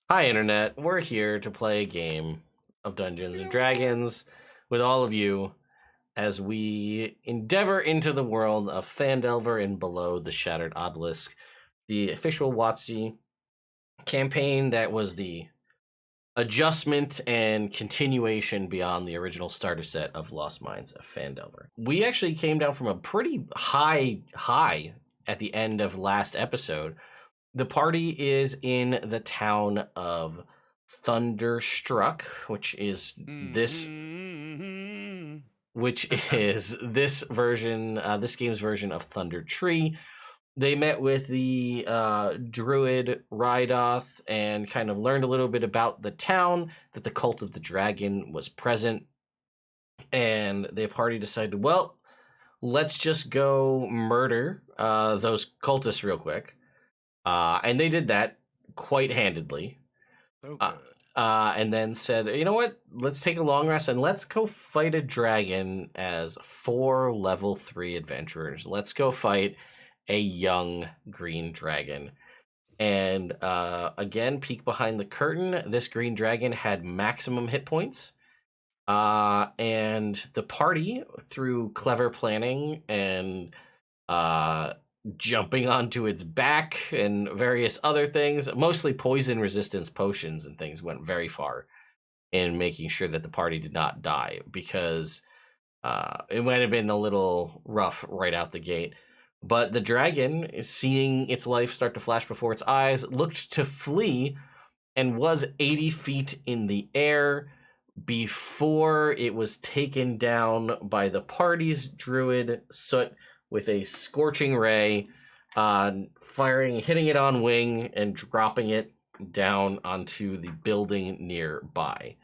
Hi, Internet. We're here to play a game of Dungeons and Dragons with all of you as we endeavor into the world of Phandelver and Below the Shattered Obelisk, the official WotC campaign that was the adjustment and continuation beyond the original starter set of Lost Mines of Phandelver. We actually came down from a pretty high at the end of last episode. The party is in the town of Thunderstruck, which is this version, this game's version of Thunder Tree. They met with the druid Rydoth and kind of learned a little bit about the town, that the cult of the dragon was present. And the party decided, well, let's just go murder those cultists real quick. And they did that quite handedly. And then said, you know what? Let's take a long rest and let's go fight a dragon as 4 level 3 adventurers. Let's go fight a young green dragon. And again, peek behind the curtain. This green dragon had maximum hit points. And the party, through clever planning and jumping onto its back and various other things, mostly poison resistance potions and things, went very far in making sure that the party did not die, because it might have been a little rough right out the gate. But the dragon, seeing its life start to flash before its eyes, looked to flee and was 80 feet in the air before it was taken down by the party's druid Soot with a scorching ray, hitting it on wing and dropping it down onto the building nearby.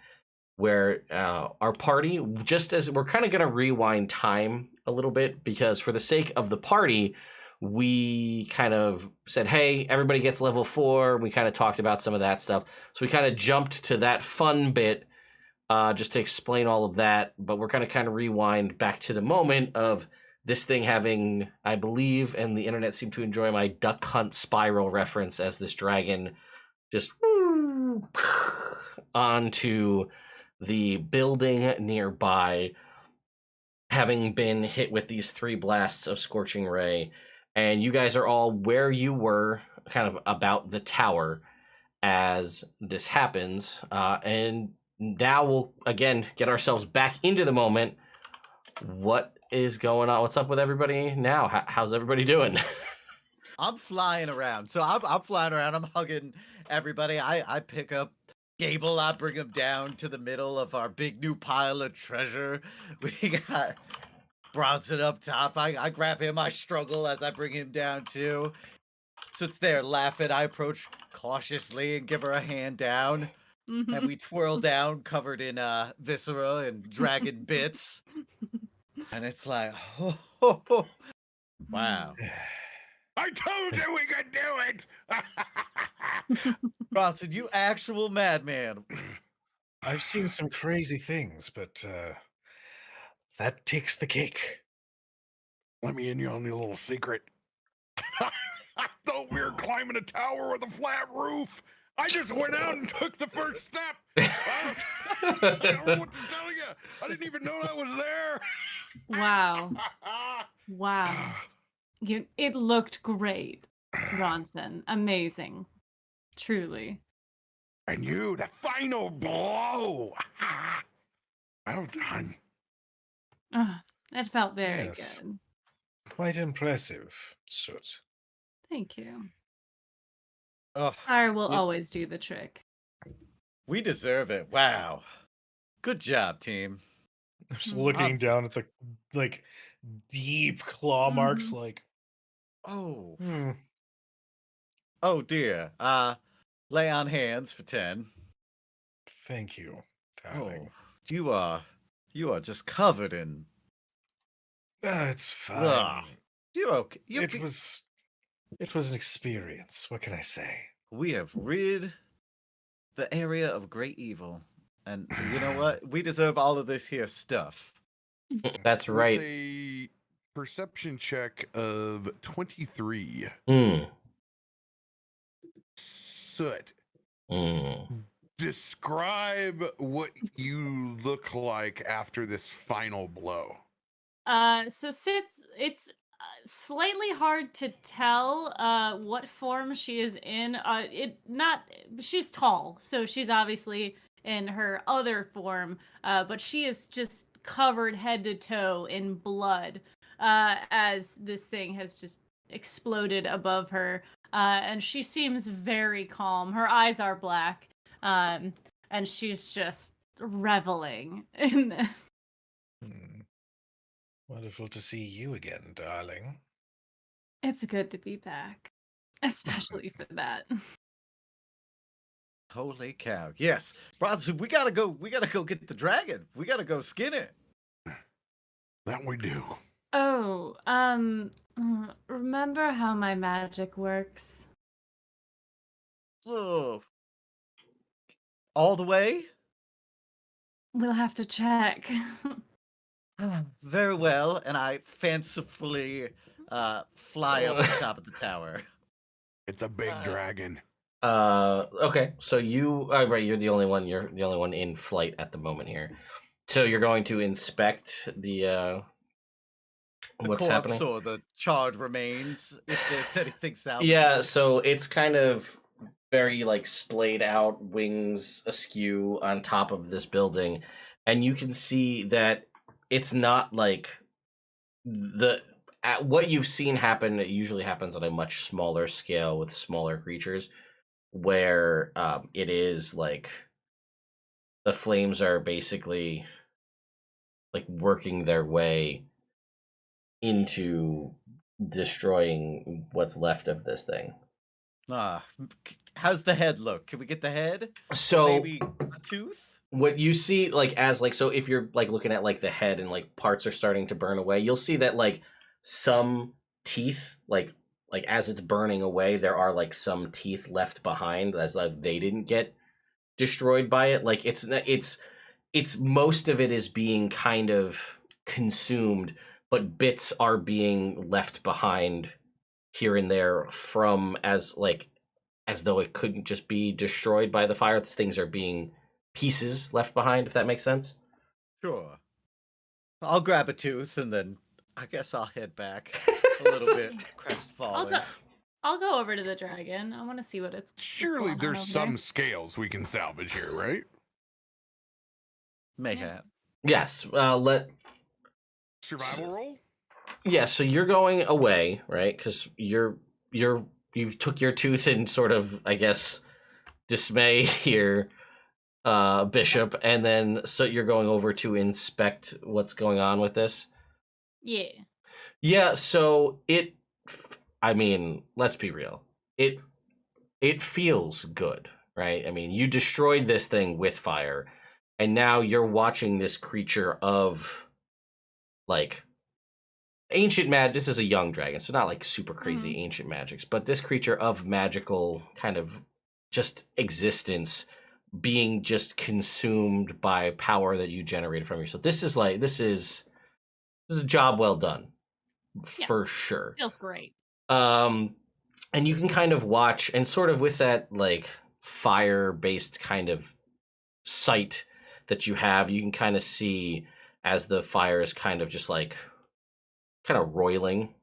Where our party, just as we're kind of going to rewind time a little bit, because for the sake of the party, we kind of said, hey, everybody gets level 4. We kind of talked about some of that stuff. So we kind of jumped to that fun bit just to explain all of that. But we're going to kind of rewind back to the moment of this thing having, I believe, and the internet seemed to enjoy my Duck Hunt Spiral reference, as this dragon just onto the building nearby, having been hit with these 3 blasts of Scorching Ray. And you guys are all where you were, kind of about the tower as this happens. And now we'll, again, get ourselves back into the moment. What is going on? What's up with everybody now? How's everybody doing? I'm flying around. So I'm flying around. I'm hugging everybody. I pick up Gable. I bring him down to the middle of our big new pile of treasure. We got Bronson up top. I grab him. I struggle as I bring him down too. Sits there laughing. I approach cautiously and give her a hand down. And we twirl down, covered in viscera and dragon bits. And it's like, wow. I told you we could do it! Bronson, you actual madman. I've seen some crazy things, but that takes the cake. Let me in you on a little secret. I thought we were climbing a tower with a flat roof. I just went out and took the first step. I don't know what to tell you. I didn't even know I was there. Wow. Wow. It looked great, Bronson. Amazing. Truly. And you, the final blow. Well done. That felt very good. Quite impressive, Soot. Thank you. Fire will always do the trick. We deserve it. Wow. Good job, team. I'm just looking down at the deep claw marks, like, oh dear. Lay on hands for 10. Thank you, darling. You are just covered in. It's fine. You're okay. It was an experience. What can I say? We have rid the area of great evil. And you know what? We deserve all of this here stuff. That's right. With a perception check of 23. Soot. Describe what you look like after this final blow. So it's slightly hard to tell what form she is in. She's tall, so she's obviously in her other form, but she is just covered head to toe in blood as this thing has just exploded above her. And she seems very calm. Her eyes are black, and she's just reveling in this. Wonderful to see you again, darling. It's good to be back, especially for that. Holy cow! Yes, brothers, we gotta go. We gotta go get the dragon. We gotta go skin it. That we do. Oh, remember how my magic works? So, all the way. We'll have to check. Very well, and I fancifully fly up the top of the tower. It's a big dragon. Okay, so right, you're the only one. You're the only one in flight at the moment here. So you're going to inspect the what's corpse happening? Or the charred remains, if there's anything south. Yeah, so it's kind of very like splayed out, wings askew on top of this building, and you can see that it's not like what you've seen happen. It usually happens on a much smaller scale with smaller creatures, where it is like the flames are basically like working their way into destroying what's left of this thing. How's the head look? Can we get the head? So maybe a tooth? What you see, like, as like, so if you're like looking at like the head and like parts are starting to burn away, you'll see that like some teeth, like as it's burning away, there are like some teeth left behind as like they didn't get destroyed by it. Like it's most of it is being kind of consumed, but bits are being left behind here and there from as though it couldn't just be destroyed by the fire. Things are being pieces left behind, if that makes sense. Sure. I'll grab a tooth and then I guess I'll head back a little bit crestfallen. I'll go over to the dragon. I want to see what it's. Surely there's some scales we can salvage here, right? Mayhap. Yes. Survival roll? Yeah, so you're going away, right? Because you took your tooth in sort of, I guess, dismay here, Bishop, and then so you're going over to inspect what's going on with this. Yeah. Yeah. So I mean, let's be real. It feels good, right? I mean, you destroyed this thing with fire, and now you're watching this creature of like ancient this is a young dragon, so not like super crazy ancient magics, but this creature of magical kind of just existence being just consumed by power that you generated from yourself. This is a job well done, for sure. Feels great. And you can kind of watch, and sort of with that like fire-based kind of sight that you have, you can kind of see as the fire is kind of just like kind of roiling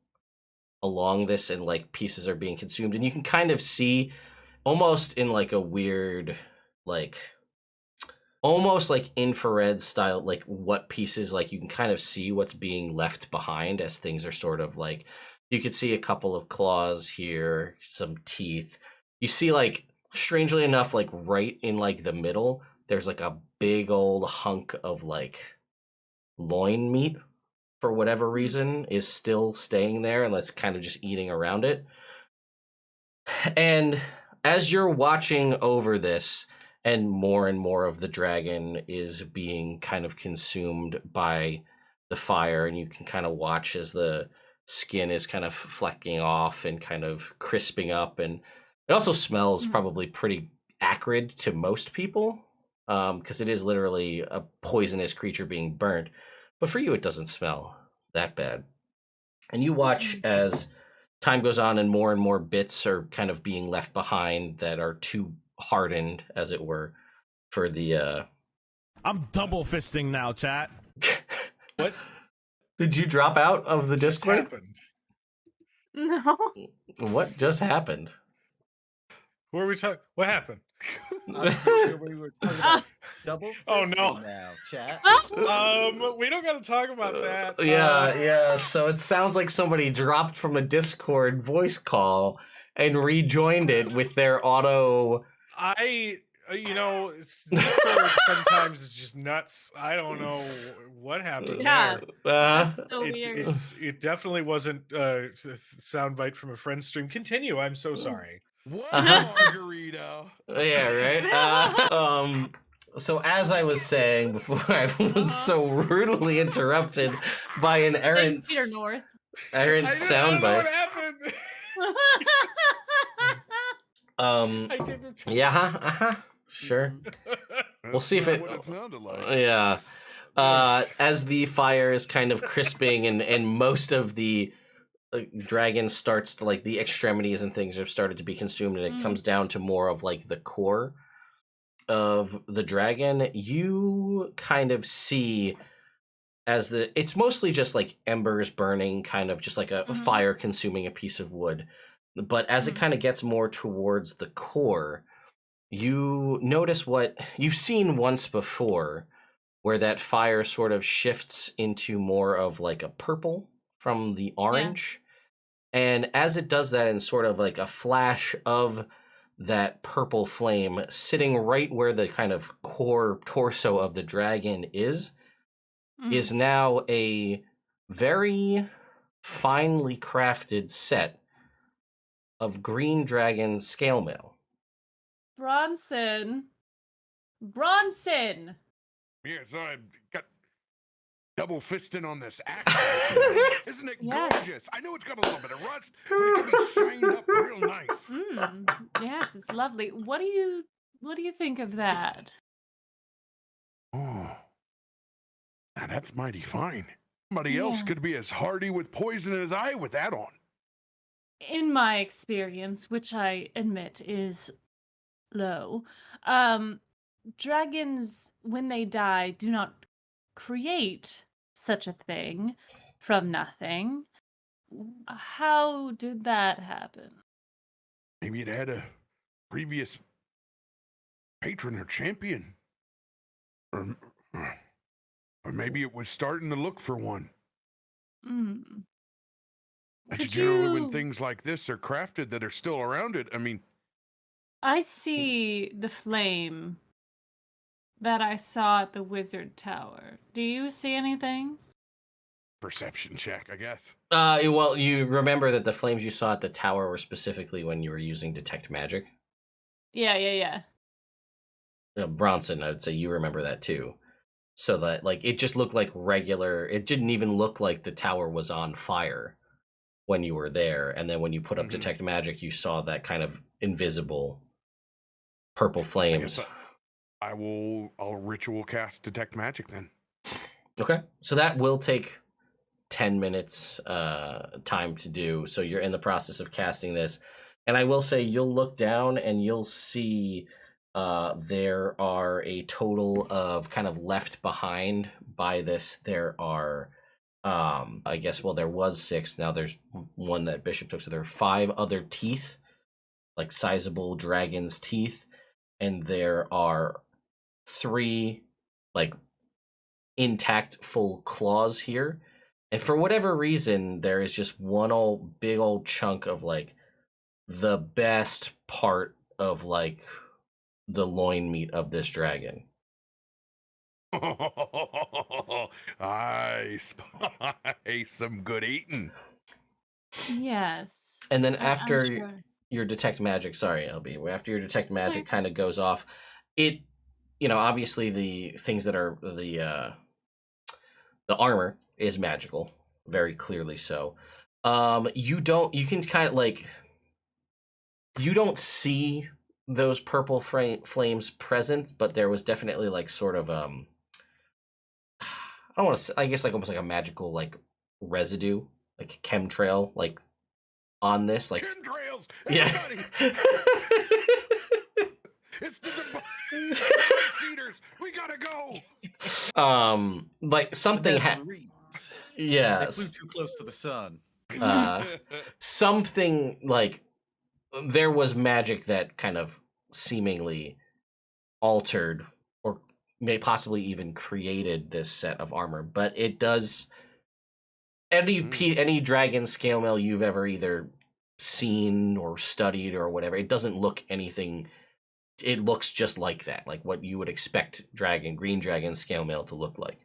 along this, and like pieces are being consumed, and you can kind of see almost in like a weird like almost like infrared style, like what pieces, like you can kind of see what's being left behind as things are sort of like, you could see a couple of claws here, some teeth. You see, like, strangely enough, like right in like the middle, there's like a big old hunk of like loin meat, for whatever reason, is still staying there, and it's kind of just eating around it. And as you're watching over this, and more of the dragon is being kind of consumed by the fire, and you can kind of watch as the skin is kind of flecking off and kind of crisping up, and it also smells probably pretty acrid to most people, because it is literally a poisonous creature being burnt. But for you, it doesn't smell that bad. And you watch as time goes on and more bits are kind of being left behind that are too hardened, as it were, for the. I'm double fisting now, chat. What Did you drop out of the just Discord? happened? No. What just happened? Who are we talking? What happened? I'm pretty sure we were talking about double Oh, fisting no. now, chat. We don't got to talk about that. Yeah. So it sounds like somebody dropped from a Discord voice call and rejoined it with their auto. Discord sometimes is just nuts. I don't know what happened Yeah. there. That's so weird. It definitely wasn't a soundbite from a friend's stream. Continue. I'm so sorry. What margarita? Yeah, right. So as I was saying before, I was so rudely interrupted by an errant Peter North. I don't know soundbite. what happened. I didn't. Yeah, sure. We'll see if That's it. what it sounded like. Yeah. As the fire is kind of crisping and most of the dragon starts to, like, the extremities and things have started to be consumed, and it comes down to more of like the core of the dragon, you kind of see as it's mostly just like embers burning, kind of just like a fire consuming a piece of wood. But as it kind of gets more towards the core, you notice what you've seen once before, where that fire sort of shifts into more of like a purple from the orange. And as it does that, in sort of like a flash of that purple flame sitting right where the kind of core torso of the dragon is now a very finely crafted set of green dragon scale mail. Bronson. Yeah, so I got double fisting on this axe. Isn't it Yes. gorgeous? I know it's got a little bit of rust, but it can be shined up real nice. Yes, it's lovely. What do you think of that? Oh, now that's mighty fine. Somebody else Yeah. could be as hardy with poison as I with that on. In my experience, which I admit is low, dragons, when they die, do not create such a thing from nothing. How did that happen? Maybe it had a previous patron or champion. Or maybe it was starting to look for one. That's Could generally when you- things like this are crafted that are still around it. I mean, I see the flame that I saw at the wizard tower. Do you see anything? perception check, I guess. Well, you remember that the flames you saw at the tower were specifically when you were using detect magic. Yeah. Bronson, I would say you remember that too. So that, like, it just looked like regular. It didn't even look like the tower was on fire when you were there. And then when you put up detect magic, you saw that kind of invisible purple I flames. guess I'll ritual cast detect magic then. Okay, so that will take 10 minutes time to do. So you're in the process of casting this. And I will say you'll look down and you'll see there are a total of kind of left behind by this. There are, I guess, well, there was 6. Now there's one that Bishop took. So there are 5 other teeth, like sizable dragon's teeth. And there are 3, like, intact full claws here. And for whatever reason, there is just one big old chunk of, like, the best part of, like, the loin meat of this dragon. I spy some good eating. Yes. And then I'm after sure. your detect magic, sorry, LB, after your detect magic kind of goes off, it, obviously the things that are the armor is magical, very clearly so. You can kind of, like, you don't see those purple flames present, but there was definitely, like, sort of I don't want to say, I guess, like, almost like a magical, like, residue, like chemtrail, like, on this, like, Chemtrails! yeah. Everybody! It's the cedars. We gotta go. Like something Nazarenes. yeah, They flew too close to the sun. something like there was magic that kind of seemingly altered or may possibly even created this set of armor, but it does any dragon scale mail you've ever either seen or studied or whatever, it doesn't look anything. It looks just like that, like what you would expect green dragon scale mail to look like.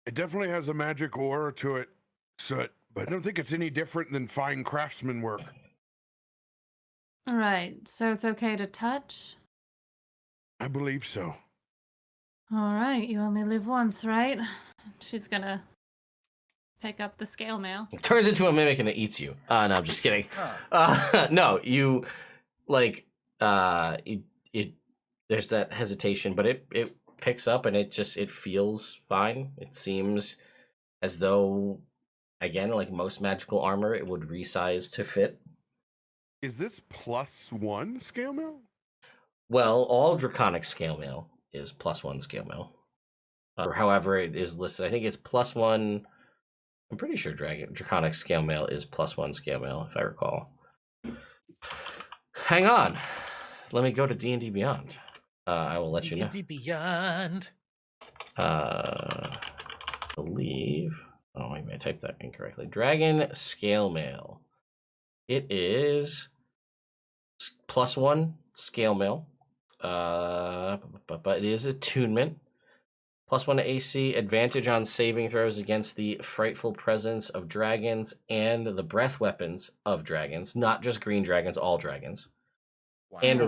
It definitely has a magic aura to it, but I don't think it's any different than fine craftsman work. All right, so it's okay to touch? I believe so. All right, you only live once, right? She's gonna pick up the scale mail. It turns into a mimic and it eats you. No, I'm just kidding. No, you like it. There's that hesitation, but it picks up and it feels fine. It seems as though, again, like most magical armor, it would resize to fit. Is this +1 scale mail? Well, all draconic scale mail is +1 scale mail. Or however it is listed. I think it's +1. I'm pretty sure draconic scale mail is +1 scale mail, if I recall. Hang on. Let me go to D&D Beyond. I will let you know. D&D Beyond. Believe. Oh, maybe I typed that incorrectly. Dragon scale mail. It is +1 scale mail. But it is attunement. +1 to AC, advantage on saving throws against the frightful presence of dragons and the breath weapons of dragons, not just green dragons, all dragons. Wow. And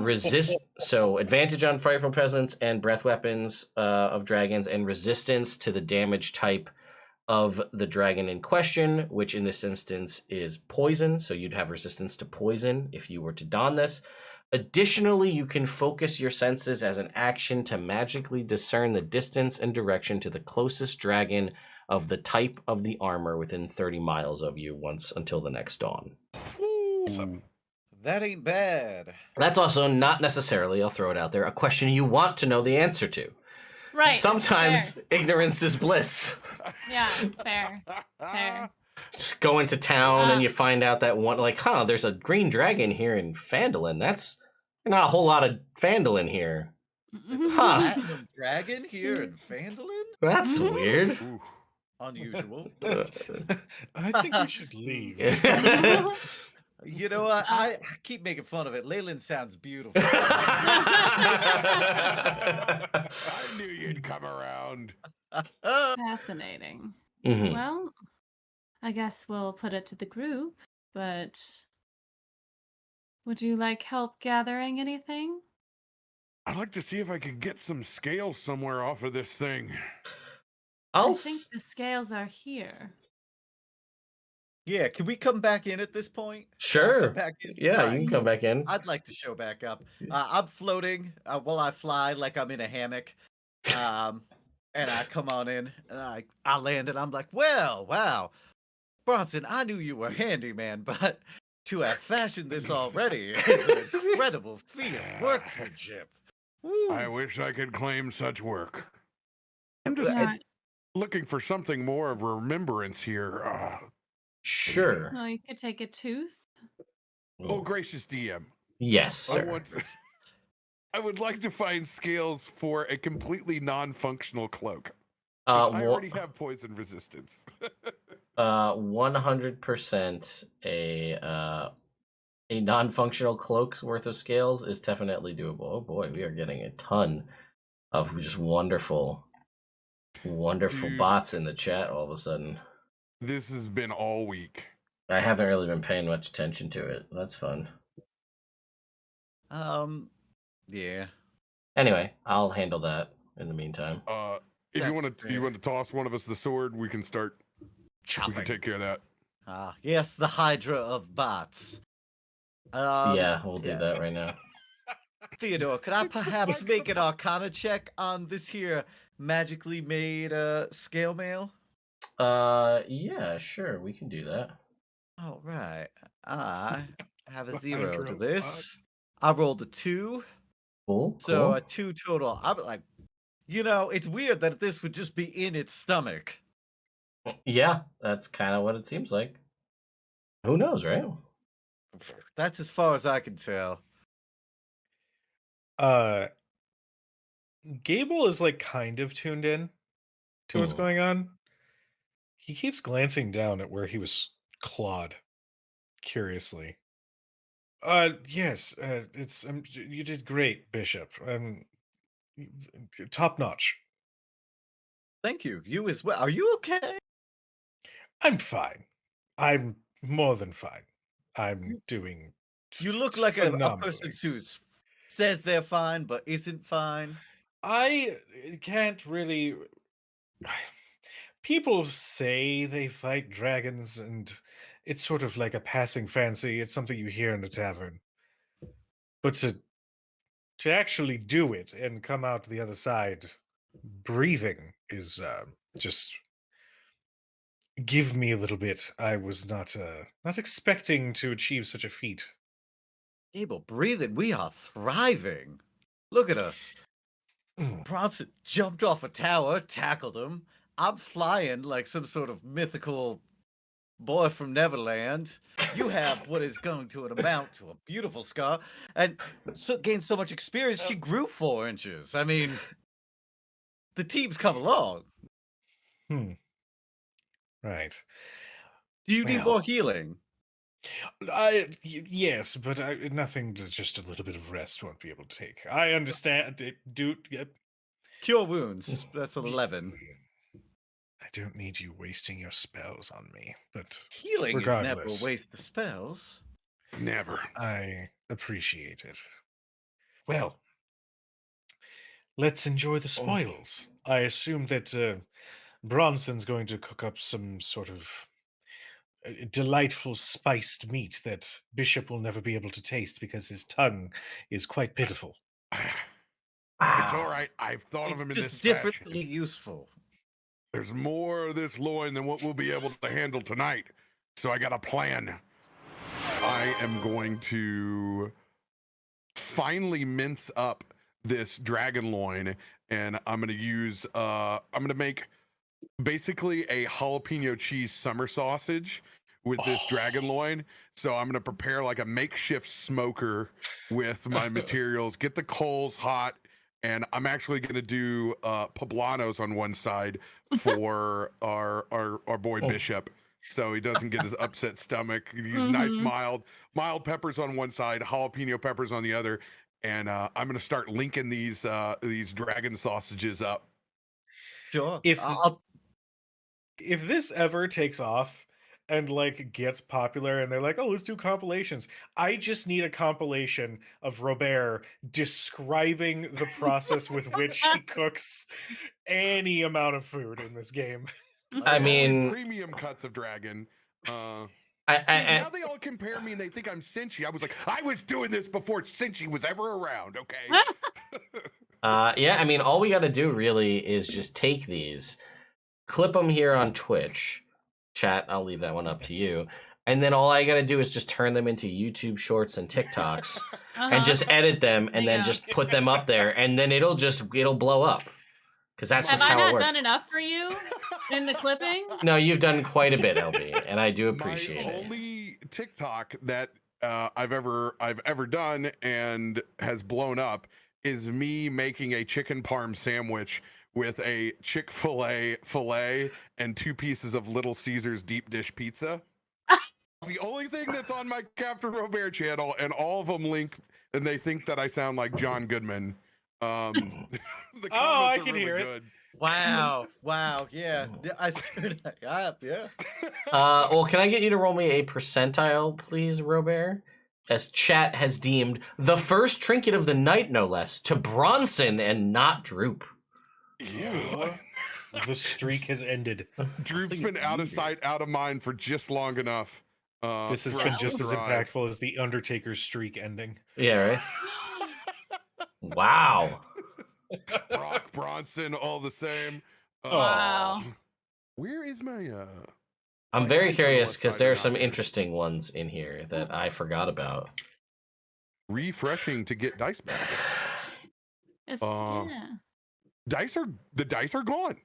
so advantage on frightful presence and breath weapons of dragons, and resistance to the damage type of the dragon in question, which in this instance is poison. So you'd have resistance to poison if you were to don this. Additionally, you can focus your senses as an action to magically discern the distance and direction to the closest dragon of the type of the armor within 30 miles of you once until the next dawn. Awesome. That ain't bad. That's also not necessarily, I'll throw it out there, a question you want to know the answer to. Right. Sometimes fair. ignorance is bliss. Yeah, fair. Fair. Just go into town and you find out that one, like, there's a green dragon here in Phandalin. That's not a whole lot of Phandalin here. Platinum dragon here in Phandalin? That's weird. Ooh. Unusual. I think we should leave. You know what? I keep making fun of it. Leyland sounds beautiful. I knew you'd come around. Fascinating. Mhm. Well, I guess we'll put it to the group, but would you like help gathering anything? I'd like to see if I could get some scales somewhere off of this thing. I'll I think the scales are here. Yeah, can we come back in at this point? Sure. Come back in? Yeah, Alright. you can come back in. I'd like to show back up. I'm floating while I fly like I'm in a hammock. And I come on in and I land and I'm like, well, wow. Bronson, I knew you were handyman, but to have fashioned this already is an incredible feat of workmanship. Woo. I wish I could claim such work. I'm just Yeah. looking for something more of remembrance here. Sure. No, you could take a tooth. Oh, gracious DM. Yes, I sir. I would like to find scales for a completely non-functional cloak. I already have poison resistance. 100% a non-functional cloak's worth of scales is definitely doable. Oh boy, we are getting a ton of just wonderful Dude. bots in the chat all of a sudden. This has been all week. I haven't really been paying much attention to it. That's fun. Yeah. Anyway, I'll handle that in the meantime. If you That's want to toss one of us the sword, we can start. Chopping. We can take care of that. Yes, the Hydra of bots. Yeah, we'll do that right now. Theodore, could I perhaps make an Arcana check on this here magically made scale mail? Yeah, sure, we can do that. All right. I have a The 0 Hydra to of this. bots. I rolled a 2. Cool. So Cool. 2 total. I'm like, it's weird that this would just be in its stomach. Yeah, that's kind of what it seems like. Who knows, right? That's as far as I can tell. Gable is like kind of tuned in to what's Hmm. going on. He keeps glancing down at where he was clawed curiously. Yes, it's you did great, Bishop. Top notch. Thank you. You as well. Are you okay? I'm fine. I'm more than fine. I'm You- doing You look like a person phenomenally. who says they're fine but isn't fine. I can't really. People say they fight dragons, and it's sort of like a passing fancy. It's something you hear in the tavern. But to actually do it and come out the other side breathing is just give me a little bit. I was not expecting to achieve such a feat. Abel, breathing. We are thriving. Look at us. Mm. Bronson jumped off a tower, tackled him. I'm flying like some sort of mythical boy from Neverland. You have what is going to amount to a beautiful scar, and gained so much experience. She grew 4 inches. I mean, the team's come along. Hmm. Right. Do you need Well, more healing? Yes, but nothing. Just a little bit of rest won't be able to take. I understand. Yep. Cure wounds. That's 11. I don't need you wasting your spells on me, but Healing is never a regardless, waste of spells. Never. I appreciate it. Well, let's enjoy the spoils. I assume that Bronson's going to cook up some sort of delightful spiced meat that Bishop will never be able to taste because his tongue is quite pitiful. It's all right. I've thought of It's him in just this differently fashion. useful. There's more of this loin than what we'll be able to handle tonight. So I got a plan. I am going to finally mince up this dragon loin, and I'm going to use I'm going to make basically a jalapeno cheese summer sausage with this dragon loin. So I'm going to prepare like a makeshift smoker with my materials, get the coals hot, and I'm actually going to do poblanos on one side for our boy Bishop, so he doesn't get his upset stomach. Use nice mild peppers on one side, jalapeno peppers on the other, and I'm going to start linking these dragon sausages up. Sure. If this ever takes off and like gets popular and they're like, oh, let's do compilations, I just need a compilation of Robert describing the process with which he cooks any amount of food in this game. I Only mean, premium cuts of dragon. I Now they all compare me and they think I'm Cincy. I was like, I was doing this before Cincy was ever around, okay? yeah, I mean, all we got to do really is just take these, clip them here on Twitch. Chat, I'll leave that one up to you. And then all I got to do is just turn them into YouTube shorts and TikToks and just edit them and then just put them up there, and then it'll blow up. Because that's Have just I how it not works. done enough for you in the clipping? No, you've done quite a bit, LB, and I do appreciate My it. only TikTok that I've ever done and has blown up is me making a chicken parm sandwich with a Chick-fil-A filet and 2 pieces of Little Caesars deep dish pizza. The only thing that's on my Captain Robert channel, and all of them link, and they think that I sound like John Goodman. The comments I are can really hear it. good. Wow. Yeah. Yeah. Well, can I get you to roll me a percentile, please, Robert? As chat has deemed the first trinket of the night, no less, to Bronson and not Droop. Yeah. The streak has ended. Droop's been out of sight, out of mind for just long enough. This has for been us to just as thrive. impactful as the Undertaker's streak ending. Yeah, right? Wow. Brock Bronson, all the same. Wow. Where is my I'm my very dice on the curious left because side there are are not some there. interesting ones in here that I forgot about. Refreshing to get dice back. It's, Uh, yeah. the dice are gone.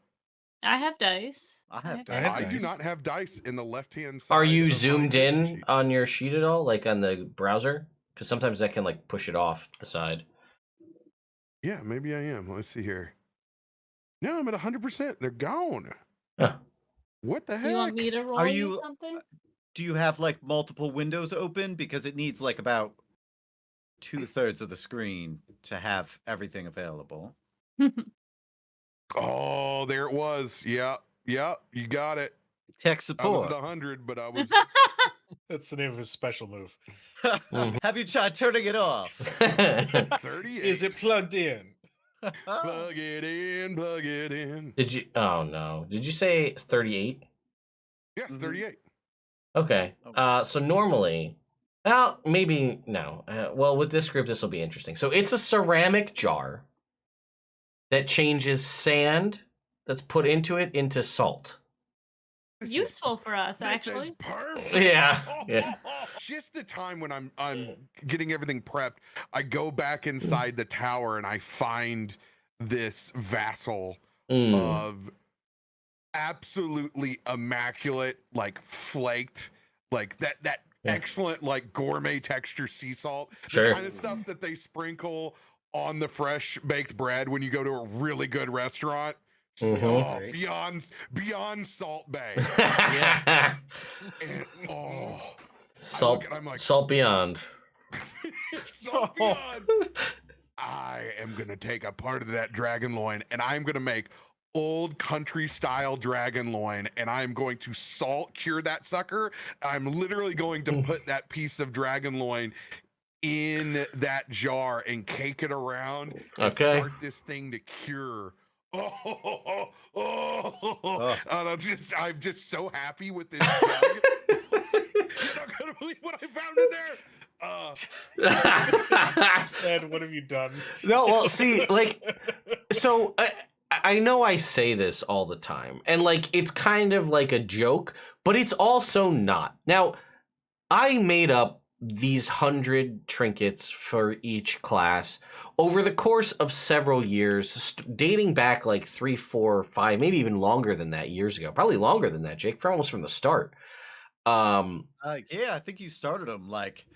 I have dice. I have I have I do dice. not have dice in the left-hand side. Are you of my zoomed character in sheet. on your sheet at all, like on the browser? Because sometimes that can like push it off the side. Yeah, maybe I am. Let's see here. No, I'm at 100%. They're gone. Huh. What the heck? Do you want me to roll you you- something? Do you have like multiple windows open? Because it needs like about 2/3 of the screen to have everything available. Oh, there it was. Yeah, you got it. Tech I was support. at 100, but I was That's the name of his special move. Mhm. Have you tried turning it off? 38. Is it plugged in? Plug it in, plug it in. Did you? Oh no! Did you say it's 38? Yes, Mhm. 38. Okay. Okay. So normally, well, maybe no. Well, with this group, this will be interesting. So it's a ceramic jar that changes sand that's put into it into salt. This is- Useful for us, This is actually. perfect. Yeah. Just the time when I'm getting everything prepped, I go back inside the tower and I find this vassal Mm. of absolutely immaculate, like flaked, like that Yeah. excellent like gourmet texture sea salt. Sure. The kind of stuff that they sprinkle on the fresh baked bread when you go to a really good restaurant. Mhm. Oh, Great. beyond Salt Bay. And, oh, Salt. I'm like, Salt beyond. Salt beyond. I am gonna take a part of that dragon loin and I'm gonna make old country style dragon loin and I'm going to salt cure that sucker. I'm literally going to put that piece of dragon loin in that jar and cake it around and Okay. start this thing to cure. Oh, and I'm just so happy with this jug. You're not gonna believe what I found in there. Ed, what have you done? No, well, see, like, so I know I say this all the time, and like it's kind of like a joke, but it's also not. Now, I made up these 100 trinkets for each class over the course of several years, dating back like 3, 4, 5, maybe even longer than that years ago. Probably longer than that, Jake, almost from the start. Yeah, I think you started them like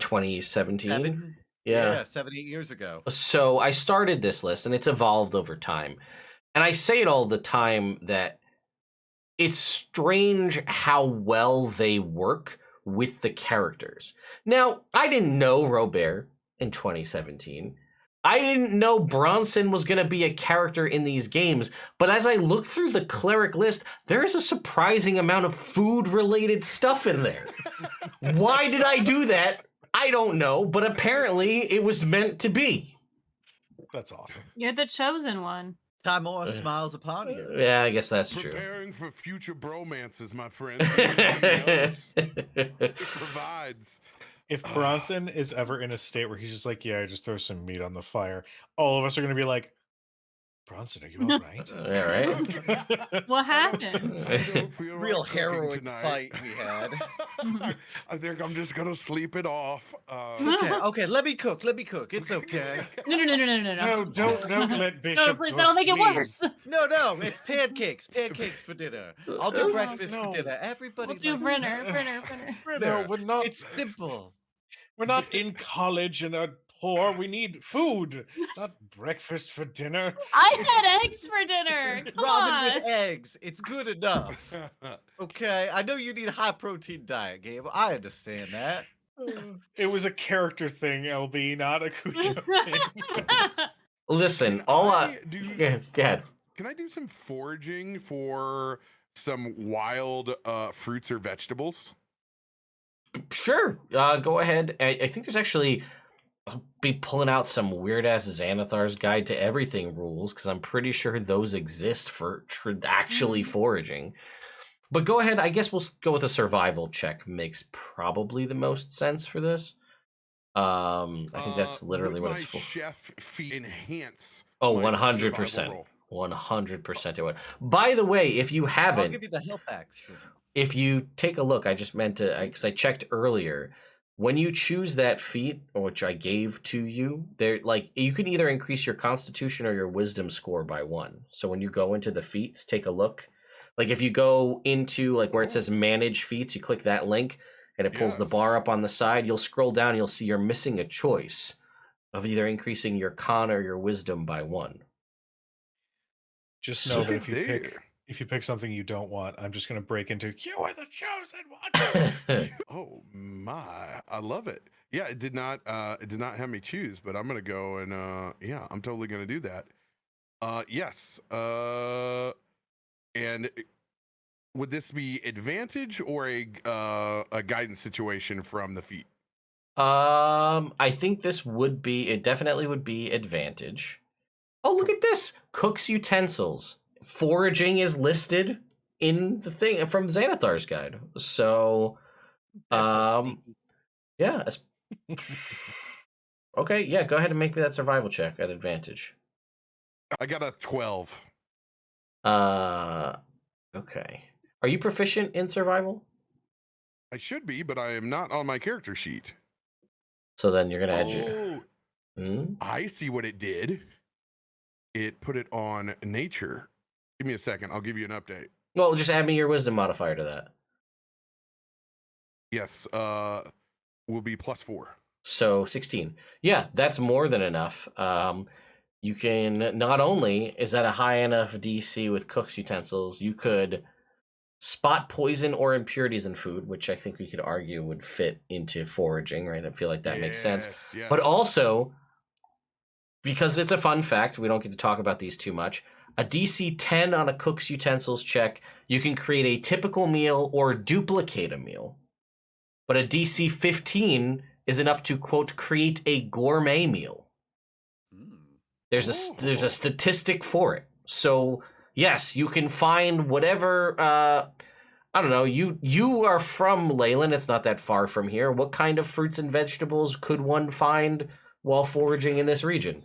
2017. Yeah. 7, 8 years ago. So I started this list and it's evolved over time. And I say it all the time that it's strange how well they work with the characters. Now, I didn't know Robert in 2017. I didn't know Bronson was going to be a character in these games, but as I look through the cleric list, there's a surprising amount of food-related stuff in there. Why did I do that? I don't know, but apparently it was meant to be. That's awesome. You're the chosen one. Timor smiles upon you. Yeah, I guess that's true. Preparing for future bromances, my friend. It provides. If Bronson is ever in a state where he's just like, yeah, just throw some meat on the fire, all of us are going to be like, Bronson, are you all right? Yeah, right? What happened? I don't feel Real like cooking heroic tonight. fight we had. I think I'm just gonna sleep it off. Okay, let me cook. It's okay. No. No, don't let Bishop. No, please, cook, that'll make it please. worse. No, it's pancakes for dinner. I'll do Oh, breakfast no. for dinner. Everybody We'll do likes Brenner. No, we're not. It's simple. We're not in college and are poor. We need food, not breakfast for dinner. I had eggs for dinner. Come Ramen on. with eggs. It's good enough. Okay, I know you need a high protein diet, Gabe. I understand that. It was a character thing, LB, not a Cujo thing. Listen, Can all I do? Yeah, go ahead. Can I do some foraging for some wild fruits or vegetables? Sure, go ahead. I think there's actually, I'll be pulling out some weird ass Xanathar's Guide to Everything rules because I'm pretty sure those exist for actually foraging. But go ahead. I guess we'll go with a survival check. Makes probably the most sense for this. I think that's literally would what my it's for. chef feat enhance. Oh, my 100%. survival roll? 100% it would. By the way, if you I'll haven't, give you the help action. if you take a look, I just meant to, because I checked earlier, when you choose that feat, which I gave to you, there like you can either increase your Constitution or your Wisdom score by 1. So when you go into the feats, take a look. Like if you go into like where it says Manage Feats, you click that link, and it pulls the bar Yes. up on the side. You'll scroll down, and you'll see you're missing a choice of either increasing your Con or your Wisdom by 1. Just So- know Look that at if you pick something you don't want, I'm just gonna break into you are the chosen one. Oh my, I love it. Yeah, it did not have me choose, but I'm gonna go and yeah, I'm totally gonna do that. Yes. And would this be advantage or a guidance situation from the feat? I think this would be, it definitely would be advantage. Oh, look at this. Cook's utensils. Foraging is listed in the thing from Xanathar's guide. So, They're so um, sneaky. yeah. Okay, yeah, go ahead and make me that survival check at advantage. I got a 12. Okay. Are you proficient in survival? I should be, but I am not on my character sheet. So then you're gonna add your. Oh, I see what it did. It put it on nature. Give me a second. I'll give you an update. Well, just add me your wisdom modifier to that. Yes, will be +4. So 16. Yeah, that's more than enough. You can not only is that a high enough DC with cook's utensils, you could spot poison or impurities in food, which I think we could argue would fit into foraging, right? I feel like that makes sense. Yes. But also, because it's a fun fact, we don't get to talk about these too much. A DC 10 on a cook's utensils check, you can create a typical meal or duplicate a meal. But a DC 15 is enough to, quote, create a gourmet meal. There's a statistic for it. So yes, you can find whatever. I don't know. You are from Leyland. It's not that far from here. What kind of fruits and vegetables could one find while foraging in this region?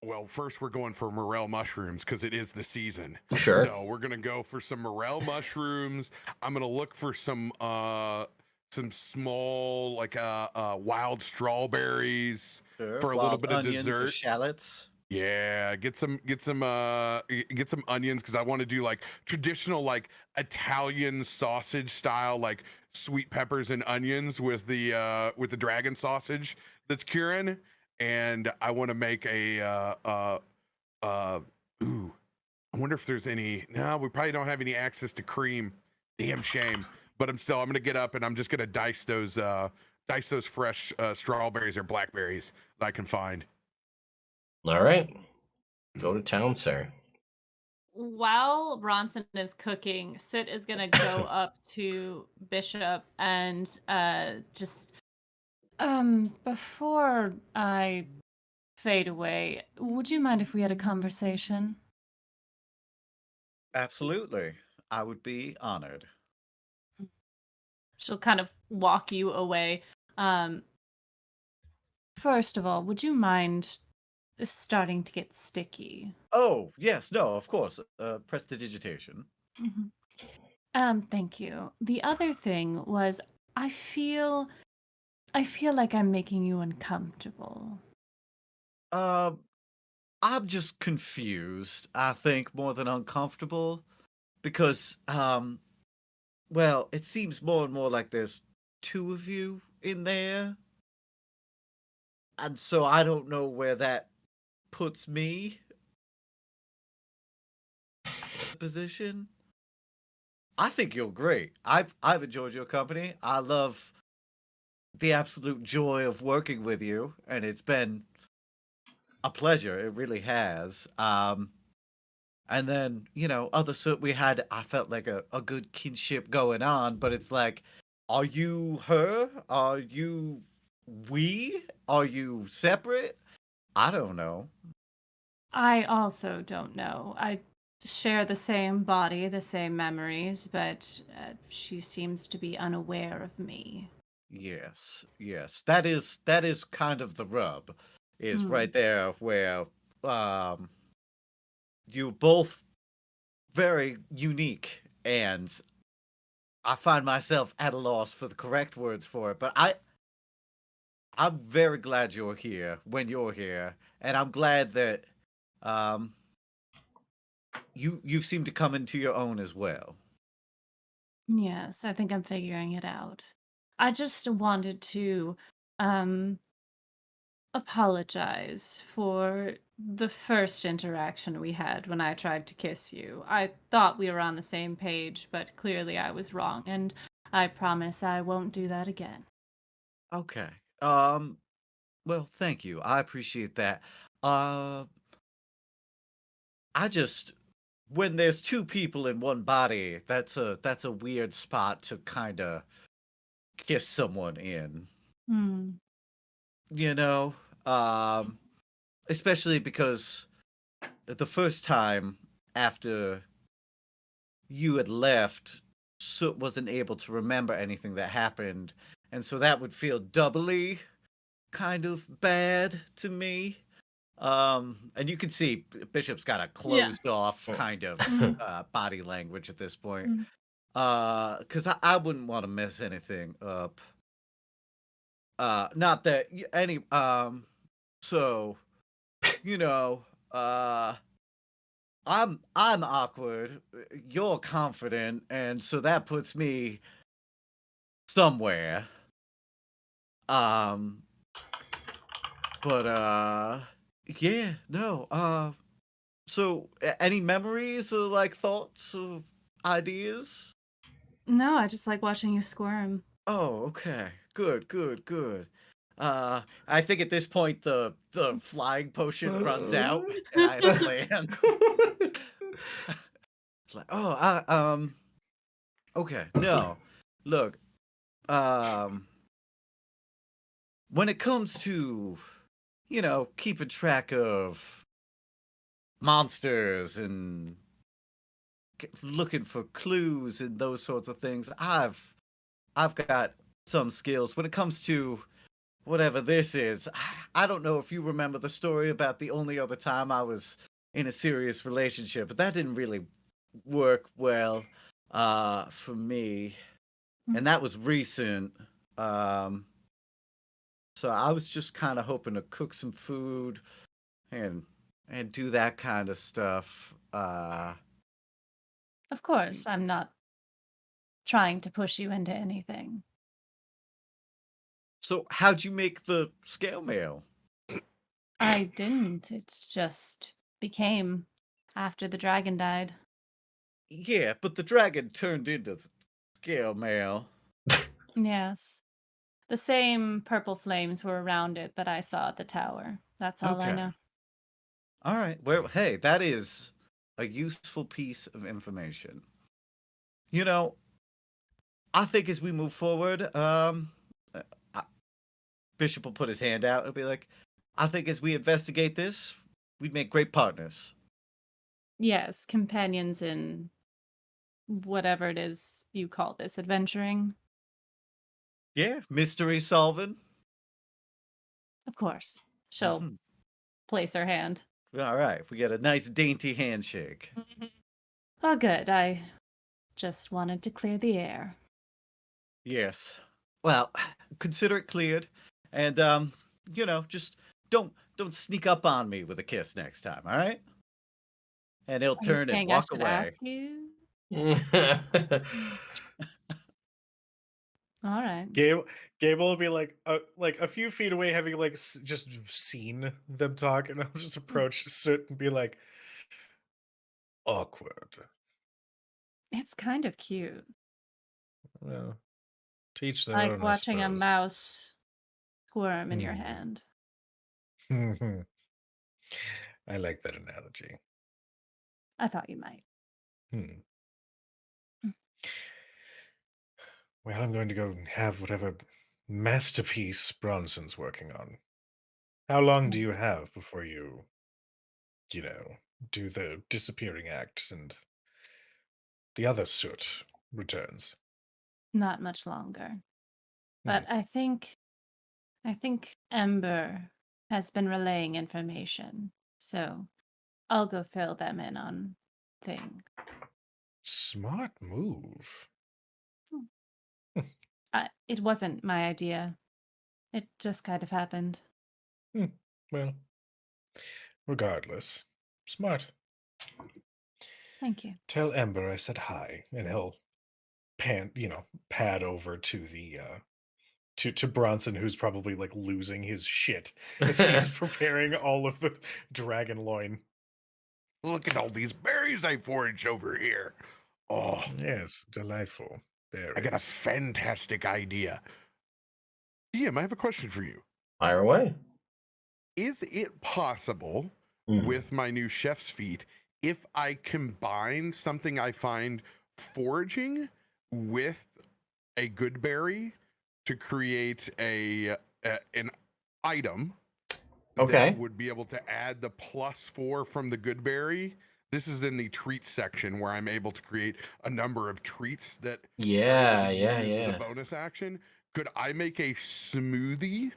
Well, first we're going for morel mushrooms because it is the season. Sure. So we're gonna go for some morel mushrooms. I'm gonna look for some small like wild strawberries Sure. for a little Wild bit of onions or dessert. shallots. Yeah, get some onions because I want to do like traditional like Italian sausage style like sweet peppers and onions with the dragon sausage that's curing, and I want to make a ooh, I wonder if there's any. No, we probably don't have any access to cream. Damn shame. But I'm gonna get up and I'm just gonna dice those fresh strawberries or blackberries that I can find. All right. Go to town, sir. While Bronson is cooking, Sit is gonna go up to Bishop and just before I fade away, would you mind if we had a conversation? Absolutely. I would be honored. She'll kind of walk you away. First of all, would you mind starting to get sticky? Oh, yes, no, of course. Prestidigitation. Thank you. The other thing was I feel like I'm making you uncomfortable. I'm just confused, I think, more than uncomfortable. Because, well, it seems more and more like there's two of you in there. And so I don't know where that puts me. Position. I think you're great. I've enjoyed your company. I love the absolute joy of working with you, and it's been a pleasure. It really has. And then, we had, I felt like a good kinship going on, but it's like, are you her? Are you we? Are you separate? I don't know. I also don't know. I share the same body, the same memories, but she seems to be unaware of me. Yes. That is kind of the rub, is right there where you both very unique, and I find myself at a loss for the correct words for it. But I'm very glad you're here when you're here, and I'm glad that um you've seemed to come into your own as well. Yes, I think I'm figuring it out. I just wanted to um apologize for the first interaction we had when I tried to kiss you. I thought we were on the same page, but clearly I was wrong, and I promise I won't do that again. Okay. Well, thank you. I appreciate that. Uh I just when there's two people in one body, that's a weird spot to kind of kiss someone in, Hmm. you know? Um especially because the first time after you had left, Soot wasn't able to remember anything that happened, and so that would feel doubly kind of bad to me. And you can see Bishop's got a Yeah. closed off Mm. kind of Mm, body language at this point. mm. Because I wouldn't want to mess anything up. Not that any so you know, uh I'm awkward, you're confident, and so that puts me somewhere. Um, but yeah, no. So any memories or like thoughts or ideas? No, I just like watching you squirm. Oh, okay. Good, good, good. I think at this point the flying potion runs out and I land. It's like, oh, okay. No. Look, um when it comes to, keeping track of monsters and looking for clues and those sorts of things, I've got some skills. When it comes to whatever this is, I don't know if you remember the story about the only other time I was in a serious relationship, but that didn't really work well for me, Mm. and that was recent. Um, so I was just kind of hoping to cook some food and do that kind of stuff. Of course, I'm not trying to push you into anything. So how'd you make the scale mail? I didn't. It just became after the dragon died. Yeah, but the dragon turned into scale mail. Yes. The same purple flames were around it that I saw at the tower. That's all I Okay. know. All right. Well, hey, that is a useful piece of information. You know, I think as we move forward, uh, uh, Bishop will put his hand out and be like, I think as we investigate this, we'd make great partners. Yes, companions in whatever it is you call this, adventuring. Yeah, mystery solving. Of course. She'll Mhm. place her hand. All right, we get a nice dainty handshake. Oh, good. I just wanted to clear the air. Yes. Well, consider it cleared, and just don't sneak up on me with a kiss next time. All right? And he'll Are you turn and saying I walk should ask away. you? All right. Gable will be like a few feet away, having just seen them talk, and I'll just approach, sit, and be like, awkward. It's kind of cute. Well, teach their Like own, I watching a suppose. mouse squirm in your Hmm. hand. I like that analogy. I thought you might. Hmm. Mm. Well, I'm going to go and have whatever masterpiece Bronson's working on. How long do you Yes. have before you know, do the disappearing act and the other soot returns? Not much longer. Hmm. But I think Ember has been relaying information. So I'll go fill them in on things. Smart move. It wasn't my idea. It just kind of happened. Well, regardless, smart. Thank you. Tell Ember I said hi, and he'll pad over to the to Bronson, who's probably like losing his shit as he's preparing all of the dragon loin. Look at all these berries I foraged over here. Oh, Yes, delightful berries. I got a fantastic idea. DM, I have a question for you. Fire away. Is it possible with my new chef's feat, if I combine something I find foraging with a good berry to create an item that would be able to add the +4 from the good berry? This is in the treats section where I'm able to create a number of treats that Yeah, as a bonus action. Could I make a smoothie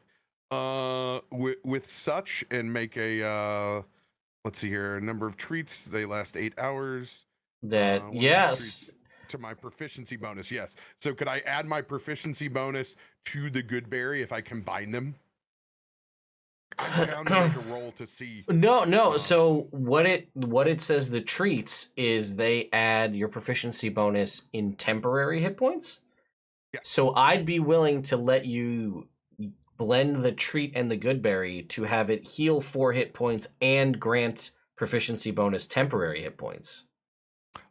with such and make a let's see here, a number of treats, they last 8 hours. That yes. To my proficiency bonus, yes. So could I add my proficiency bonus to the good berry if I combine them? I'm down to make a roll to see. No. So what it says the treats is they add your proficiency bonus in temporary hit points. Yeah. So I'd be willing to let you blend the treat and the good berry to have it heal 4 hit points and grant proficiency bonus temporary hit points.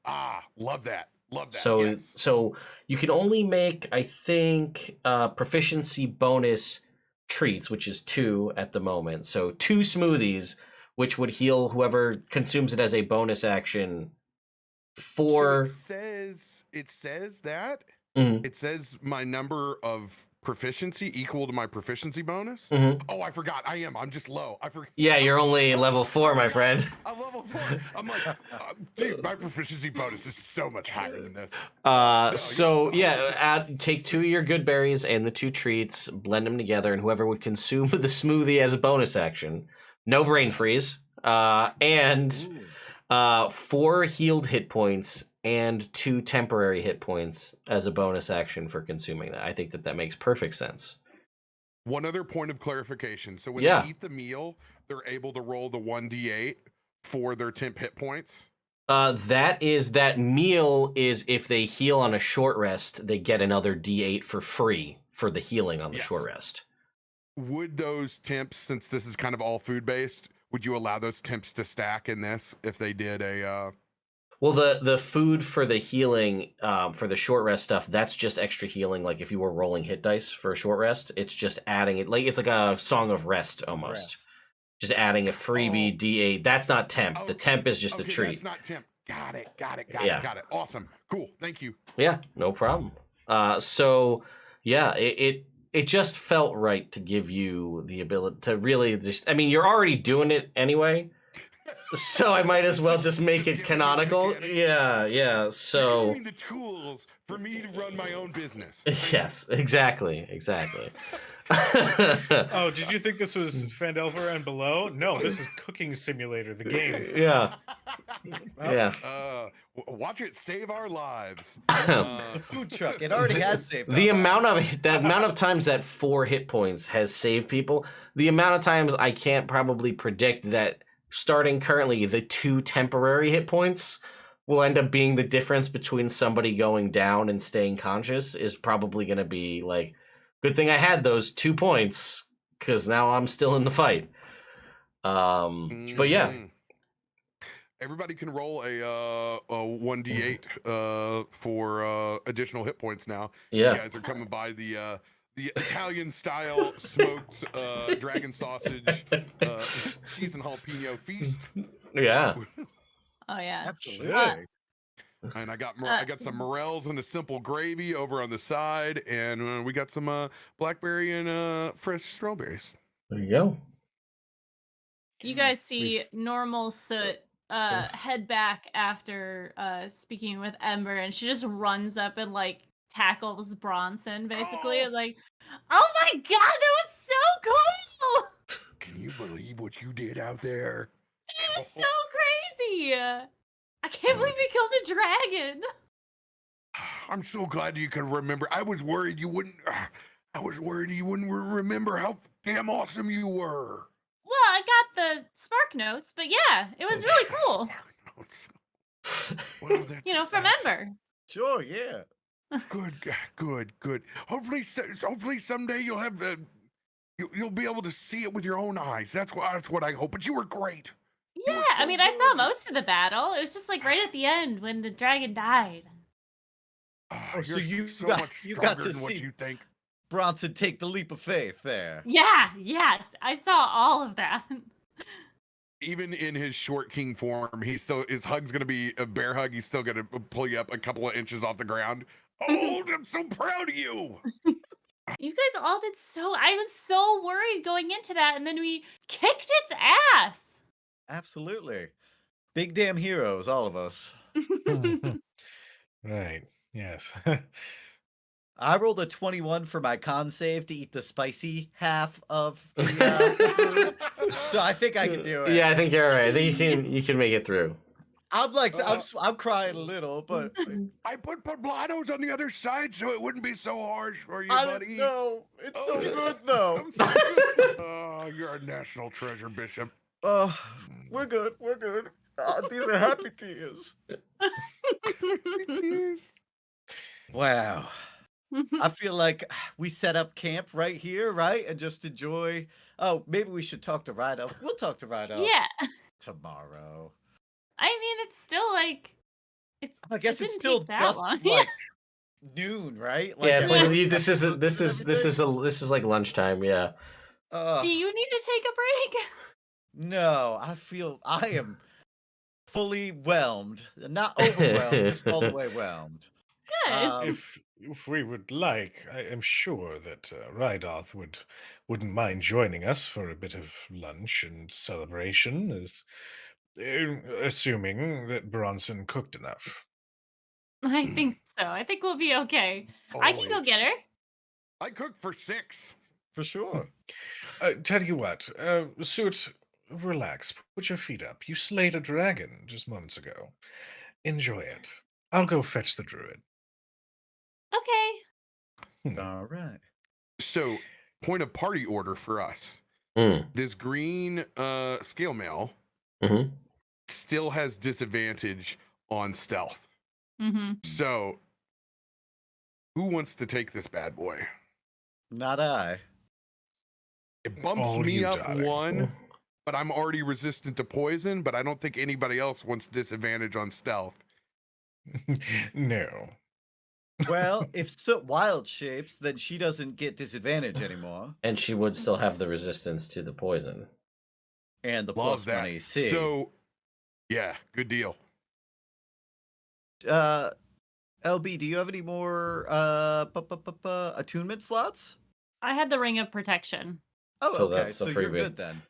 Ah, love that. Love that. So yes. so you can only make, I think, proficiency bonus treats, which is 2 at the moment. So 2 smoothies, which would heal whoever consumes it as a bonus action. So it says that Mhm. it says my number of proficiency equal to my proficiency bonus. Mhm. Oh, I forgot. I'm just low. I forgot. Yeah, you're only level 4, my friend. I'm level 4. I'm like, dude, my proficiency bonus is so much higher than this. Take 2 of your good berries and the 2 treats, blend them together, and whoever would consume the smoothie as a bonus action, no brain freeze, and 4 healed hit points and 2 temporary hit points as a bonus action for consuming that. I think that makes perfect sense. One other point of clarification. So when they eat the meal, they're able to roll the 1d8 for their temp hit points. That meal is if they heal on a short rest, they get another d8 for free for the healing on the short rest. Would those temps, since this is kind of all food based, would you allow those temps to stack in this if they did a Well, the food for the healing, for the short rest stuff, that's just extra healing. Like if you were rolling hit dice for a short rest, it's just adding it. Like it's like a song of rest almost. Just adding a freebie D8. That's not temp. The temp is just a treat. That's not temp. Got it. Got it. Awesome. Cool. Thank you. Yeah, no problem. It just felt right to give you the ability to really just. I mean, you're already doing it anyway. So I might as well just make it canonical. Yeah. So you're giving the tools for me to run my own business. Yes, exactly. Oh, did you think this was Phandelver and below? No, this is Cooking Simulator, the game. Yeah. Watch it save our lives. The food truck. It already has saved. The amount of times that 4 hit points has saved people. The amount of times I can't probably predict that. Starting currently, the 2 temporary hit points will end up being the difference between somebody going down and staying conscious is probably going to be like, good thing I had those 2 points because now I'm still in the fight. But yeah. Everybody can roll a 1d8 for additional hit points now. Yeah. You guys are coming by the Italian style smoked dragon sausage cheese and jalapeno feast. Yeah. Oh yeah. Absolutely. And I got some morels and a simple gravy over on the side, and we got some blackberry and fresh strawberries. There you go. You guys see normal Soot head back after speaking with Ember, and she just runs up and like tackles Bronson basically. Like, oh my god, that was so cool! Can you believe what you did out there? It was so crazy! I can't believe you killed a dragon. I'm so glad you could remember. I was worried you wouldn't. I was worried you wouldn't remember how damn awesome you were. Well, I got the spark notes, but yeah, it was really cool. Spark notes. Well, From that's Ember. Sure, yeah. good. Hopefully someday you'll have you'll be able to see it with your own eyes. That's what I hope. But you were great. You Yeah, were I so mean, I saw good. most of the battle. It was just like right at the end when the dragon died. Oh, so You're you so got- much you got stronger to than what see- you think. Bronson take the leap of faith there. Yeah, yes, I saw all of that. Even in his short king form, his hug's gonna be a bear hug. He's still gonna pull you up a couple of inches off the ground. Oh, I'm so proud of you. You guys all did I was so worried going into that, and then we kicked its ass. Absolutely. Big damn heroes, all of us. Right. Yes. I rolled a 21 for my con save to eat the spicy half of the food. So I think I can do it. Yeah, I think you're right. I think you can make it through. I'm crying a little, but I put poblanos on the other side so it wouldn't be so harsh for you, I buddy. don't know. It's so Oh, good though. I'm so good. Oh, you're a national treasure, Bishop. We're good. We're good. These are happy tears. Wow. I feel like we set up camp right here, right? And just enjoy. Oh, maybe we should talk to Ride Up. We'll talk to Ride Up Yeah, tomorrow. I mean, it's still like I guess it it's didn't still take that just long. like noon, right? Yeah, it's like everyone- this is like lunchtime. Yeah. Do you need to take a break? No, I am fully whelmed. Not overwhelmed, just all the way whelmed. Good. If we would like, I am sure that Rydoth wouldn't mind joining us for a bit of lunch and celebration, assuming that Bronson cooked enough. I think so. I think we'll be okay. I can go get her. I cooked for 6. For sure. Tell you what, Suit, relax. Put your feet up. You slayed a dragon just moments ago. Enjoy it. I'll go fetch the druid. Okay. All right. So, point of party order for us. Mm. This green scale mail Mm-hmm. still has disadvantage on stealth. Mm-hmm. So, who wants to take this bad boy? Not I. It bumps All me you, up darling. 1, but I'm already resistant to poison, but I don't think anybody else wants disadvantage on stealth. No. Well, if Soot wild shapes, then she doesn't get disadvantage anymore. And she would still have the resistance to the poison. And the Love plus that. 1 AC. So, yeah, good deal. LB, do you have any more attunement slots? I had the ring of protection. Oh, So okay. that's a So you're freebie. good then.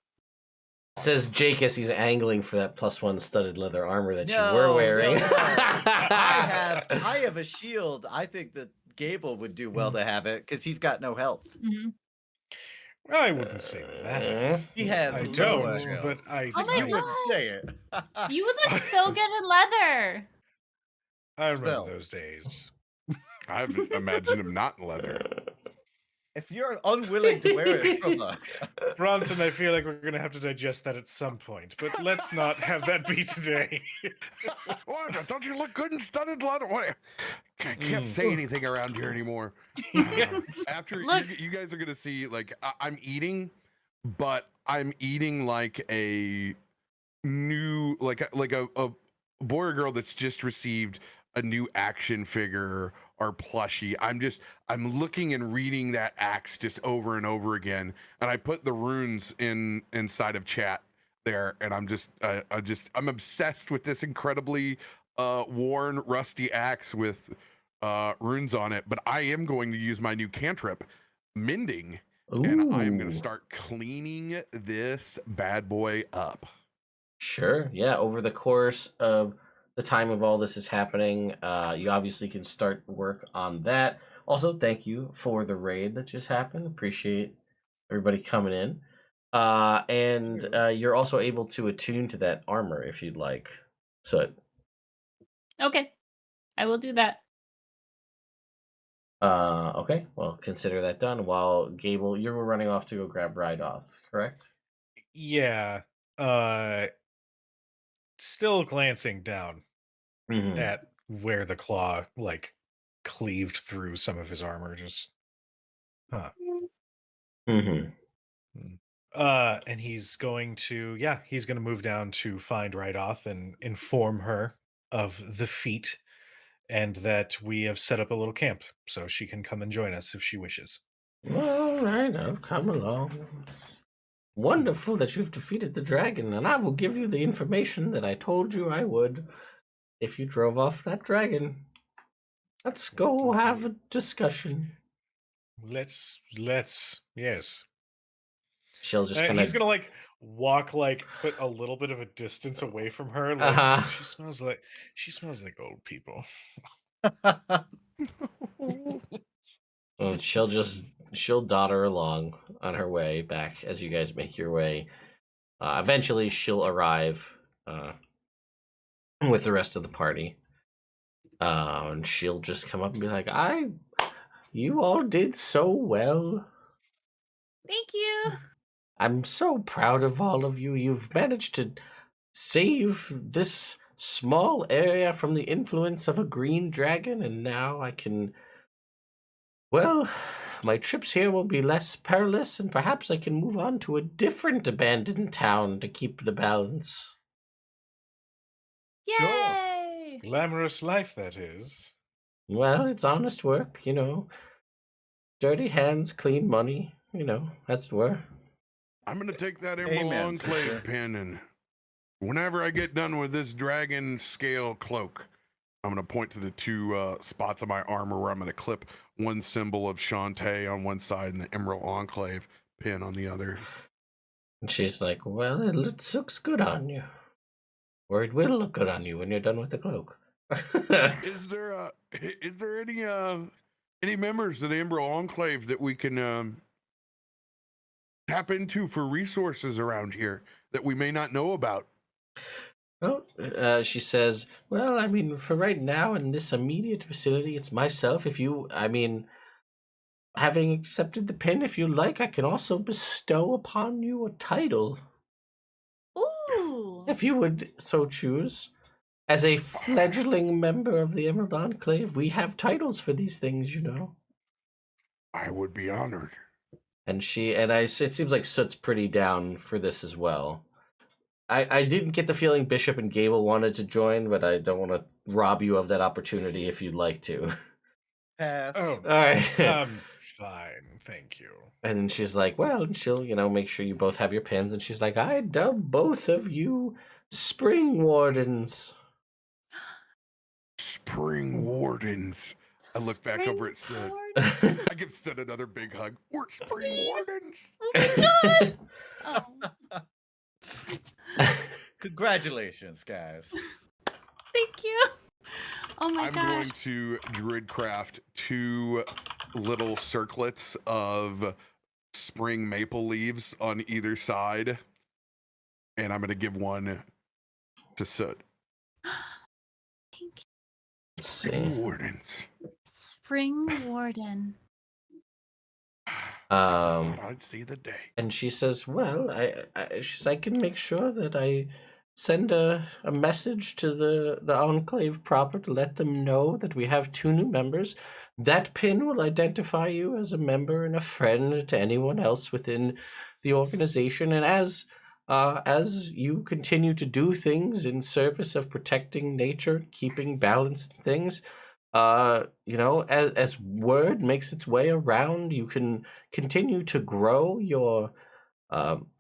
Says Jake as he's angling for that +1 studded leather armor that you No, were wearing. no. I have a shield. I think that Gable would do well to have it because he's got no health. Mm-hmm. I wouldn't say that. He has I lower don't, health. but I, Oh my You I, wouldn't God. say it. You would look so good in leather. I remember Well. those days. I haven't imagined him not in leather. If you're unwilling to wear it from a Bronson, I feel like we're going to have to digest that at some point, but let's not have that be today. What? Don't you look good in studded leather? What? I can't Mm. say anything around here anymore. After Look. you guys are gonna see, like I'm eating, but I'm eating like a new, like a boy or girl that's just received a new action figure or plushie. I'm looking and reading that axe just over and over again, and I put the runes inside of chat there, and I'm obsessed with this incredibly worn, rusty axe with runes on it. But I am going to use my new cantrip, mending, and I am going Ooh. to start cleaning this bad boy up. Sure. Yeah. Over the course of the time of all this is happening, you obviously can start work on that. Also, thank you for the raid that just happened. Appreciate everybody coming in. And you're also able to attune to that armor if you'd like. So Okay. I will do that. Okay, well, consider that done. While Gable, you were running off to go grab Rydoth, correct? Yeah. Still glancing down Mm-hmm. at where the claw like cleaved through some of his armor. Just Mm-hmm. and he's going to move down to find Rydoth and inform her of the feat and that we have set up a little camp so she can come and join us if she wishes. All right, I'll come along. It's wonderful that you've defeated the dragon, and I will give you the information that I told you I would if you drove off that dragon. Let's go have a discussion. Let's yes. She'll just kind He's of. gonna like walk like but a little bit of a distance away from her. Like Uh-huh. she smells like old people. Well, she'll dodder along on her way back as you guys make your way. Eventually, she'll arrive with the rest of the party. And she'll just come up and be like, you all did so well. Thank you. I'm so proud of all of you. You've managed to save this small area from the influence of a green dragon, and now I can. Well, my trips here will be less perilous, and perhaps I can move on to a different abandoned town to keep the balance. Yay! Glamorous life, that is. Well, it's honest work, you know. Dirty hands, clean money, you know, as it were. I'm gonna take that Emerald Amen, Enclave sister. pin, and whenever I get done with this dragon scale cloak, I'm gonna point to the two spots of my armor where I'm gonna clip one symbol of Shantae on one side and the Emerald Enclave pin on the other. And she's like, well, it looks good on you. Or it will look good on you when you're done with the cloak. Is there any members of the Emerald Enclave that we can tap into for resources around here that we may not know about? Well, she says, well, I mean, for right now in this immediate vicinity, it's myself. Having accepted the pin, if you like, I can also bestow upon you a title, Ooh. if you would so choose. As a fledgling member of the Emerald Enclave, we have titles for these things, you know. I would be honored. And it seems like Soot's pretty down for this as well. I didn't get the feeling Bishop and Gable wanted to join, but I don't want to rob you of that opportunity if you'd like to. Pass. Oh, All right. fine, thank you. And she's like, well, and she'll, make sure you both have your pins. And she's like, I dub both of you Spring Wardens. Spring Wardens. I look back over at Sid. I give Sid another big hug. We're Spring Wardens. Oh my god! Oh. Congratulations, guys. Thank you. Oh my I'm gosh. going to Druidcraft 2 little circlets of spring maple leaves on either side, and I'm going to give one to Soot. Thank you. Let's see. Spring Wardens. Spring Warden. I thought I'd see the day. And she says, well, I can make sure that I send a message to the Enclave proper to let them know that we have 2 new members. That pin will identify you as a member and a friend to anyone else within the organization. And as you continue to do things in service of protecting nature, keeping balance in things, as word makes its way around, you can continue to grow your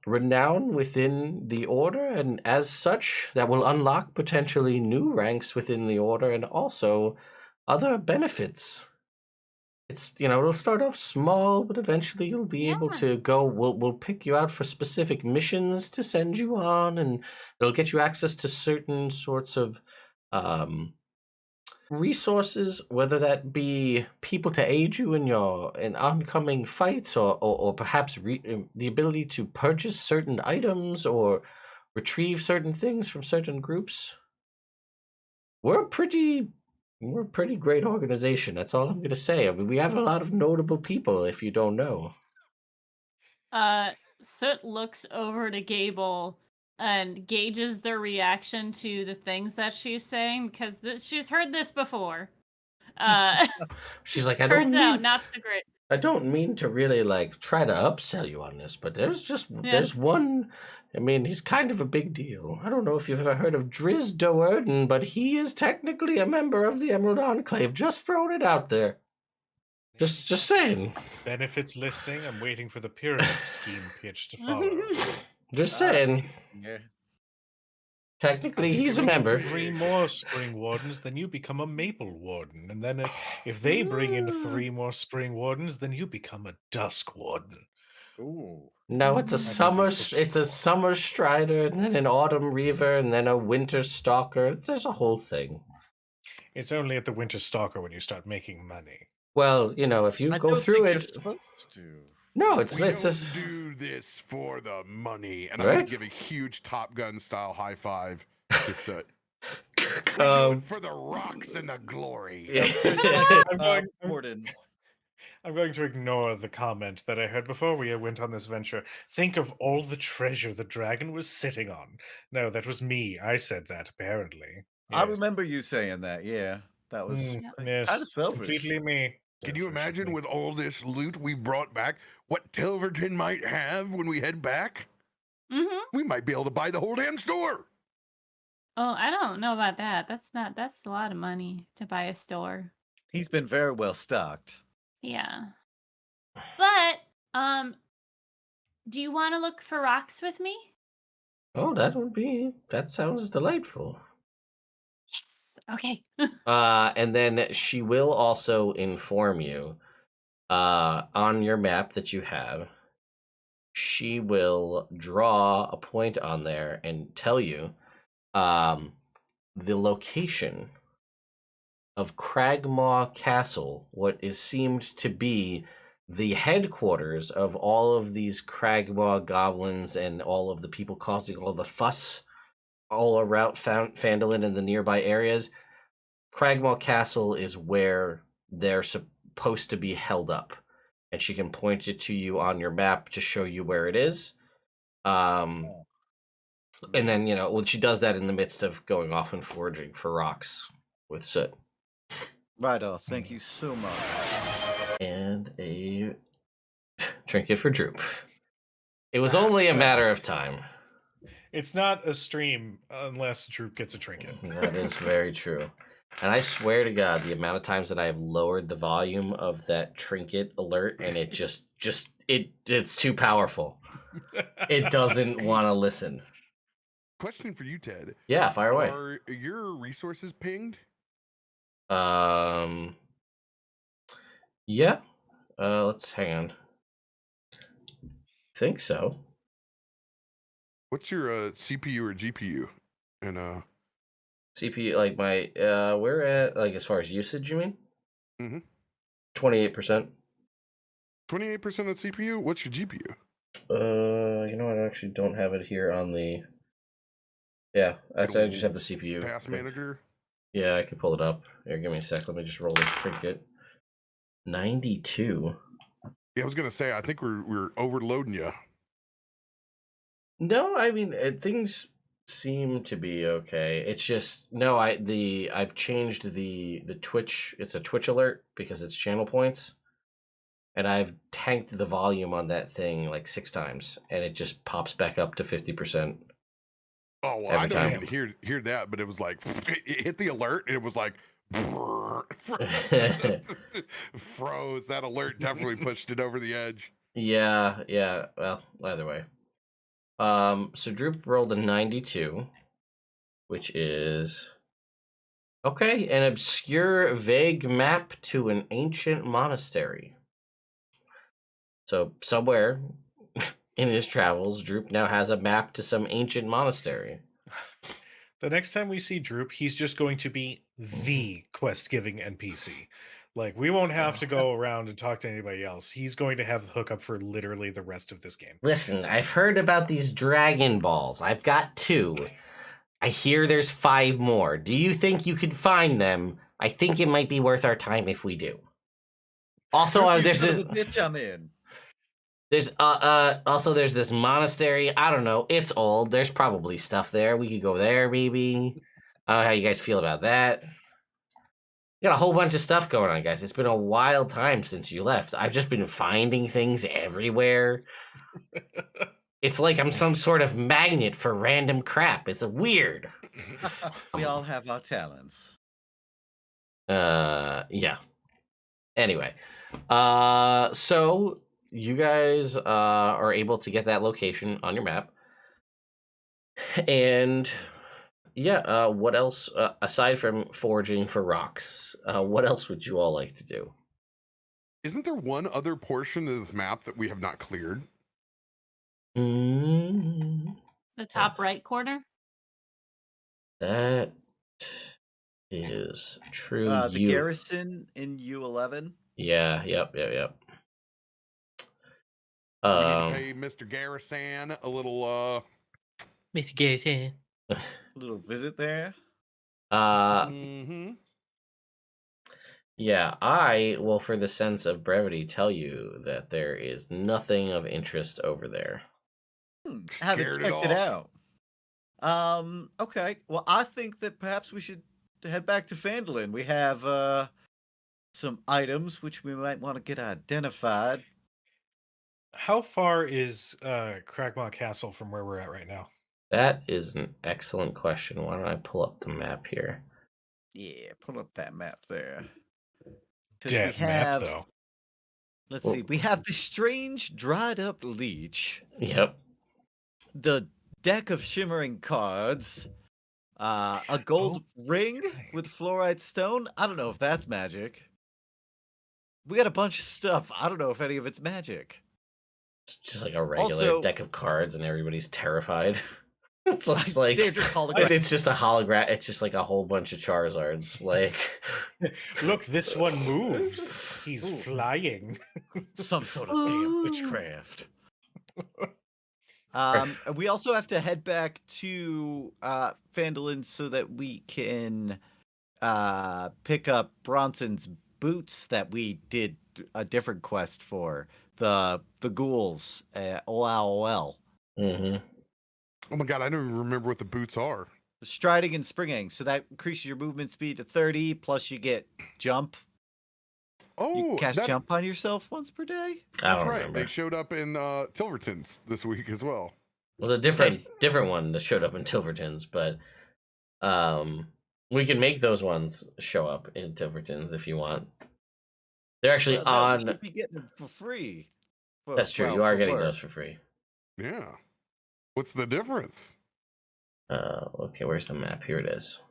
renown within the order, and as such, that will unlock potentially new ranks within the order and also other benefits. It's, it'll start off small, but eventually you'll be able to go, we'll pick you out for specific missions to send you on, and it'll get you access to certain sorts of resources, whether that be people to aid you in oncoming fights, or perhaps the ability to purchase certain items or retrieve certain things from certain groups. We're a pretty We're a pretty great organization. That's all I'm going to say. I mean, we have a lot of notable people, if you don't know. Soot looks over to Gable and gauges their reaction to the things that she's saying because she's heard this before. She's like, turns out not so great. I don't mean to really like try to upsell you on this, but there's one. I mean, he's kind of a big deal. I don't know if you've ever heard of Driz Doerden, but he is technically a member of the Emerald Enclave. Just throwing it out there. Just saying. Benefits listing. I'm waiting for the pyramid scheme pitch to follow. Just saying. Yeah. Technically, If you he's a bring in member. 3 more spring wardens, then you become a maple warden. And then if they bring in 3 more spring wardens, then you become a dusk warden. Ooh. No, it's a summer. this It's a summer strider, and then an autumn reaver, and then a winter stalker. There's a whole thing. It's only at the winter stalker when you start making money. Well, you know, if you I go don't through think it, you're supposed to. no, it's We it's don't a. do this for the money, and I'm gonna Right? give a huge Top Gun style high five to Soot. We do Um, it for the rocks and the glory. I'm going- Gordon. I'm going to ignore the comment that I heard before we went on this venture. Think of all the treasure the dragon was sitting on. No, that was me. I said that, apparently. I Yes. remember you saying that. Yeah, that was Yes, kind of selfish. completely me. Can you Selfish of imagine me. with all this loot we brought back, what Tilverton might have when we head back? Mm-hmm. We might be able to buy the whole damn store. Oh, I don't know about that. That's a lot of money to buy a store. He's been very well stocked. Yeah. But, do you want to look for rocks with me? Oh, that sounds delightful. Yes. Okay. And then she will also inform you, on your map that you have, she will draw a point on there and tell you, the location of Cragmaw Castle, what is seemed to be the headquarters of all of these Cragmaw goblins and all of the people causing all the fuss all around Phandalin and the nearby areas. Cragmaw Castle is where they're supposed to be held up, and she can point it to you on your map to show you where it is. And then, you know, when she does that in the midst of going off and foraging for rocks with Soot. Right off. Thank you so much. And a trinket for Droop. It was only a matter of time. It's not a stream unless Droop gets a trinket. That is very true. And I swear to God, the amount of times that I have lowered the volume of that trinket alert, and it it's too powerful. It doesn't want to listen. Question for you, Ted. Yeah, fire away. Are your resources pinged? Yeah. Let's hang on. Think so. What's your CPU or GPU? And CPU, like my we're at, like, as far as usage, you mean? Mhm. 28%. 28% of CPU? What's your GPU? You know, I actually don't have it here on the. Yeah, I just have the CPU. Task manager? Yeah, I can pull it up. Here, give me a sec. Let me just roll this trinket. 92. Yeah, I was gonna say I think we're overloading you. No, I mean, things seem to be okay. It's just no. I've changed the Twitch. It's a Twitch alert because it's channel points, and I've tanked the volume on that thing like 6 times, and it just pops back up to 50%. Oh well, Every I don't time. even hear that, but it was like it hit the alert and it was like froze. That alert definitely pushed it over the edge. Yeah. Well, either way. So Droop rolled a 92, which is okay. An obscure, vague map to an ancient monastery. So somewhere in his travels, Droop now has a map to some ancient monastery. The next time we see Droop, he's just going to be the quest-giving NPC. Like, we won't have to go around and talk to anybody else. He's going to have the hookup for literally the rest of this game. Listen, I've heard about these Dragon Balls. I've got 2. I hear there's 5 more. Do you think you could find them I think it might be worth our time if we do. Also, You there's son this. of a bitch, I'm in. There's this monastery. I don't know. It's old. There's probably stuff there. We could go there, maybe. I don't know how you guys feel about that. Got a whole bunch of stuff going on, guys. It's been a wild time since you left. I've just been finding things everywhere. It's like I'm some sort of magnet for random crap. It's weird. We all have our talents. Yeah. Anyway, so you guys are able to get that location on your map, and yeah. What else aside from foraging for rocks? What else would you all like to do? Isn't there one other portion of this map that we have not cleared? Mm, The top Yes. right corner. that is true. The garrison in U11. Yeah. Yep. We need to pay Mr. Garrison a little Mitigation. Little visit there. mhm. Yeah, I will, for the sense of brevity, tell you that there is nothing of interest over there. Haven't Scared it checked it off. out. Okay. Well, I think that perhaps we should head back to Phandalin. We have some items which we might want to get identified. How far is Cragmaw Castle from where we're at right now? That is an excellent question. Why don't I pull up the map here? Yeah, pull up that map there. 'Cause Dead map, though. Let's Well- see. We have the strange dried up leech, Yep. the deck of shimmering cards, a gold ring okay. with fluorite stone. I don't know if that's magic. We got a bunch of stuff. I don't know if any of it's magic. It's just like a regular Also- deck of cards, and everybody's terrified. It's just like They're just holographic. it's just a hologram. It's just like a whole bunch of Charizards. Like, Look, this one moves. He's Ooh. flying. Some sort of damn Ooh. witchcraft. And we also have to head back to Phandalin so that we can pick up Bronson's boots that we did a different quest for. The ghouls, OLL. mhm. Oh my god, I don't even remember what the boots are. Striding and springing. So that increases your movement speed to 30, plus you get jump. You Oh, cast jump on yourself once per day. I that's don't right. remember. They showed up in Tilverton's this week as well. It was a different one that showed up in Tilverton's, but we can make those ones show up in Tilverton's if you want. They're actually Well, no, we on. should be getting them for free. That's true. Well, You are for getting work. those for free. Yeah. What's the difference? Okay, where's the map? Here it is.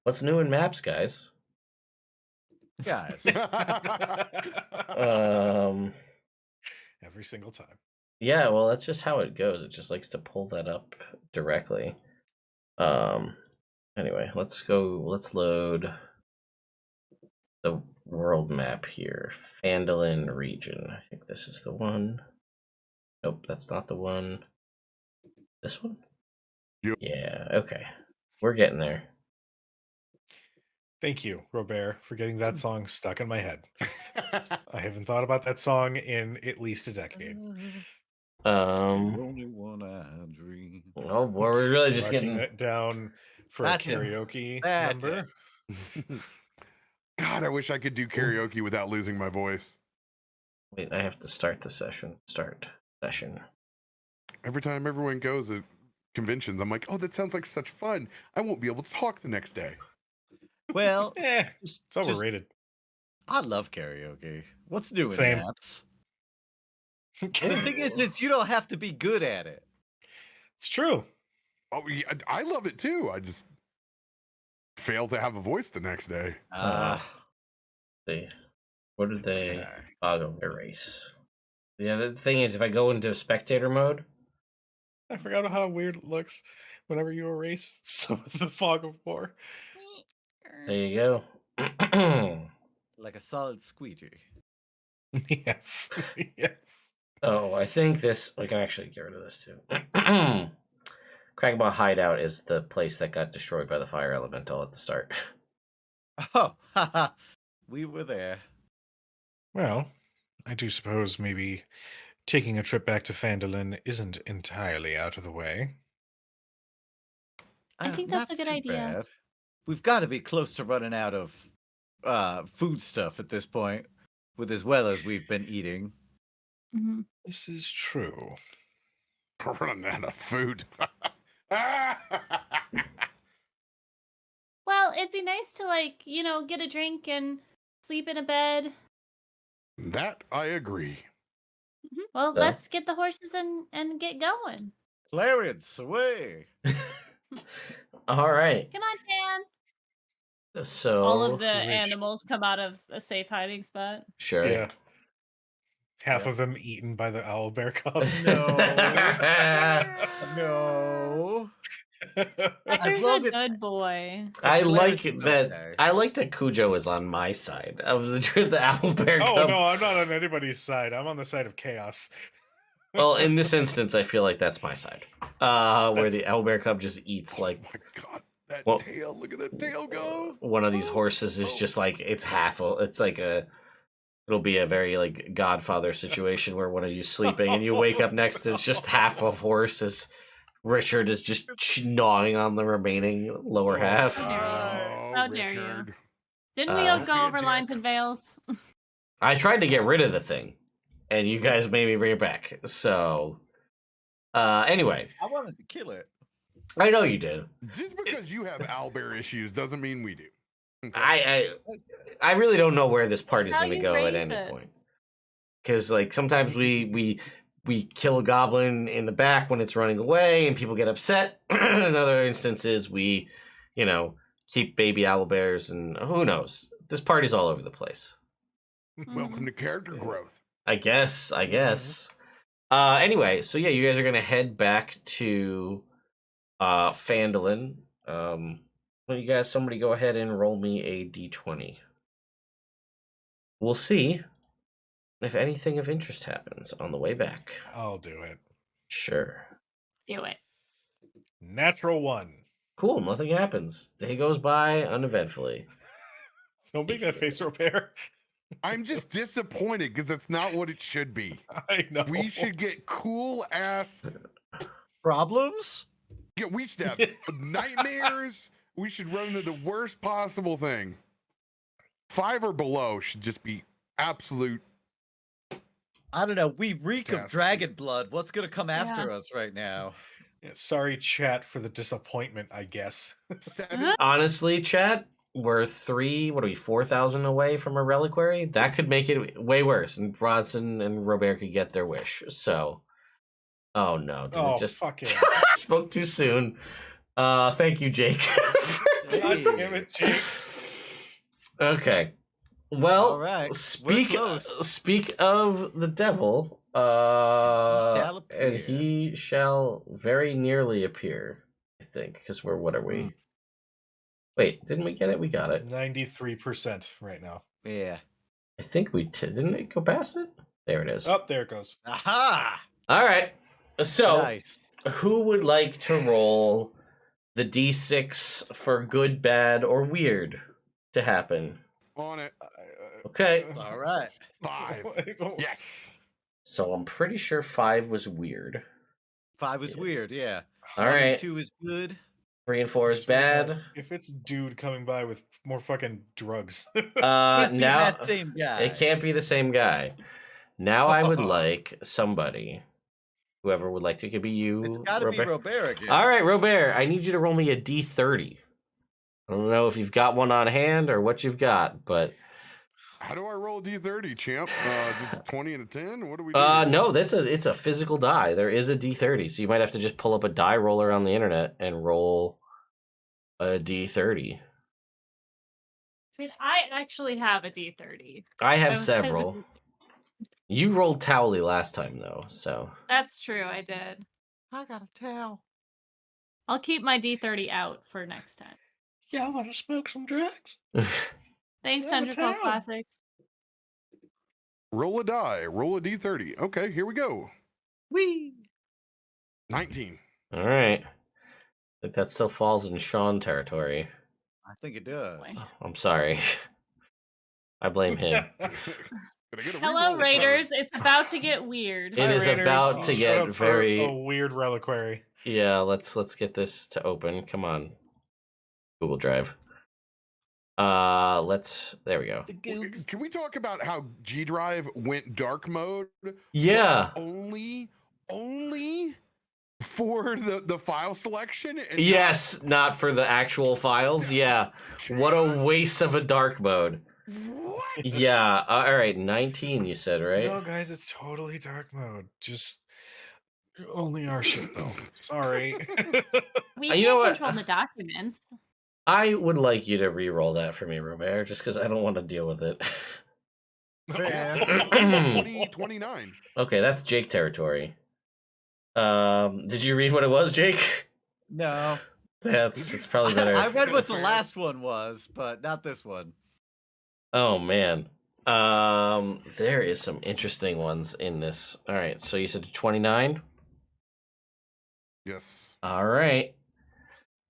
What's new in maps, guys? Guys. Every single time. Yeah, well, that's just how it goes. It just likes to pull that up directly. Anyway, let's load the world map here. Phandalin region. I think this is the one. Nope, that's not the one. This one? Yep. Yeah, okay. We're getting there. Thank you, Robert, for getting that song stuck in my head. I haven't thought about that song in at least a decade. Only one I dream. Oh boy, we're really just Marking getting. it down for That's a it. karaoke That's number. God, I wish I could do karaoke without losing my voice. Wait, I have to start the session. Start session. Every time everyone goes at conventions, I'm like, oh, that sounds like such fun. I won't be able to talk the next day. Well, It's overrated. I love karaoke. What's new in Same. apps? And the thing is you don't have to be good at it. It's true. Oh, yeah, I love it too. I just fail to have a voice the next day. See, what did they? okay. I'll erase. The other thing is, if I go into spectator mode, I forgot how weird it looks whenever you erase some of the fog of war. there you go. Like a solid squeegee. Yes. Yes. Oh, I think this. We can actually get rid of this too. Cragmaw Hideout is the place that got destroyed by the fire elemental at the start. Oh, haha. We were there. Well, I do suppose maybe taking a trip back to Phandalin isn't entirely out of the way. I think that's Not a good too idea. bad. We've got to be close to running out of food stuff at this point, with as well as we've been eating. Mhm. This is true. We're running out of food. Well, it'd be nice to like, get a drink and sleep in a bed. That I agree. Well, So? let's get the horses and get going. Clarence, away! All right. Come on, Dan. So All of the Rich. animals come out of a safe hiding spot. sure. Yeah. Half Yeah. of them eaten by the owlbear cub. No. Hector's long a as- good boy. I like Clarence is that. okay. I like that Cujo is on my side of the owlbear Oh cub. no, I'm not on anybody's side. I'm on the side of chaos. Well, in this instance, I feel like that's my side. Where That's- the owlbear cub just eats like Oh my god, that Well- tail! Look at that tail go! one of these horses is just like it's half. It's like it'll be a very like Godfather situation where one of you sleeping and you wake up next to it's just half a horse as Richard is just gnawing on the remaining lower Oh, half. How dare you. Richard. Didn't we Uh, all Don't go be a over lines dick. and veils? I tried to get rid of the thing, and you guys made me bring it back. So, anyway, I wanted to kill it. I know you did. Just because you have owlbear issues doesn't mean we do. Okay? I really don't know where this party's How going to you go at raise any it. point. Because like sometimes we kill a goblin in the back when it's running away, and people get upset. In other instances, we, keep baby owlbears, and who knows? This party's all over the place. Welcome to character growth. I guess. Anyway, so yeah, you guys are gonna head back to Phandalin. You guys, somebody go ahead and roll me a d20. We'll see if anything of interest happens on the way back. I'll do it. Sure. Do it. Natural 1. Cool, nothing happens. Day goes by uneventfully. Don't make that face repair. I'm just disappointed because that's not what it should be. I know. We should get cool ass. Problems? Yeah, we should have nightmares. We should run into the worst possible thing. 5 or below should just be absolute. I don't know. We reek of Fantastic. dragon blood. What's gonna come after Yeah. us right now? Yeah, sorry, chat, for the disappointment, I guess. 7. Honestly, chat, we're 4,000 away from a reliquary. That could make it way worse, and Bronson and Robert could get their wish. So, oh no, did Oh, it just fuck it. spoke too soon. Thank you, Jake. God damn it, Jake. Okay. Well, All right, we're speak close. of the devil, shall and appear. he shall very nearly appear, I think, because what are we? Wait, didn't we get it? We got it. 93% right now. Yeah. I think we didn't it go past it? There it is. Oh, there it goes. Aha! All right. So, Nice. who would like to roll the d6 for good, bad, or weird to happen? On it. Okay. All right. 5. Yes. So I'm pretty sure 5 was weird. 5 is Yeah. weird. Yeah. All 1 and right. 2 is good. 3 and 4 is Swear to God, bad. If it's dude coming by with more fucking drugs. Could be Now that same guy. it can't be the same guy. Now I would like somebody, whoever would like to. It could be you. It's got to be Robert again. All right, Robert. I need you to roll me a d30. I don't know if you've got one on hand or what you've got, but How do I roll a d30, champ? Just a 20 and a 10? What do we do? no, it's a physical die. There is a d30, so you might have to just pull up a die roller on the internet and roll a d30. I mean, I actually have a D30. I have was several. hesitant. You rolled Towley last time though, so That's true, I did. I got a towel. I'll keep my D30 out for next time. Yeah, I want to smoke some drugs. Thanks, Yeah, I'm a Thunder Call town. Classics. Roll a die. Roll a d30. Okay, here we go. Wee. 19. all right. think that still falls in Sean territory. I think it does. Boy. Oh, I'm sorry. I blame him. Can I get a Hello, reroll, sir? Raiders. It's about to get weird. It is Raiders, about you to showed get up for very- a weird reliquary. Yeah, let's get this to open. Come on. Google Drive. There we go. The Well, goobs. Can we talk about how G Drive went dark mode? Yeah. Only for the file selection? And Yes, not for the actual files. Yeah. What a waste of a dark mode. What? Yeah. All right. 19, you said, right? No, guys, it's totally dark mode. Just only our shit, though. Sorry. We You know can't what? control the documents. I would like you to re-roll that for me, Robert, just because I don't want to deal with it. Fair. 29. Okay, that's Jake territory. Did you read what it was, Jake? No. It's probably better. I read what the last one was, but not this one. Oh man. There is some interesting ones in this. All right, so you said 29. Yes. All right.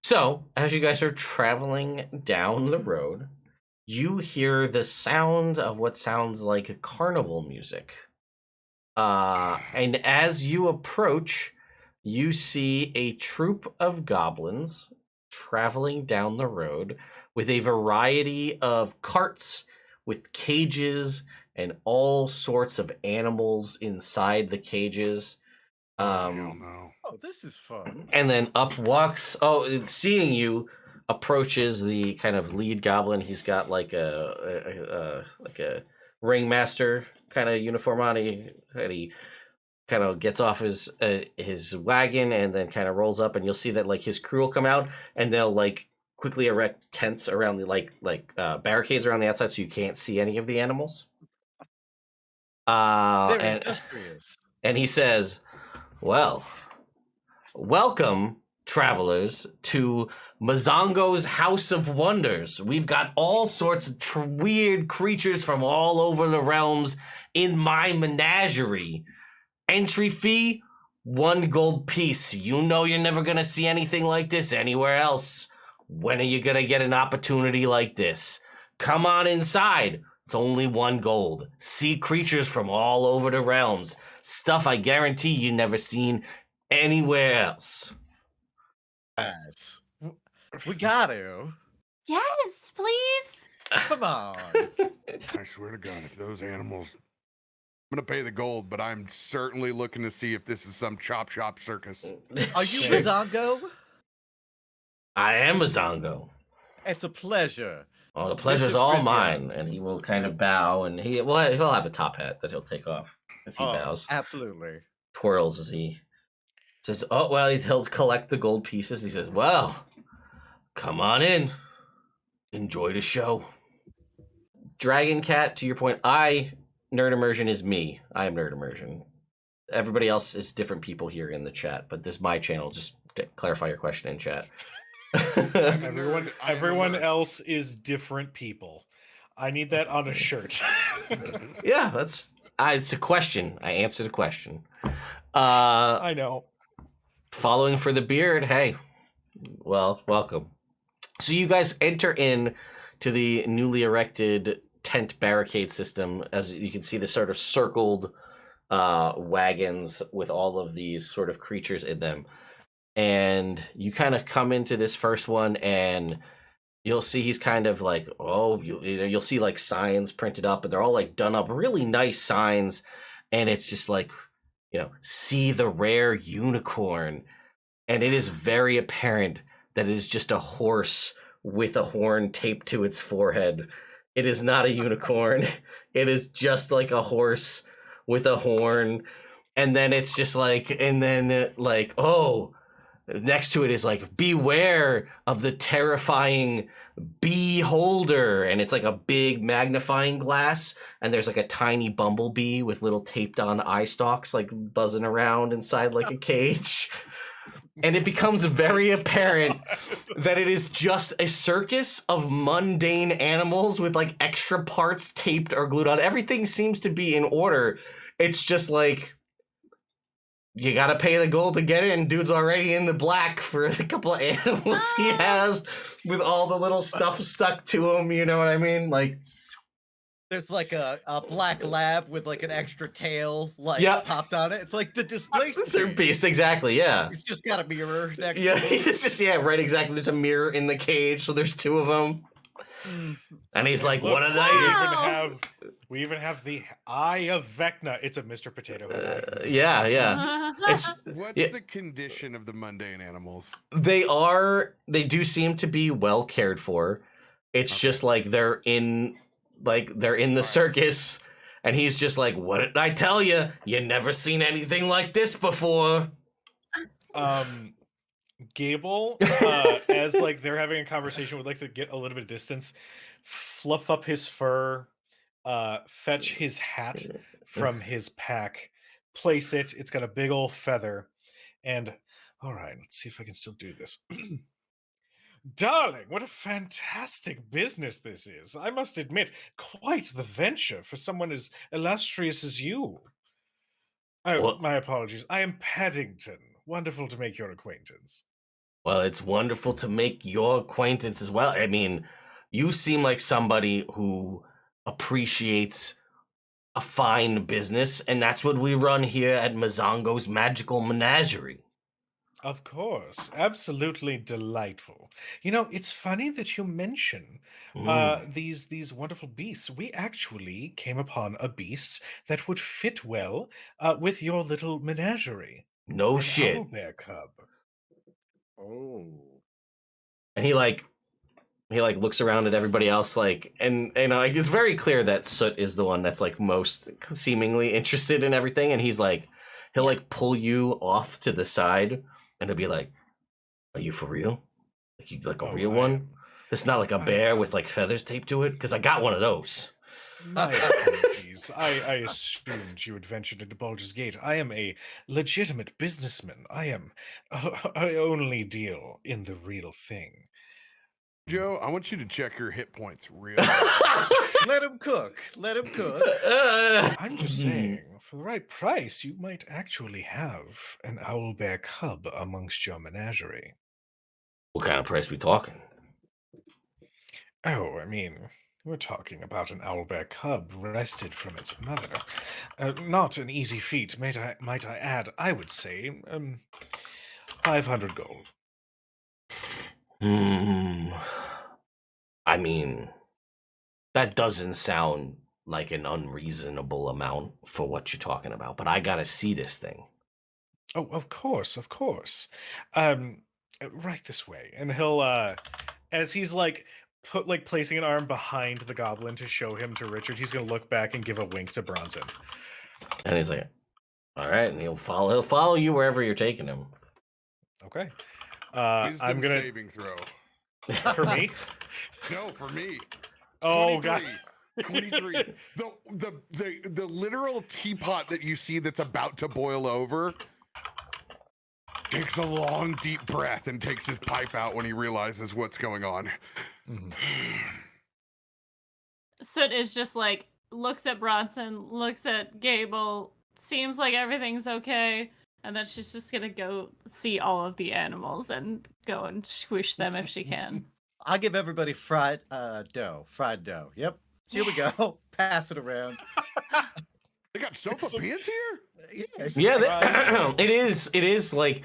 So, as you guys are traveling down the road, you hear the sound of what sounds like carnival music. And as you approach, you see a troop of goblins traveling down the road with a variety of carts with cages and all sorts of animals inside the cages. Hell no. Oh, this is fun. And then up walks, seeing you, approaches the kind of lead goblin. He's got like a ringmaster kind of uniform on. He kind of gets off his wagon and then kind of rolls up, and you'll see that like his crew will come out and they'll like quickly erect tents around the barricades around the outside so you can't see any of the animals. They're And industrious. he says, "Well, welcome, travelers, to Mazongo's House of Wonders. We've got all sorts of weird creatures from all over the realms in my menagerie. Entry fee, 1 gold piece. You know you're never going to see anything like this anywhere else. When are you going to get an opportunity like this? Come on inside. It's only 1 gold. See creatures from all over the realms. Stuff I guarantee you never seen anywhere else." Yes. We got to. Yes, please. Come on. I swear to God, if those animals... I'm going to pay the gold, but I'm certainly looking to see if this is some chop shop circus. Are you Mazongo? I am a Zongo. It's a pleasure. Oh, the pleasure's Bishop all Frisbee. mine. And he will kind of bow, and he'll have a top hat that he'll take off as he Oh, bows. absolutely. Twirls as he says, "Oh, well," he'll collect the gold pieces. He says, "Well, come on in. Enjoy the show." Dragon Cat, to your point, Nerd Immersion is me. I am Nerd Immersion. Everybody else is different people here in the chat, but this is my channel. Just to clarify your question in chat. Everyone else is different people. I need that on a shirt. Yeah, it's a question. I answered a question. I know. Following for the beard, hey, well, welcome. So you guys enter in to the newly erected tent barricade system. As you can see, the sort of circled wagons with all of these sort of creatures in them. And you kind of come into this first one, and you'll see he's kind of like, you'll see like signs printed up, and they're all like done up, really nice signs. And it's just like, see the rare unicorn. And it is very apparent that it is just a horse with a horn taped to its forehead. It is not a unicorn. It is just like a horse with a horn. And then it's just like, next to it is like, beware of the terrifying beholder. And it's like a big magnifying glass. And there's like a tiny bumblebee with little taped on eye stalks, like buzzing around inside like a cage. And it becomes very apparent that it is just a circus of mundane animals with like extra parts taped or glued on. Everything seems to be in order. It's just like you gotta pay the gold to get in. Dude's already in the black for a couple of animals he has with all the little stuff stuck to him. You know what I mean? Like, There's like a black lab with like an extra tail Yep. popped on it. It's like the displaced it's their beast, exactly. Yeah. He's just got a mirror next Yeah, to him. it's just right, exactly. There's a mirror in the cage, so there's two of them. And he's like, Look, "What did we I?" even have the Eye of Vecna. It's a Mr. Potato Head. Yeah. It's What's yeah. the condition of the mundane animals? They do seem to be well cared for. It's just like they're in the circus, and he's just like, "What did I tell you? You never seen anything like this before." Gable, as like they're having a conversation, would like to get a little bit of distance, fluff up his fur, fetch his hat from his pack, place it. It's got a big old feather, and all right, let's see if I can still do this. Darling, what a fantastic business this is. I must admit, quite the venture for someone as illustrious as you. Oh, Well- my apologies. I am Paddington. Wonderful to make your acquaintance. Well, it's wonderful to make your acquaintance as well. I mean, you seem like somebody who appreciates a fine business, and that's what we run here at Mazongo's Magical Menagerie. Of course. Absolutely delightful. You know, it's funny that you mention these wonderful beasts. We actually came upon a beast that would fit well with your little menagerie. No An shit. owlbear cub. Oh. And he looks around at everybody else, like, and like, it's very clear that Soot is the one that's like most seemingly interested in everything, and he'll like pull you off to the side, and he'll be like, "Are you for real? Like you like a real one? It's not like a bear with like feathers taped to it, because I got one of those." My apologies. I assumed you had ventured into Baldur's Gate. I am a legitimate businessman. I only deal in the real thing. Joe, I want you to check your hit points real Let him cook. Let him cook. I'm just saying, for the right price, you might actually have an owlbear cub amongst your menagerie. What kind of price we talking? Oh, I mean, we're talking about an owlbear cub wrested from its mother. Not an easy feat, might I add. I would say, 500 gold. I mean, that doesn't sound like an unreasonable amount for what you're talking about, but I gotta see this thing. Oh, of course, of course. Right this way. And he'll, as he's placing an arm behind the goblin to show him to Richard, he's gonna look back and give a wink to Bronson. And he's like, "All right," and he'll follow you wherever you're taking him. Okay. Wisdom I'm gonna saving throw. for me. No, for me. Oh 23. god. 23. The literal teapot that you see that's about to boil over takes a long, deep breath and takes his pipe out when he realizes what's going on. Mhm. Soot is just like, looks at Bronson, looks at Gable, seems like everything's okay, and then she's just gonna go see all of the animals and go and squish them if she can. I'll give everybody fried dough. Fried dough. Yep. Here we go. Pass it around. They got sofa pants here? Yeah, it is like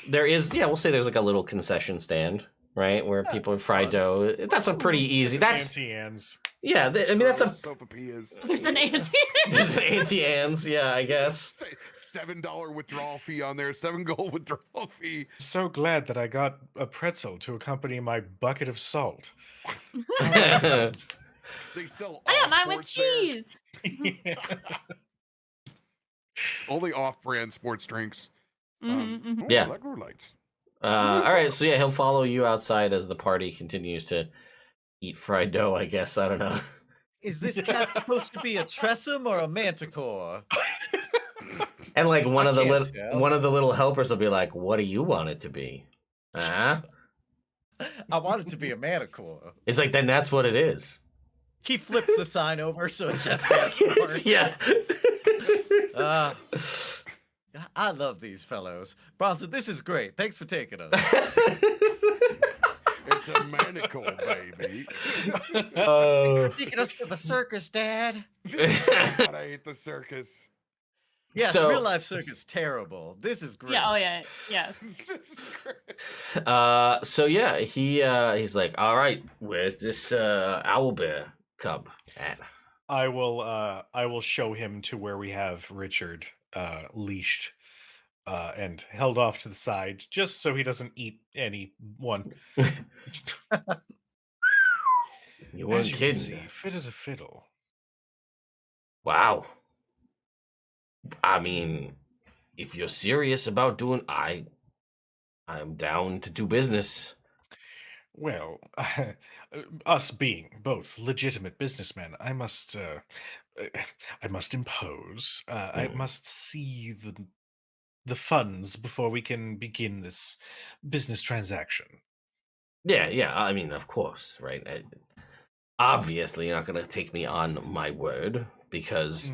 there is. Yeah, we'll say there's like a little concession stand, right, where people fry dough. That's a pretty easy. That's Auntie Anne's. yeah. I mean, that's a sofa peas. There's an auntie. there's an Auntie Anne's. Yeah, I guess. $7 withdrawal fee on there. 7 gold withdrawal fee. So glad that I got a pretzel to accompany my bucket of salt. They sell I all got mine with sports there. cheese. Only off-brand sports drinks. Oh, Yeah. Electro lights. All right, so yeah, he'll follow you outside as the party continues to eat fried dough. I guess I don't know. Is this cat supposed to be a Tressum or a Manticore? And like one I of the can't tell. one of the little helpers will be like, "What do you want it to be?" Huh? I want it to be a Manticore. It's like then that's what it is. He flips the sign over so it's just Manticore. Yeah. I love these fellows. Bronson, this is great. Thanks for taking us. It's a manacle, baby. Thanks Oh. for taking us to the circus, Dad. God, I hate the circus. Yes, So- real life circus terrible. This is great. Yeah. Oh yeah. Yes. This is great. So yeah, he's like, all right, where's this owlbear cub at? I will show him to where we have Richard leashed and held off to the side, just so he doesn't eat anyone. You weren't As you can kidding. see, fit as a fiddle. Wow. I mean, if you're serious about doing, I'm down to do business. Well, us being both legitimate businessmen, I must impose. I Hmm. must see the funds before we can begin this business transaction. Yeah. I mean, of course, right? Obviously, you're not gonna take me on my word because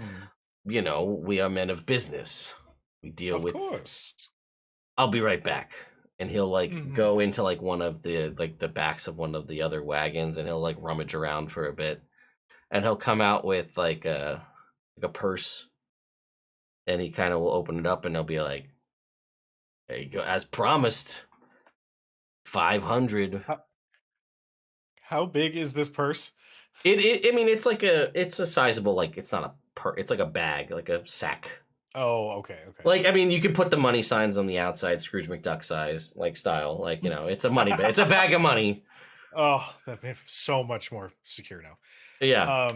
we are men of business. We deal Of with. course. I'll be right back. And he'll Mhm. go into one of the the backs of one of the other wagons, and he'll rummage around for a bit, and he'll come out with a purse, and he kind of will open it up, and he'll be like, "There you go, as promised, 500." How big is this purse? I mean, it's a sizable, it's not it's like a bag, like a sack. Oh, okay. I mean, you could put the money signs on the outside, Scrooge McDuck size, style. It's a money bag. It's a bag of money. Oh, that made it so much more secure now. Yeah.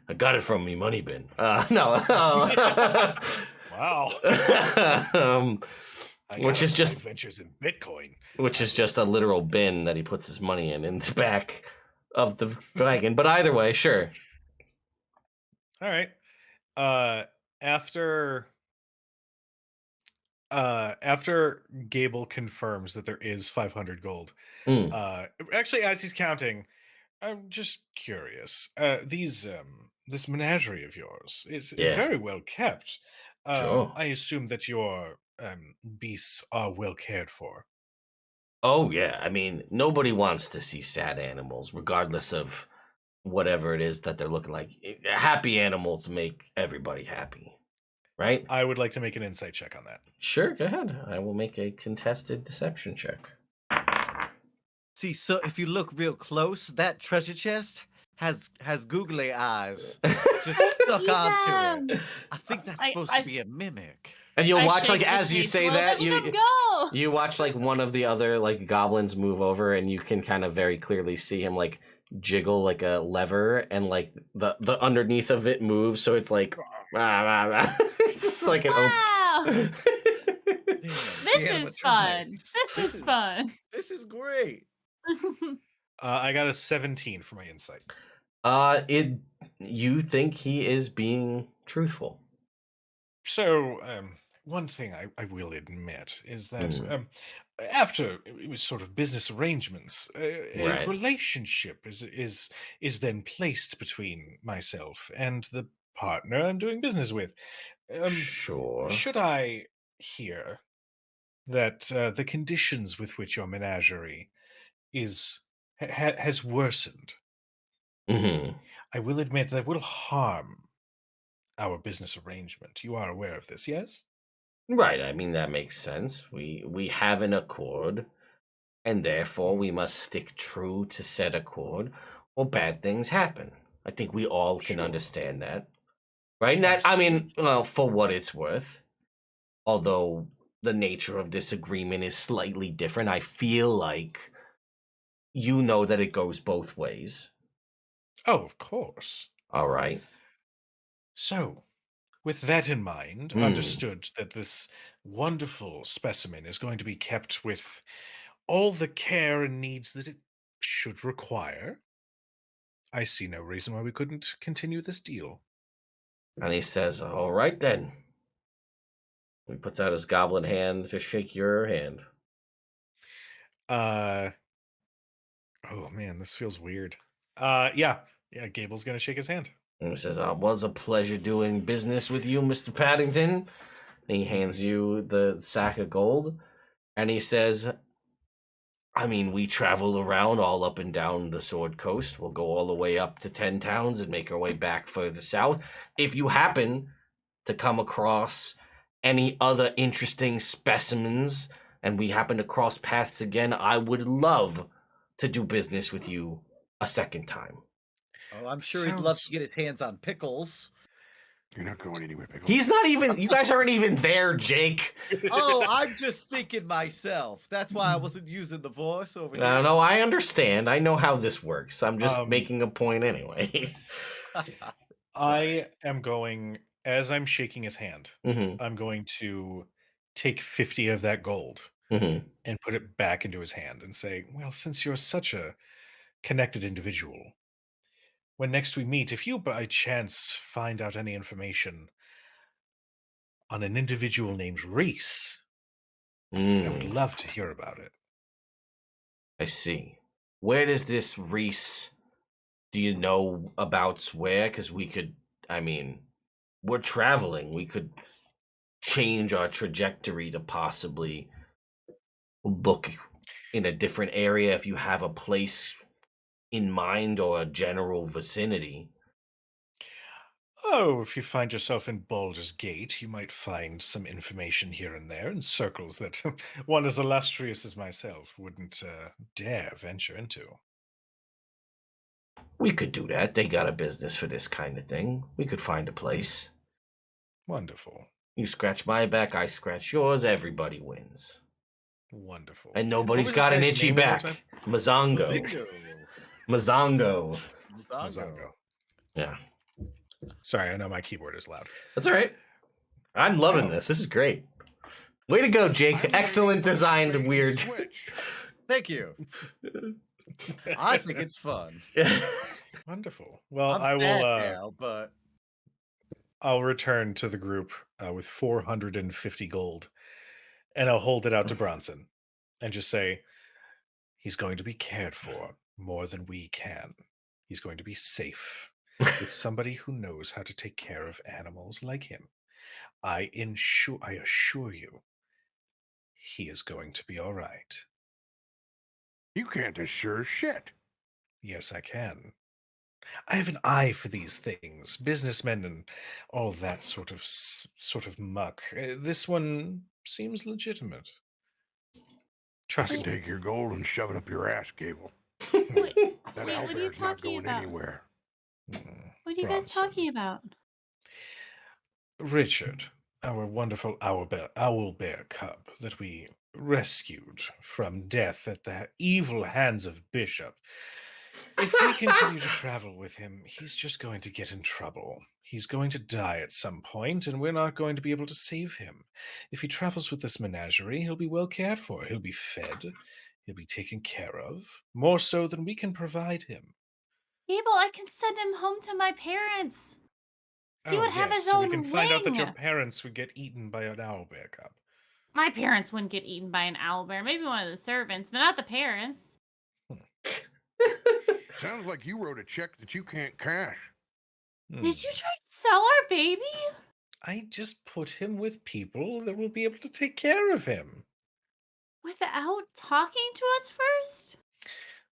I got it from me money bin. No. Wow. Which is just ventures in Bitcoin. which is just a literal bin that he puts his money in the back of the wagon. But either way, sure. All right. After Gable confirms that there is 500 gold. Mm. Actually, as he's counting, I'm just curious. This menagerie of yours is Yeah. very well kept. Sure. I assume that your beasts are well cared for. Oh yeah. I mean, nobody wants to see sad animals, regardless of whatever it is that they're looking like. Happy animals make everybody happy, right? I would like to make an insight check on that. Sure, go ahead. I will make a contested deception check. See, so if you look real close, that treasure chest has googly eyes just stuck onto it. I think that's supposed to be a mimic. And you'll I watch shake my as you face, say well, that, let them go. you watch one of the other goblins move over, and you can kind of very clearly see him jiggle a lever, and the underneath of it moves, so it's like it's just an Wow. Damn, This is fun. animatronics. This is fun. This is great. I got a 17 for my insight. You think he is being truthful? So, one thing I will admit is that after sort of business arrangements, a Right. relationship is then placed between myself and the partner I'm doing business with. Sure. Should I hear that the conditions with which your menagerie has worsened, Mm-hmm. I will admit that will harm our business arrangement. You are aware of this, yes? Right. I mean, that makes sense. We have an accord, and therefore we must stick true to said accord, or bad things happen. I think we all can Sure. understand that, right? Not, I mean, well, for what it's worth, although the nature of disagreement is slightly different, I feel like you know that it goes both ways. Oh, of course. All right. So, with that in mind, Hmm. understood that this wonderful specimen is going to be kept with all the care and needs that it should require, I see no reason why we couldn't continue this deal. And he says, all right then. He puts out his goblin hand to shake your hand. Oh man, this feels weird. Yeah, Gable's gonna shake his hand. And he says, it was a pleasure doing business with you, Mr. Paddington. And he hands you the sack of gold, and he says, I mean, we travel around all up and down the Sword Coast. We'll go all the way up to 10 towns and make our way back further south. If you happen to come across any other interesting specimens and we happen to cross paths again, I would love to do business with you a second time. Oh, I'm sure he'd love to get his hands on pickles. You're not going anywhere, Pickles. He's not even, you guys aren't even there, Jake. Oh, I'm just thinking myself. That's why I wasn't using the voice over here. No, I understand. I know how this works. I'm just making a point anyway. I am going, as I'm shaking his hand, Mm-hmm. I'm going to take 50 of that gold Mm-hmm. and put it back into his hand and say, well, since you're such a connected individual, when next we meet, if you by chance find out any information on an individual named Reese, I would love to hear about it. I see. Where does this Reese, do you know about where? Because we could, I mean, we're traveling. We could change our trajectory to possibly look in a different area if you have a place in mind or a general vicinity. Oh, if you find yourself in Baldur's Gate, you might find some information here and there in circles that one as illustrious as myself wouldn't dare venture into. We could do that. They got a business for this kind of thing. We could find a place. Wonderful. You scratch my back, I scratch yours, everybody wins. Wonderful. And nobody's What was got this an guy's itchy name one more back. time? Mazongo. Mazongo. Mazongo. Yeah. Sorry, I know my keyboard is loud. That's all right. I'm loving this. This is great. Way to go, Jake. Excellent designed weird. Switch. Thank you. I think it's fun. Wonderful. Well, I'm I will sad now, but I'll return to the group with 450 gold, and I'll hold it out to Bronson and just say, he's going to be cared for more than we can. He's going to be safe with somebody who knows how to take care of animals like him. I assure you, he is going to be all right. You can't assure shit. Yes, I can. I have an eye for these things, businessmen and all that sort of muck. This one seems legitimate. I Trust can me. take your gold and shove it up your ass, Gable. Wait, That wait, what are you owlbear's not talking going about? anywhere. What are you guys Bronson. talking about? Richard, our wonderful owlbear cub that we rescued from death at the evil hands of Bishop. If we continue to travel with him, he's just going to get in trouble. He's going to die at some point, and we're not going to be able to save him. If he travels with this menagerie, he'll be well cared for. He'll be fed. He'll be taken care of, more so than we can provide him. Abel, I can send him home to my parents. He would have his so own we can find out that your wing. parents would get eaten by an owlbear cub. My parents wouldn't get eaten by an owlbear. Maybe one of the servants, but not the parents. Sounds like you wrote a check that you can't cash. Hmm. Did you try to sell our baby? I just put him with people that will be able to take care of him. Without talking to us first?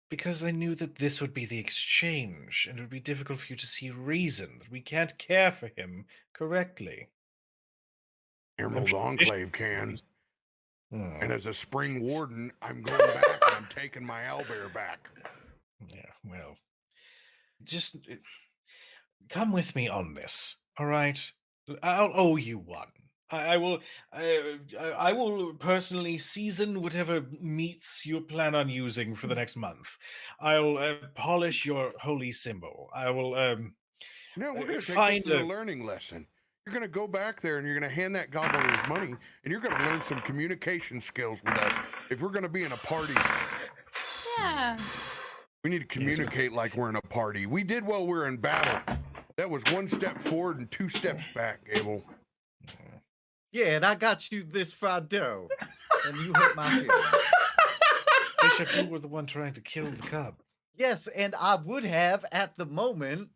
Because I knew that this would be the exchange, and it would be difficult for you to see reason that we can't care for him correctly. Emerald sure Enclave can. Hmm. And as a spring warden, I'm going back and I'm taking my owlbear back. Yeah, well, just come with me on this, all right? I'll owe you one. I will personally season whatever meats you plan on using for the next month. I'll polish your holy symbol. I will No, we're going to take find this as a learning lesson. You're going to go back there and you're going to hand that goblin his money, and you're going to learn some communication skills with us if we're going to be in a party. Yeah. We need to communicate like we're in a party. We did while we were in battle. That was 1 step forward and 2 steps back, Gable. yeah, and I got you this fried dough, and you hurt my feelings. Bishop, you were the one trying to kill the cub. Yes, and I would have at the moment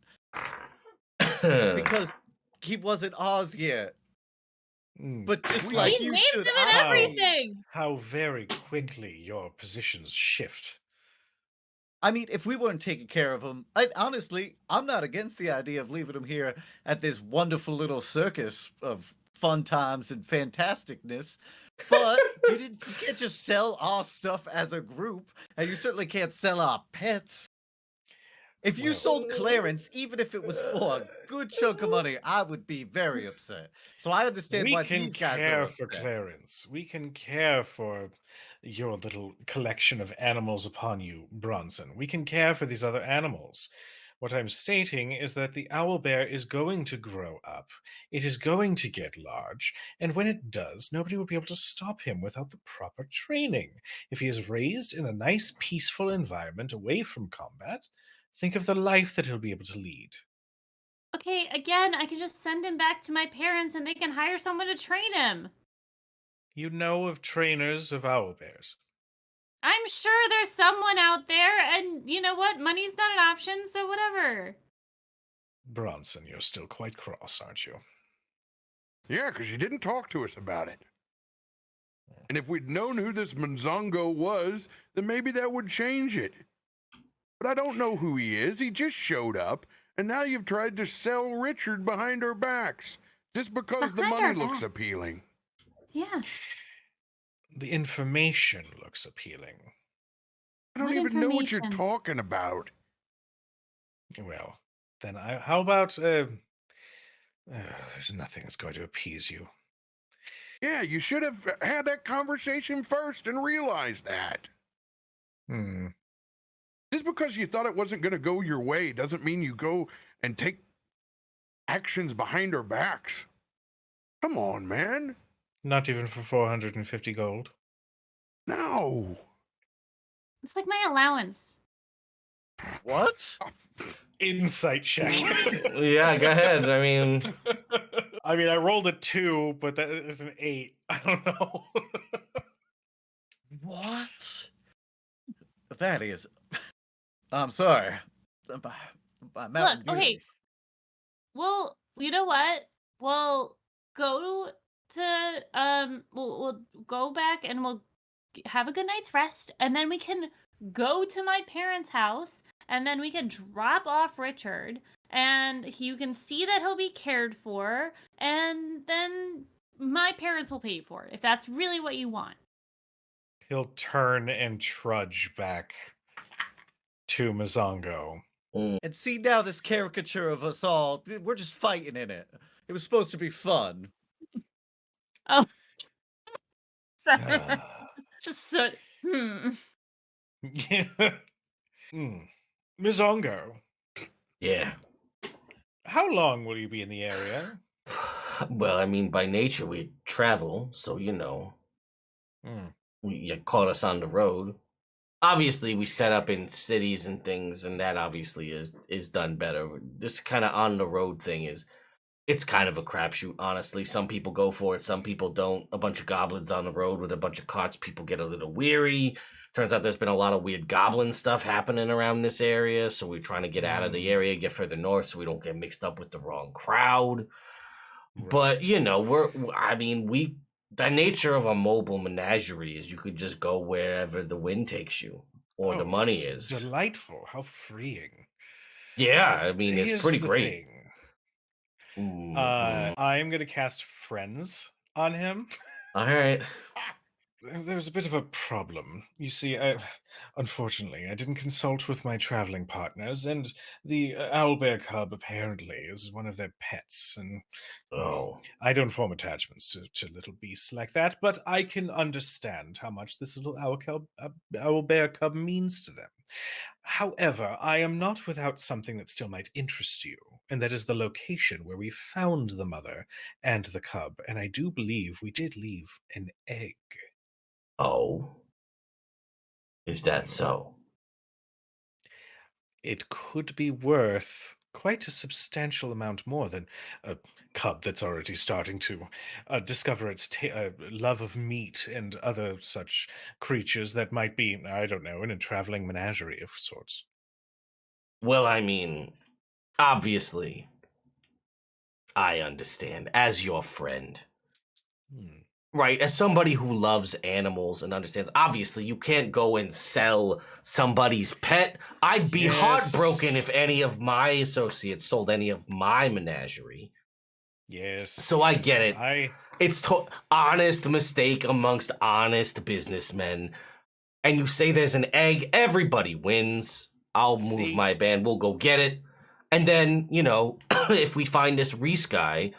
because he wasn't Oz yet. But just We- like He you named should, him and I everything. How very quickly your positions shift. I mean, if we weren't taking care of him, honestly, I'm not against the idea of leaving him here at this wonderful little circus of fun times and fantasticness. But you can't just sell our stuff as a group, and you certainly can't sell our pets. If you Well- sold Clarence, even if it was for a good chunk of money, I would be very upset. So I understand We why can these guys care are for upset. Clarence. We can care for your little collection of animals upon you, Bronson. We can care for these other animals. What I'm stating is that the owlbear is going to grow up. It is going to get large, and when it does, nobody will be able to stop him without the proper training. If he is raised in a nice, peaceful environment away from combat, think of the life that he'll be able to lead. Okay, again, I can just send him back to my parents and they can hire someone to train him. You know of trainers of owlbears. I'm sure there's someone out there, and you know what? Money's not an option, so whatever. Bronson, you're still quite cross, aren't you? Yeah, because you didn't talk to us about it. And if we'd known who this Monzongo was, then maybe that would change it. But I don't know who he is. He just showed up, and now you've tried to sell Richard behind our backs just because the Behind our money looks back. appealing. Yeah. The information looks appealing. I don't What even know what you're information? talking about. Well, then how about there's nothing that's going to appease you. Yeah, you should have had that conversation first and realized that. Hmm. Just because you thought it wasn't going to go your way doesn't mean you go and take actions behind our backs. Come on, man. Not even for 450 gold. No. It's like my allowance. What? Insight check. Yeah, go ahead. I mean, I mean, I rolled a 2, but that is an 8. I don't know. What? That is. I'm sorry. I'm out Look, okay. really. Well, you know what? We'll go to we'll go back and we'll have a good night's rest, and then we can go to my parents' house, and then we can drop off Richard, and you can see that he'll be cared for, and then my parents will pay for it if that's really what you want. He'll turn and trudge back to Mazongo. And see now this caricature of us all, we're just fighting in it. It was supposed to be fun. Oh, sorry. Ah. Just so. Mizongo, yeah. how long will you be in the area? Well, I mean, by nature we travel, so you caught us on the road. Obviously, we set up in cities and things, and that obviously is done better. This kind of on the road thing it's kind of a crapshoot, honestly. Some people go for it, some people don't. A bunch of goblins on the road with a bunch of carts, people get a little weary. Turns out there's been a lot of weird goblin stuff happening around this area, so we're trying to get out of the area, get further north, so we don't get mixed up with the wrong crowd. But the nature of a mobile menagerie is you could just go wherever the wind takes you or the money it's is. delightful. How freeing. Yeah, I mean, it's Here's pretty the great. thing. Mm. I'm going to cast Friends on him. All right. There's a bit of a problem. You see, unfortunately, I didn't consult with my traveling partners, and the owlbear cub apparently is one of their pets, and Oh. I don't form attachments to little beasts like that, but I can understand how much this little owlbear cub means to them. However, I am not without something that still might interest you, and that is the location where we found the mother and the cub, and I do believe we did leave an egg. Oh. Is that so? It could be worth quite a substantial amount more than a cub that's already starting to discover its love of meat and other such creatures that might be, I don't know, in a traveling menagerie of sorts. Well, I mean, obviously, I understand. As your friend, Right, as somebody who loves animals and understands, obviously you can't go and sell somebody's pet. I'd be heartbroken if any of my associates sold any of my menagerie. Yes. So I get it. It's honest mistake amongst honest businessmen. And you say there's an egg, everybody wins. I'll move my band, we'll go get it. And then, you know, if we find this Reese guy,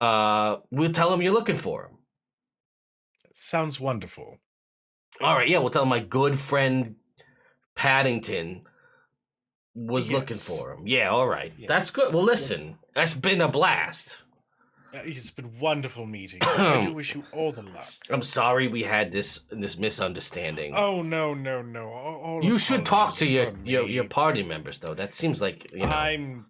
we'll tell him you're looking for him. Sounds wonderful. All right, yeah, we'll tell him my good friend Paddington was looking for him. Yeah, all right. Yes. That's good. Well, listen, that's been a blast. It's been wonderful meeting you. I do wish you all the luck. I'm sorry we had this misunderstanding. Oh, no. You should talk to your party members, though. That seems like, you know...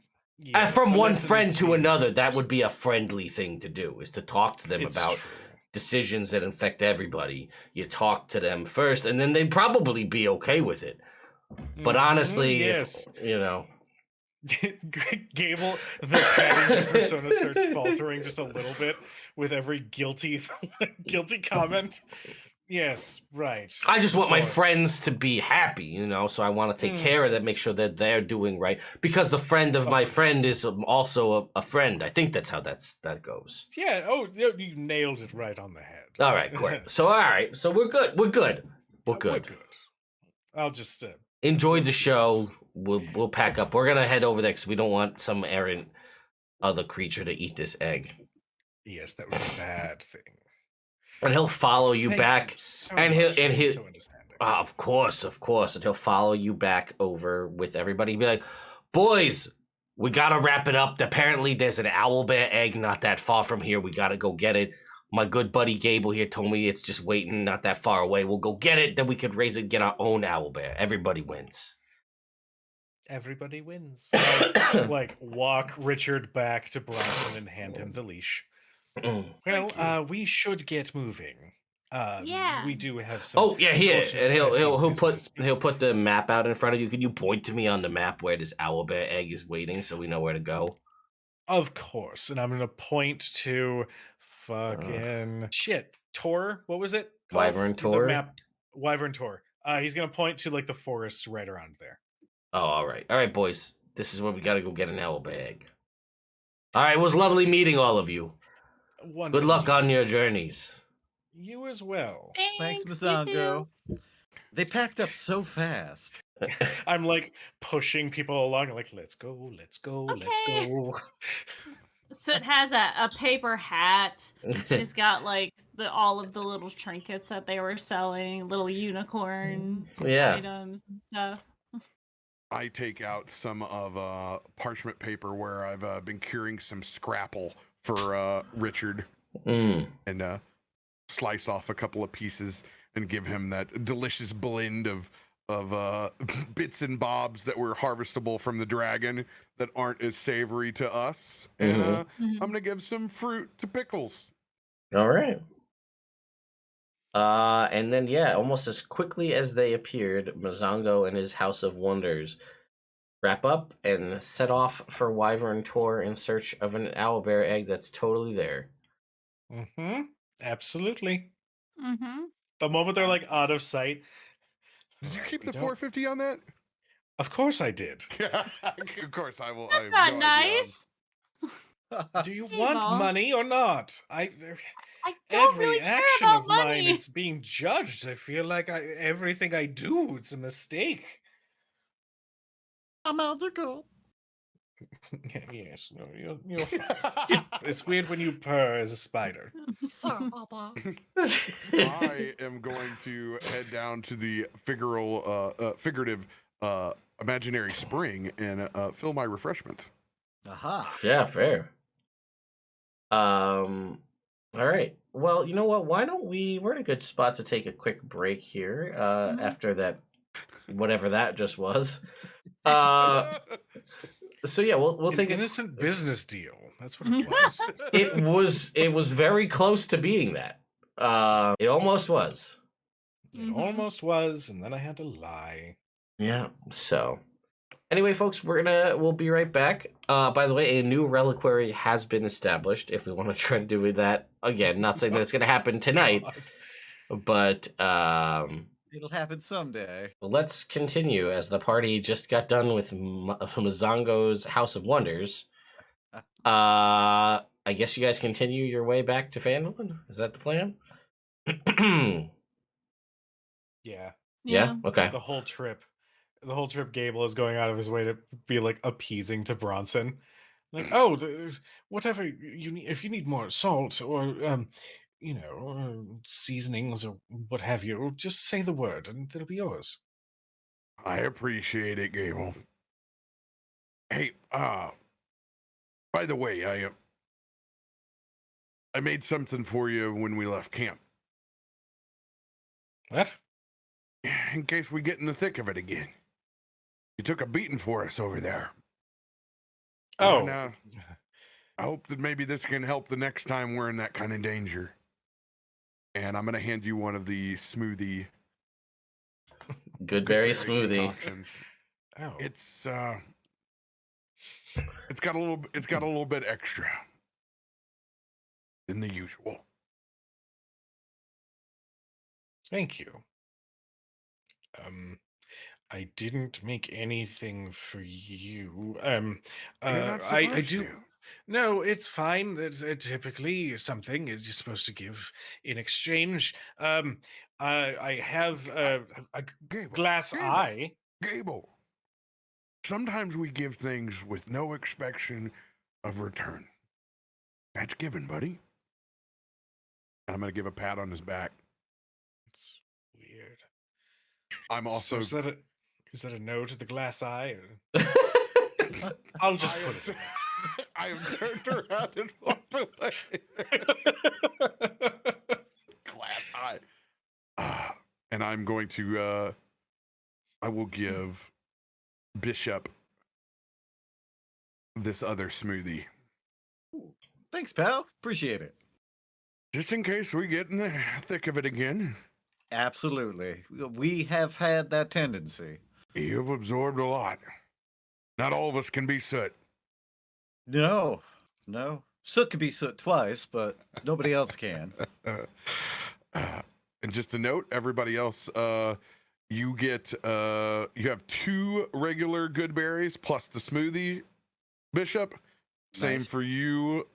from one friend to another, that would be a friendly thing to do, is to talk to them about... True. Decisions that affect everybody. You talk to them first, and then they'd probably be okay with it. But honestly, if, you know... Gable, the Paddington persona starts faltering just a little bit with every guilty comment. Yes, right. I just want my friends to be happy, you know, so I want to take care of them, make sure that they're doing right. Because the friend of my friend is also a friend. I think that's how that goes. Yeah, you nailed it right on the head. All right, great. So, we're good. We're good. I'll just... enjoy the show. We'll pack up. We're going to head over there because we don't want some errant other creature to eat this egg. Yes, that would be a bad thing. And he'll follow you back, and he'll of course, and he'll follow you back over with everybody. He'll be like, boys, we gotta wrap it up. Apparently, there's an owlbear egg not that far from here. We gotta go get it. My good buddy Gable here told me it's just waiting not that far away. We'll go get it, then we could raise it and get our own owlbear. Everybody wins. Everybody wins. I'll, walk Richard back to Bronson and hand him the leash. Well, we should get moving. We do have some. Oh yeah, here, and he'll put the map out in front of you. Can you point to me on the map where this owlbear egg is waiting, so we know where to go? Of course, and I'm gonna point to fucking Tor. What was it? Wyvern Tor. The map. Wyvern Tor. He's gonna point to the forests right around there. Oh, all right, boys. This is where we gotta go get an owlbear egg. All right, it was lovely meeting all of you. Wonderful. Good luck on your journeys. You as well. Thanks, Mazango. They packed up so fast. I'm pushing people along. I'm let's go. Soot has a paper hat. She's got all of the little trinkets that they were selling, little unicorn items and stuff. I take out some of parchment paper where I've been curing some scrapple for Richard, and slice off a couple of pieces and give him that delicious blend of bits and bobs that were harvestable from the dragon that aren't as savory to us. And I'm gonna give some fruit to Pickles. All right. And then almost as quickly as they appeared, Mazango and his House of Wonders wrap up and set off for Wyvern Tor in search of an owlbear egg that's totally there. Absolutely. The moment they're out of sight. Did you keep the 450 on that? Of course I did. Of course I will. That's not nice. Do you want money or not? I don't every really care action about of money. mine is being judged. I feel like everything I do, it's a mistake. I'm out there, go. Yes, no, you're fine. It's weird when you purr as a spider. Sorry, Papa. I am going to head down to the figurative imaginary spring and fill my refreshments. Aha. Yeah, fair. All right. Well, you know what? Why don't we're in a good spot to take a quick break here after that, whatever that just was. So yeah, we'll take an innocent business deal. That's what it was. It was very close to being that. It almost was. It almost was, and then I had to lie. Yeah. So Anyway, folks, we'll be right back. By the way, a new reliquary has been established. If we want to try to do that again, not saying that it's going to happen tonight, but It'll happen someday. let's continue as the party just got done with Mazango's House of Wonders. I guess you guys continue your way back to Phandalin. Is that the plan? Yeah. Yeah. Okay. The whole trip, Gable is going out of his way to be like appeasing to Bronson. Like, oh, whatever you need, if you need more salt or seasonings or what have you, just say the word and it'll be yours. I appreciate it, Gable. Hey, by the way, I made something for you when we left camp. What? In case we get in the thick of it again. You took a beating for us over there. Oh. And, I hope that maybe this can help the next time we're in that kind of danger. And I'm going to hand you one of the smoothie. Good berry smoothie. Concoctions. Oh. It's got a little bit extra than the usual. Thank you. I didn't make anything for you. You're not I supposed do. to. No, it's fine. It's typically something is you're supposed to give in exchange. I have a Gable, glass Gable. eye. Gable. Sometimes we give things with no expectation of return. That's given, buddy. And I'm going to give a pat on his back. It's weird. I'm also. So is that a no to the glass eye? I'll just put it. I have turned around and walked away. Glass eye. And I'm going to. I will give Bishop this other smoothie. Thanks, pal. Appreciate it. Just in case we get in the thick of it again. Absolutely. We have had that tendency. You've absorbed a lot. Not all of us can be soot. No. Soot could be soot twice, but nobody else can. And just a note, everybody else, you have 2 regular good berries plus the smoothie, Bishop. Same Nice. for you,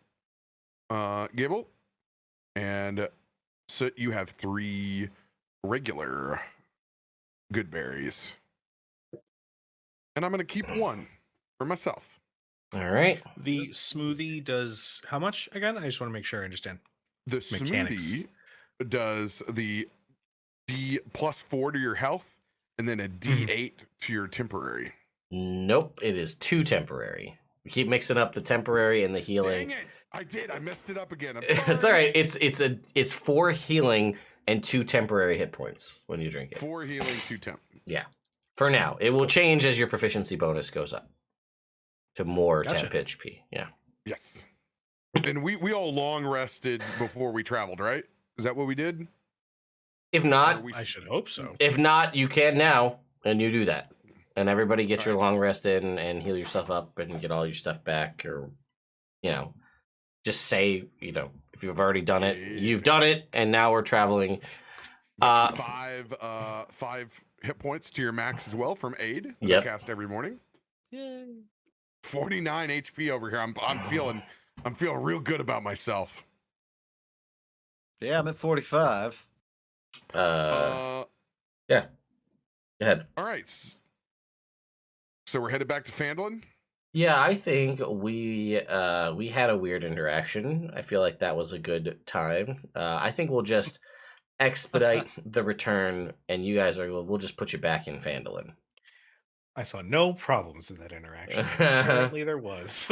Gable. And Soot, you have 3 regular good berries. And I'm going to keep 1 for myself. All right. The smoothie does how much again? I just want to make sure I understand. The Mechanics. smoothie does the D +4 to your health and then a D8 to your temporary. Nope. It is 2 temporary. We keep mixing up the temporary and the healing. Dang it! I did. I messed it up again. I'm It's all right. It's 4 healing and 2 temporary hit points when you drink it. 4 healing, 2 temp. Yeah. For now, it will change as your proficiency bonus goes up to more Gotcha. temp HP. Yeah. Yes. And we all long rested before we traveled, right? Is that what we did? If Or not, we- I should hope so. if not, you can now, and you do that, and everybody get your long rest in and heal yourself up and get all your stuff back, or just say if you've already done it, you've done it, and now we're traveling. That's 5 hit points to your max as well from aid that Yep. I cast every morning. Yay. 49 HP over here. I'm feeling real good about myself. Yeah, I'm at 45. Yeah. Go ahead. All right. So we're headed back to Phandalin. Yeah, I think we had a weird interaction. I feel like that was a good time. I think we'll just expedite the return, and you guys we'll just put you back in Phandalin. I saw no problems in that interaction. Apparently there was.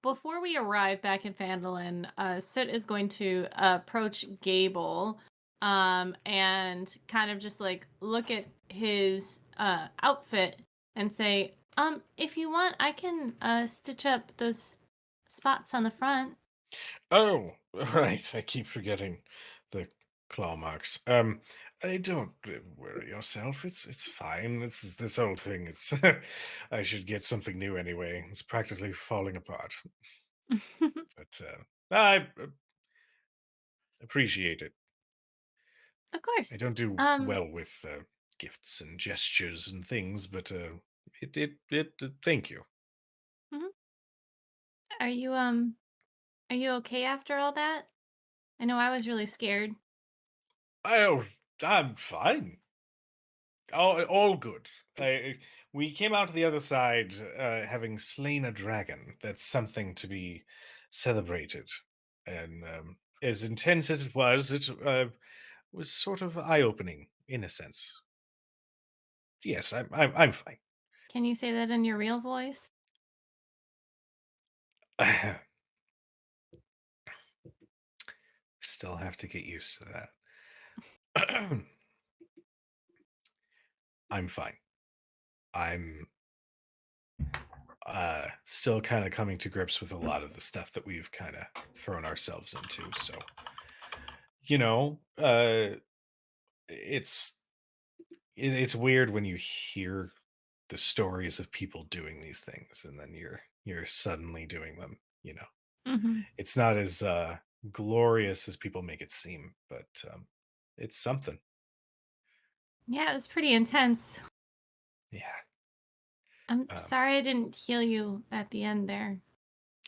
Before we arrive back in Phandalin, Soot is going to approach Gable and kind of just like look at his outfit and say, if you want, I can stitch up those spots on the front. Oh, right. I keep forgetting the claw marks. I don't worry yourself. It's fine. This whole thing. It's I should get something new anyway. It's practically falling apart. But I appreciate it. Of I course. don't do Um, well with gifts and gestures and things, but thank you. mhm. Are you are you okay after all that? I know I was really scared. I I'm fine. All good. We came out the other side having slain a dragon. That's something to be celebrated. And as intense as it was sort of eye-opening in a sense. Yes, I'm fine. Can you say that in your real voice? Still have to get used to that. I'm fine. I'm still kind of coming to grips with a lot of the stuff that we've kind of thrown ourselves into. So, you know, it's it's weird when you hear the stories of people doing these things and then you're suddenly doing them, you know. Hmm. It's not as glorious as people make it seem, but it's something. Yeah, it was pretty intense. Yeah. I'm Um, sorry I didn't heal you at the end there.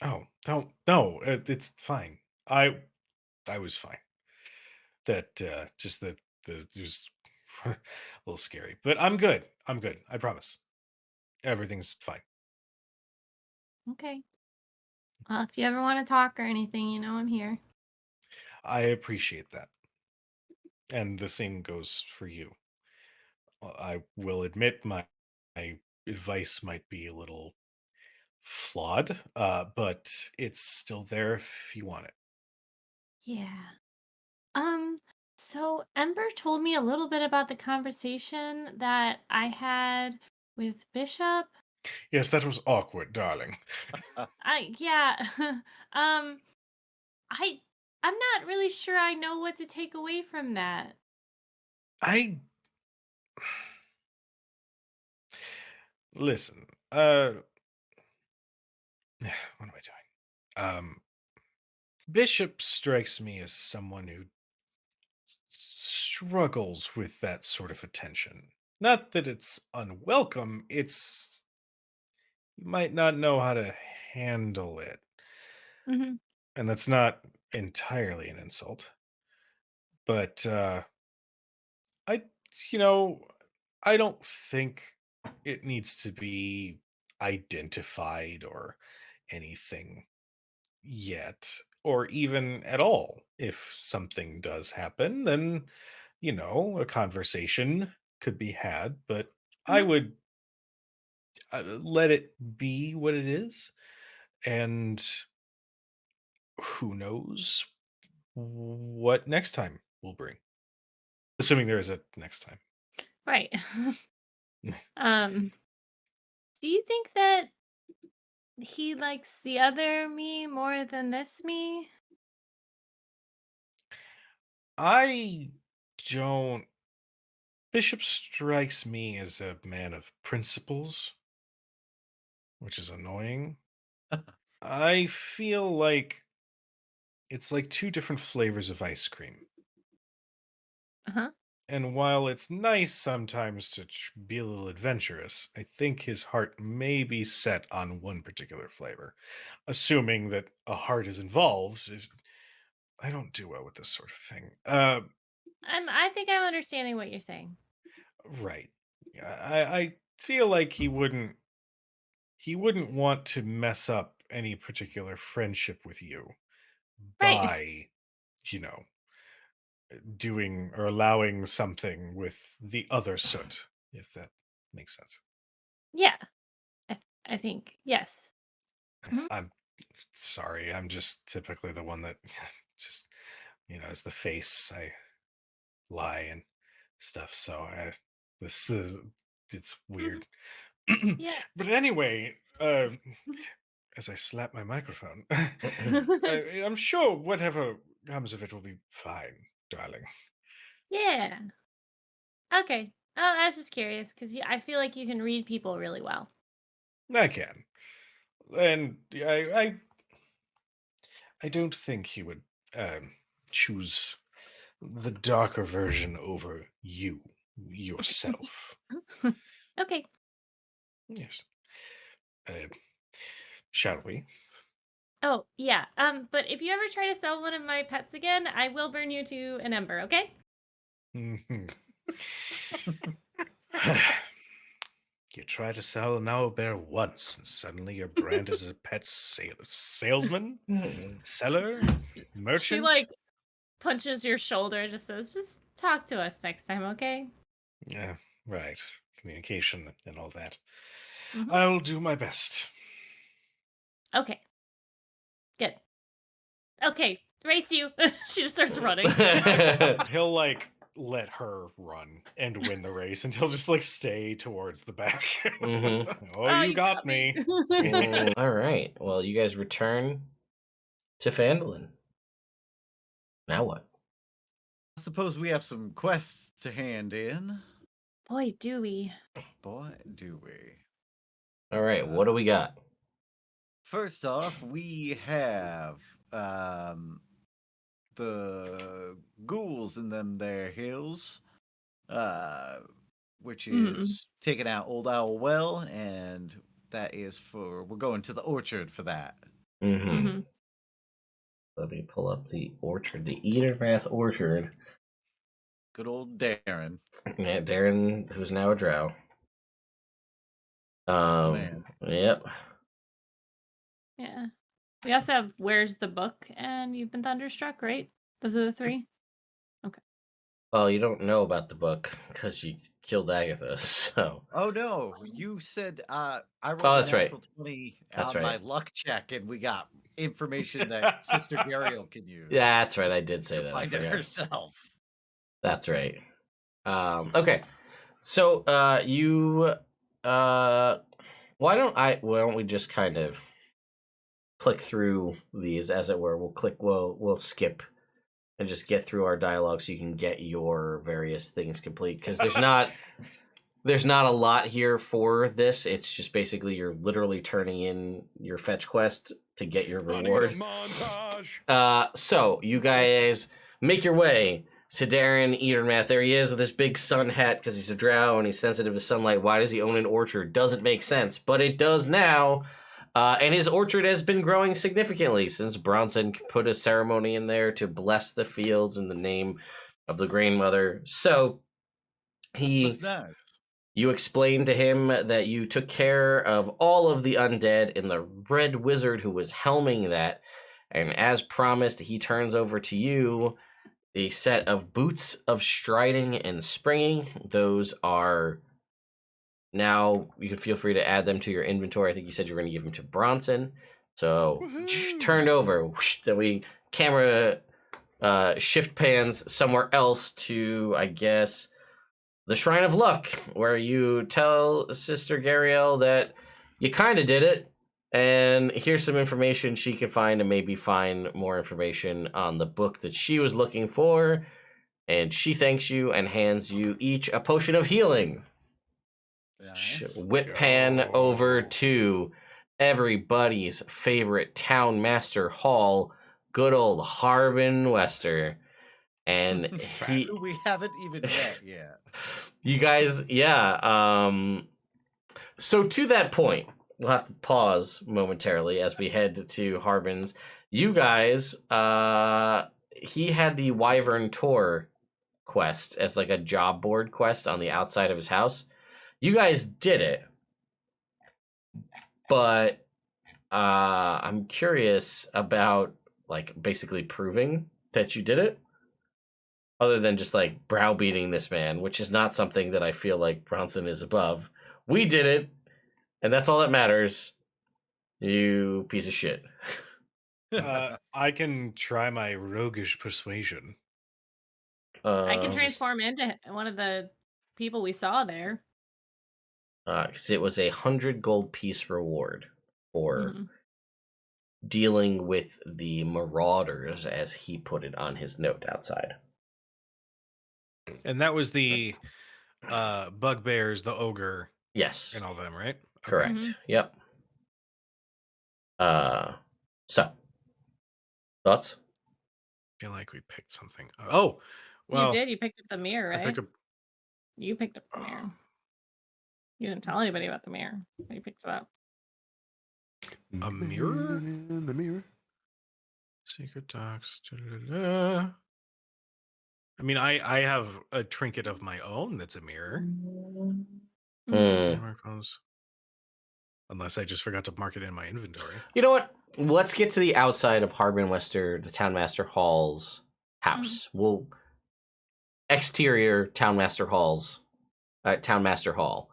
oh, don't no, it's fine. I was fine. That just the just a little scary, but I'm good. I'm good. I promise. Everything's fine. Okay. Well, if you ever want to talk or anything, you know I'm here. I appreciate that. And the same goes for you. I will admit my advice might be a little flawed, but it's still there if you want it. Yeah. Um, so Ember told me a little bit about the conversation that I had with Bishop. Yes, that was awkward, darling. Yeah. um, I I'm not really sure I know what to take away from that. I listen. What am I doing? Bishop strikes me as someone who struggles with that sort of attention. Not that it's unwelcome, it's you might not know how to handle it. Hmm. And that's not entirely an insult. But I you know, I don't think it needs to be identified or anything yet, or even at all. If something does happen, then, a conversation could be had, but I Hmm. would let it be what it is. And who knows what next time will bring, assuming there is a next time. Right. um, do you think that he likes the other me more than this me? I don't. Bishop strikes me as a man of principles, which is annoying. I feel like it's like two different flavors of ice cream. Uh-huh. And while it's nice sometimes to be a little adventurous, I think his heart may be set on one particular flavor. Assuming that a heart is involved, I don't do well with this sort of thing. I think I'm understanding what you're saying. Right. Yeah, I feel like he wouldn't want to mess up any particular friendship with you Right. by, you know, doing or allowing something with the other soot, if that makes sense. Yeah. I think yes. Mhm. I'm sorry. I'm just typically the one that just, is the face. I lie and stuff. So this is, it's Mhm. weird. Yeah. But anyway, as I slap my microphone, I'm sure whatever comes of it will be fine, darling. Yeah. Okay. Oh, I was just curious because I feel like you can read people really well. I can. And I don't think he would choose the darker version over you yourself. Okay. Yes. Uh, shall we? Oh, yeah. But if you ever try to sell one of my pets again, I will burn you to an ember, okay? Mhm. You try to sell an owlbear once, and suddenly your brand is a pet salesman, seller, merchant. She like punches your shoulder and just says, just talk to us next time, okay? Yeah, right. Communication and all that. Mhm. I'll do my best. Okay. Good. Okay. Race you. She just starts running. He'll like let her run and win the race, and he'll just like stay towards the back. Mhm. Oh, you got me. All right. Well, you guys return to Phandalin. Now what? I suppose we have some quests to hand in. Boy, do we. Boy, do we. All right. What do we got? First off, we have the ghouls in them there hills, which is taking out Old Owl Well, and that is we're going to the orchard for that. Mm-hmm. Let me pull up the orchard, the Eatermath Orchard. Good old Darren. Yeah, Darren, who's now a drow. Man. Yep. Yeah. We also have Where's the Book and You've Been Thunderstruck, right? Those are the three? Okay. Well, you don't know about the book because you killed Agatha, so. Oh no, you said I rolled Oh, a that's right. natural 20 That's on my right. luck check, and we got information that Sister Gariel can use. Yeah, that's right. I did say to that. I find it forgot. herself. That's right. Okay. So, why don't we just kind of click through these, as it were? We'll skip and just get through our dialogue so you can get your various things complete, because there's not a lot here for this. It's just basically you're literally turning in your fetch quest to get your reward. Montage. So you guys make your way to Darren Eatermath. There he is with this big sun hat because he's a drow and he's sensitive to sunlight. Why does he own an orchard? Doesn't make sense, but it does now. And his orchard has been growing significantly since Bronson put a ceremony in there to bless the fields in the name of the Grain Mother. So Looks nice. you explained to him that you took care of all of the undead and the red wizard who was helming that. And as promised, he turns over to you a set of boots of striding and springing. Those are now, you can feel free to add them to your inventory. I think you said you were going to give them to Bronson. So turned over. Then we camera shift pans somewhere else to, I guess, the Shrine of Luck, where you tell Sister Gariel that you kind of did it, and here's some information she can find, and maybe find more information on the book that she was looking for. And she thanks you and hands you each a potion of healing. Nice. Whip pan over to everybody's favorite town master Hall, good old Harbin Wester. And Who we haven't even met yet. You guys, yeah. So to that point, we'll have to pause momentarily as we head to Harbin's. You guys, he had the Wyvern Tour quest as like a job board quest on the outside of his house. You guys did it, but I'm curious about like basically proving that you did it, other than just like browbeating this man, which is not something that I feel like Bronson is above. We did it, and that's all that matters. You piece of shit. I can try my roguish persuasion. I can transform into one of the people we saw there. Because it was 100 gold piece reward for dealing with the marauders, as he put it on his note outside. And that was the bugbears, the ogre, Yes, and all them, right? Okay. correct. Mhm. Yep. So thoughts? I feel like we picked something. Oh, well, you did. You picked up the mirror, I right? picked up. You picked up the mirror. You didn't tell anybody about the mirror. You picked it up. A mirror? In the mirror. Secret docs. Da-da-da-da. I mean, I have a trinket of my own that's a mirror. Mhm. Hmm. Unless I just forgot to mark it in my inventory. You know what? Let's get to the outside of Hallwinter, the Townmaster Hall's house. We'll exterior Townmaster Hall.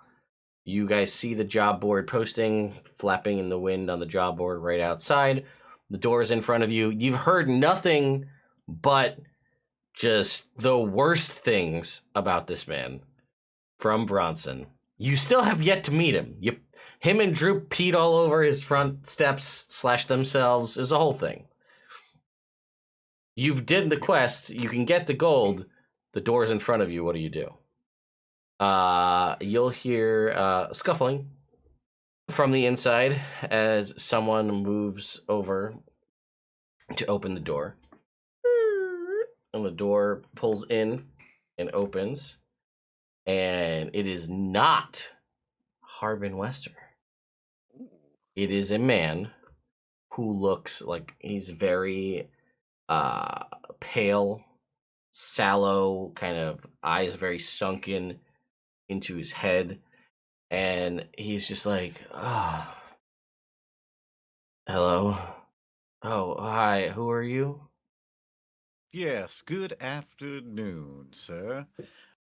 You guys see the job board posting, flapping in the wind on the job board right outside. The door's in front of you. You've heard nothing but just the worst things about this man from Bronson. You still have yet to meet him. Him and Drew peed all over his front steps, slashed themselves. It was a whole thing. You've did the quest. You can get the gold. The door's in front of you. What do you do? You'll hear scuffling from the inside as someone moves over to open the door. And the door pulls in and opens. And it is not Hallwinter. It is a man who looks like he's very pale, sallow, kind of eyes very sunken into his head, and he's just like, hello. Oh, hi, who are you? Yes, good afternoon, sir.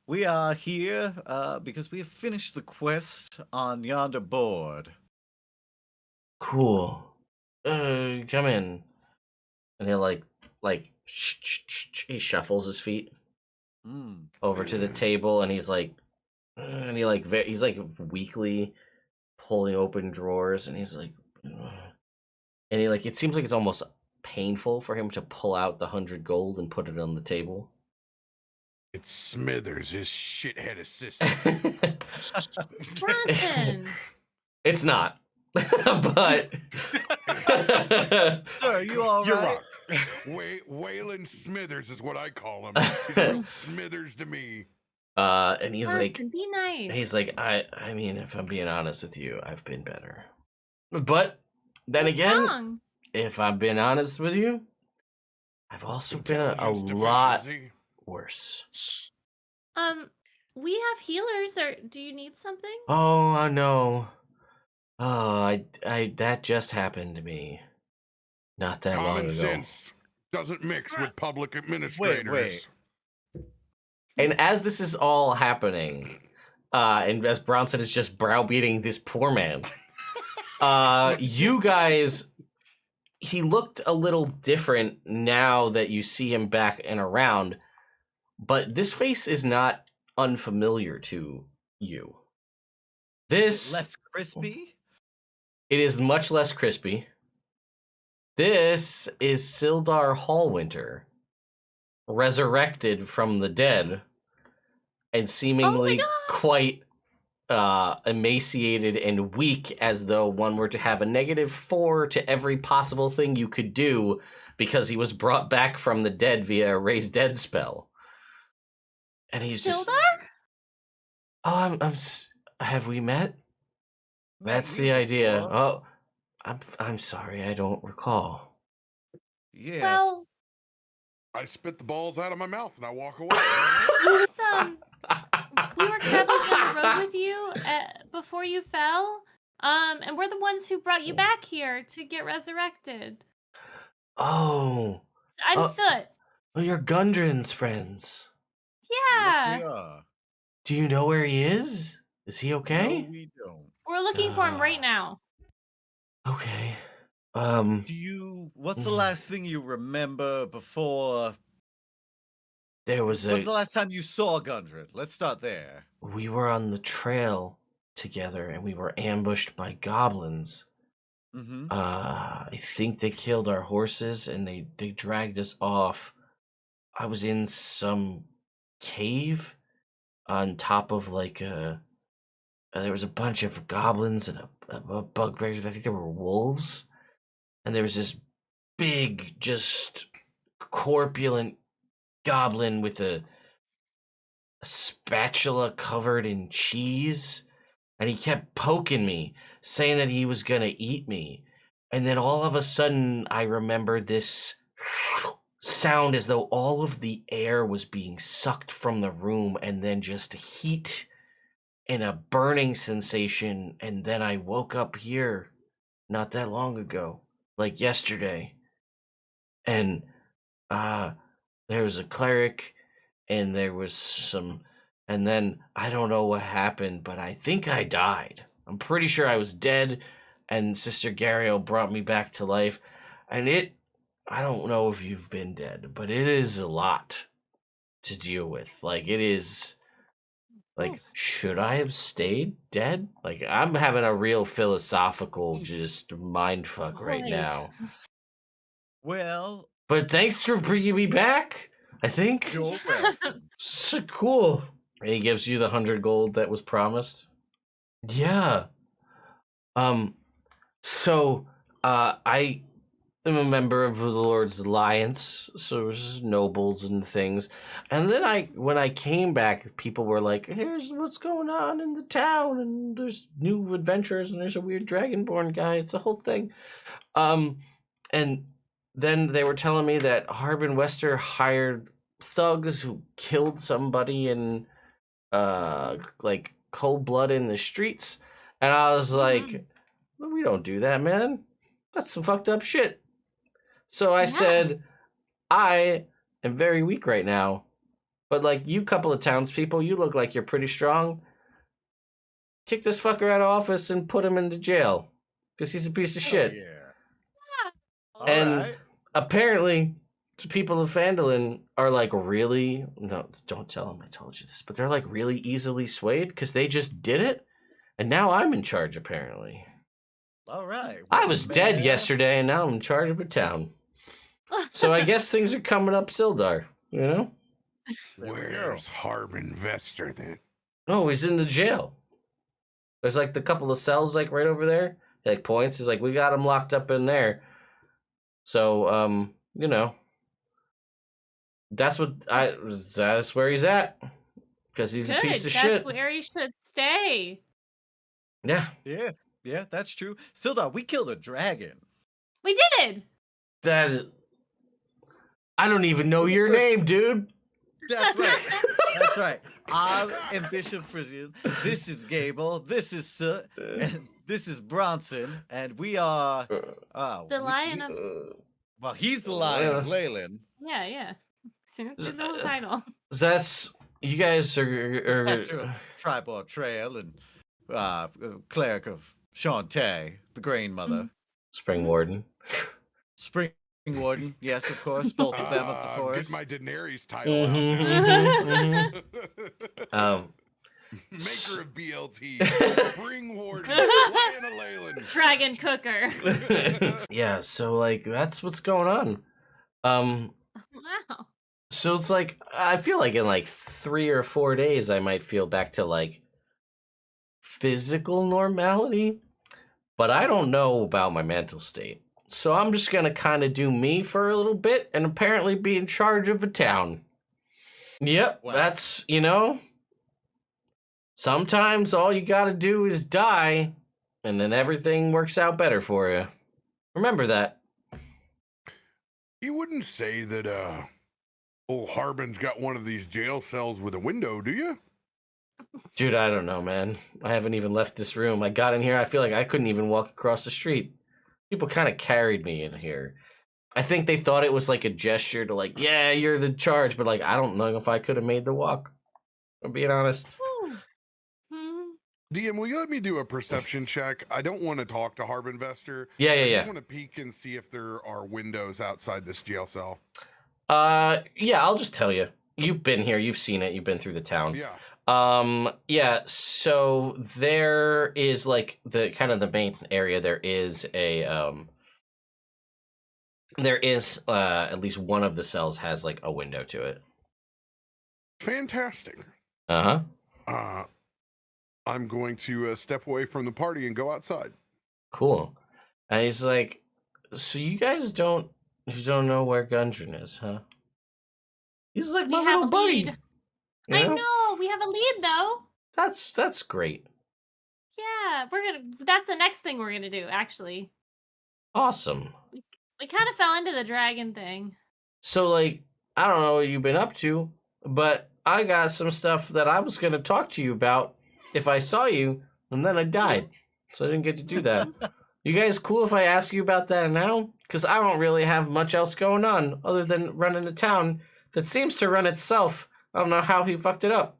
We are here because we have finished the quest on yonder board. Cool. Come in. And he'll like he shuffles his feet over to the table, and he's like, and he's like weakly pulling open drawers, and he's like, and he like, it seems like it's almost painful for him to pull out the 100 gold and put it on the table. It's Smithers, his shithead assistant. Bronson. It's not. But Sir, you all You're right? wrong. Waylon Smithers is what I call him. He's real Smithers to me. And he's like, Bronson, be nice. he's like, I mean, if I'm being honest with you, I've been better. But then What's again, wrong? if I'm being honest with you, I've also been a Intelligence lot deficiency. worse. We have healers, or do you need something? Oh, I know. Oh, I that just happened to me not that long Common ago. sense doesn't mix with public administrators. And as this is all happening, and as Bronson is just browbeating this poor man, you guys, he looked a little different now that you see him back and around, but this face is not unfamiliar to you. This Less crispy? It is much less crispy. This is Sildar Hallwinter, resurrected from the dead, and seemingly quite emaciated and weak, as though one were to have a -4 to every possible thing you could do, because he was brought back from the dead via a raise dead spell. And he's just, oh, have we met? That's the idea. Oh, I'm sorry, I don't recall. Yes. Well, I spit the balls out of my mouth and I walk away. we were traveling down the road with you before you fell, and we're the ones who brought you back here to get resurrected. Oh. I'm Soot. Oh, you're Gundren's friends. Yeah. Yes, we are. Do you know where he is? Is he okay? No, we don't. We're looking for him right now. Okay. What's the last thing you remember before? There was When's the last time you saw Gundren? Let's start there. We were on the trail together, and we were ambushed by goblins. Mm-hmm. I think they killed our horses, and they dragged us off. I was in some cave. on top of like there was a bunch of goblins and a bugbears. I think there were wolves, and there was this big, just corpulent goblin with a spatula covered in cheese, and he kept poking me, saying that he was gonna eat me. And then all of a sudden, I remember this sound as though all of the air was being sucked from the room, and then just heat and a burning sensation. And then I woke up here not that long ago, like yesterday. And there was a cleric, and there was some, and then I don't know what happened, but I think I died. I'm pretty sure I was dead, and Sister Gariel brought me back to life. And I don't know if you've been dead, but it is a lot to deal with. Like, it is, like, should I have stayed dead? Like, I'm having a real philosophical just mind fuck right Boy. now. Well, But thanks for bringing me back, I think. you're welcome. So cool. And he gives you the 100 gold that was promised. Yeah. So, I am a member of the Lord's Alliance, so there's nobles and things. And then when I came back, people were like, here's what's going on in the town, and there's new adventures, and there's a weird dragonborn guy. It's the whole thing. And then they were telling me that Harbin Wester hired thugs who killed somebody in like cold blood in the streets. And I was like, we don't do that, man. That's some fucked up shit. So I said, I am very weak right now. But like, you couple of townspeople, you look like you're pretty strong. Kick this fucker out of office and put him into jail. Because he's a piece of shit. Yeah. And Alright. apparently, the people of Phandalin are like really, no, don't tell them I told you this, but they're like really easily swayed because they just did it. And now I'm in charge, apparently. All right. I was dead yesterday, and now I'm in charge of a town. So I guess things are coming up Sildar, you know? Where's Harbin Vester then? Oh, he's in the jail. There's like the couple of cells like right over there. He like points. He's like, we got him locked up in there. So, you know, that's where he's at. Because he's a piece of shit. That's where he should stay. Yeah. Yeah, that's true. Sildar, we killed a dragon. We did. I don't even know your name, dude. That's right. That's right. I am Bishop Frisian. This is Gable. This is Soot. And this is Bronson. And we are The Lion of... well, he's the Lion of Leyland. Yeah. Soon to the title. That's you guys are After a tribal trail and cleric of Shantae, the Grain Mother. Spring Warden. Spring Warden, yes, of course. Both of them of the forest. Get my Daenerys title out. Maker of BLT, Spring Warden, Lion of Leyland. Dragon Cooker. Yeah, so like that's what's going on. Wow. So it's like I feel like in like 3 or 4 days I might feel back to like physical normality, but I don't know about my mental state. So I'm just gonna kind of do me for a little bit and apparently be in charge of a town. Yep, Wow. that's, you know, sometimes all you gotta do is die and then everything works out better for you. Remember that. You wouldn't say that old Harbin's got one of these jail cells with a window, do you? Dude, I don't know, man. I haven't even left this room. I got in here, I feel like I couldn't even walk across the street. People kind of carried me in here. I think they thought it was like a gesture to like, yeah, you're the charge, but like, I don't know if I could have made the walk. I'm being honest. DM, will you let me do a perception check? I don't want to talk to Harbin Vester. Yeah. I just want to peek and see if there are windows outside this jail cell. Yeah, I'll just tell you. You've been here, you've seen it, you've been through the town. Yeah. Yeah, so there is like the kind of the main area, there is at least one of the cells has like a window to it. Fantastic. Uh-huh. I'm going to step away from the party and go outside. Cool. And he's like, so you guys you don't know where Gundren is, huh? He's like We my have little a buddy. lead. You I know? know. We have a lead though. That's great. Yeah, that's the next thing we're gonna do, actually. Awesome. We kind of fell into the dragon thing. So, like, I don't know what you've been up to, but I got some stuff that I was going to talk to you about if I saw you, and then I died. So I didn't get to do that. You guys cool if I ask you about that now? Because I don't really have much else going on other than running a town that seems to run itself. I don't know how he fucked it up.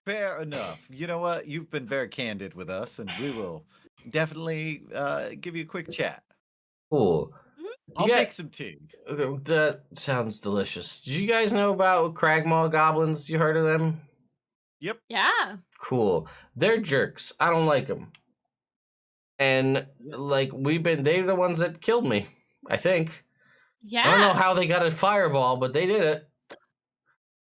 Fair enough. You know what? You've been very candid with us, and we will definitely give you a quick chat. Cool. I'll got- make some tea. Okay, that sounds delicious. Did you guys know about Cragmaw goblins? You heard of them? Yep. Yeah. Cool. They're jerks. I don't like them. And like they're the ones that killed me. I think. Yeah. I don't know how they got a fireball, but they did it.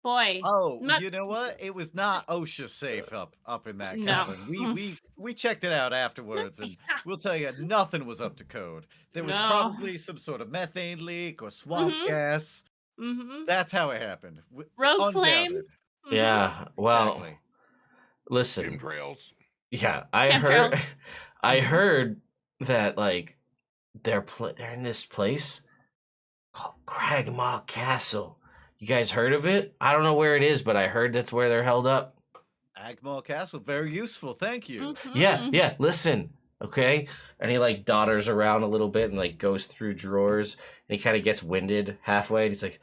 Boy. Oh, Not- you know what? It was not OSHA safe up in that No. cabin. We checked it out afterwards, and we'll tell you nothing was up to code. There was No. probably some sort of methane leak or swamp Mhm. gas. Mm-hmm. That's how it happened. Rogue flame. Undoubted. Mhm. Yeah. Well, Exactly. listen. Chemtrails. Yeah, I Chemtrails. heard. I heard that like they're in this place called Cragmaw Castle. You guys heard of it? I don't know where it is, but I heard that's where they're held up. Agmall Castle, very useful. Thank you. Mhm. Yeah, listen, okay? And he like dodders around a little bit and like goes through drawers and he kind of gets winded halfway and he's like,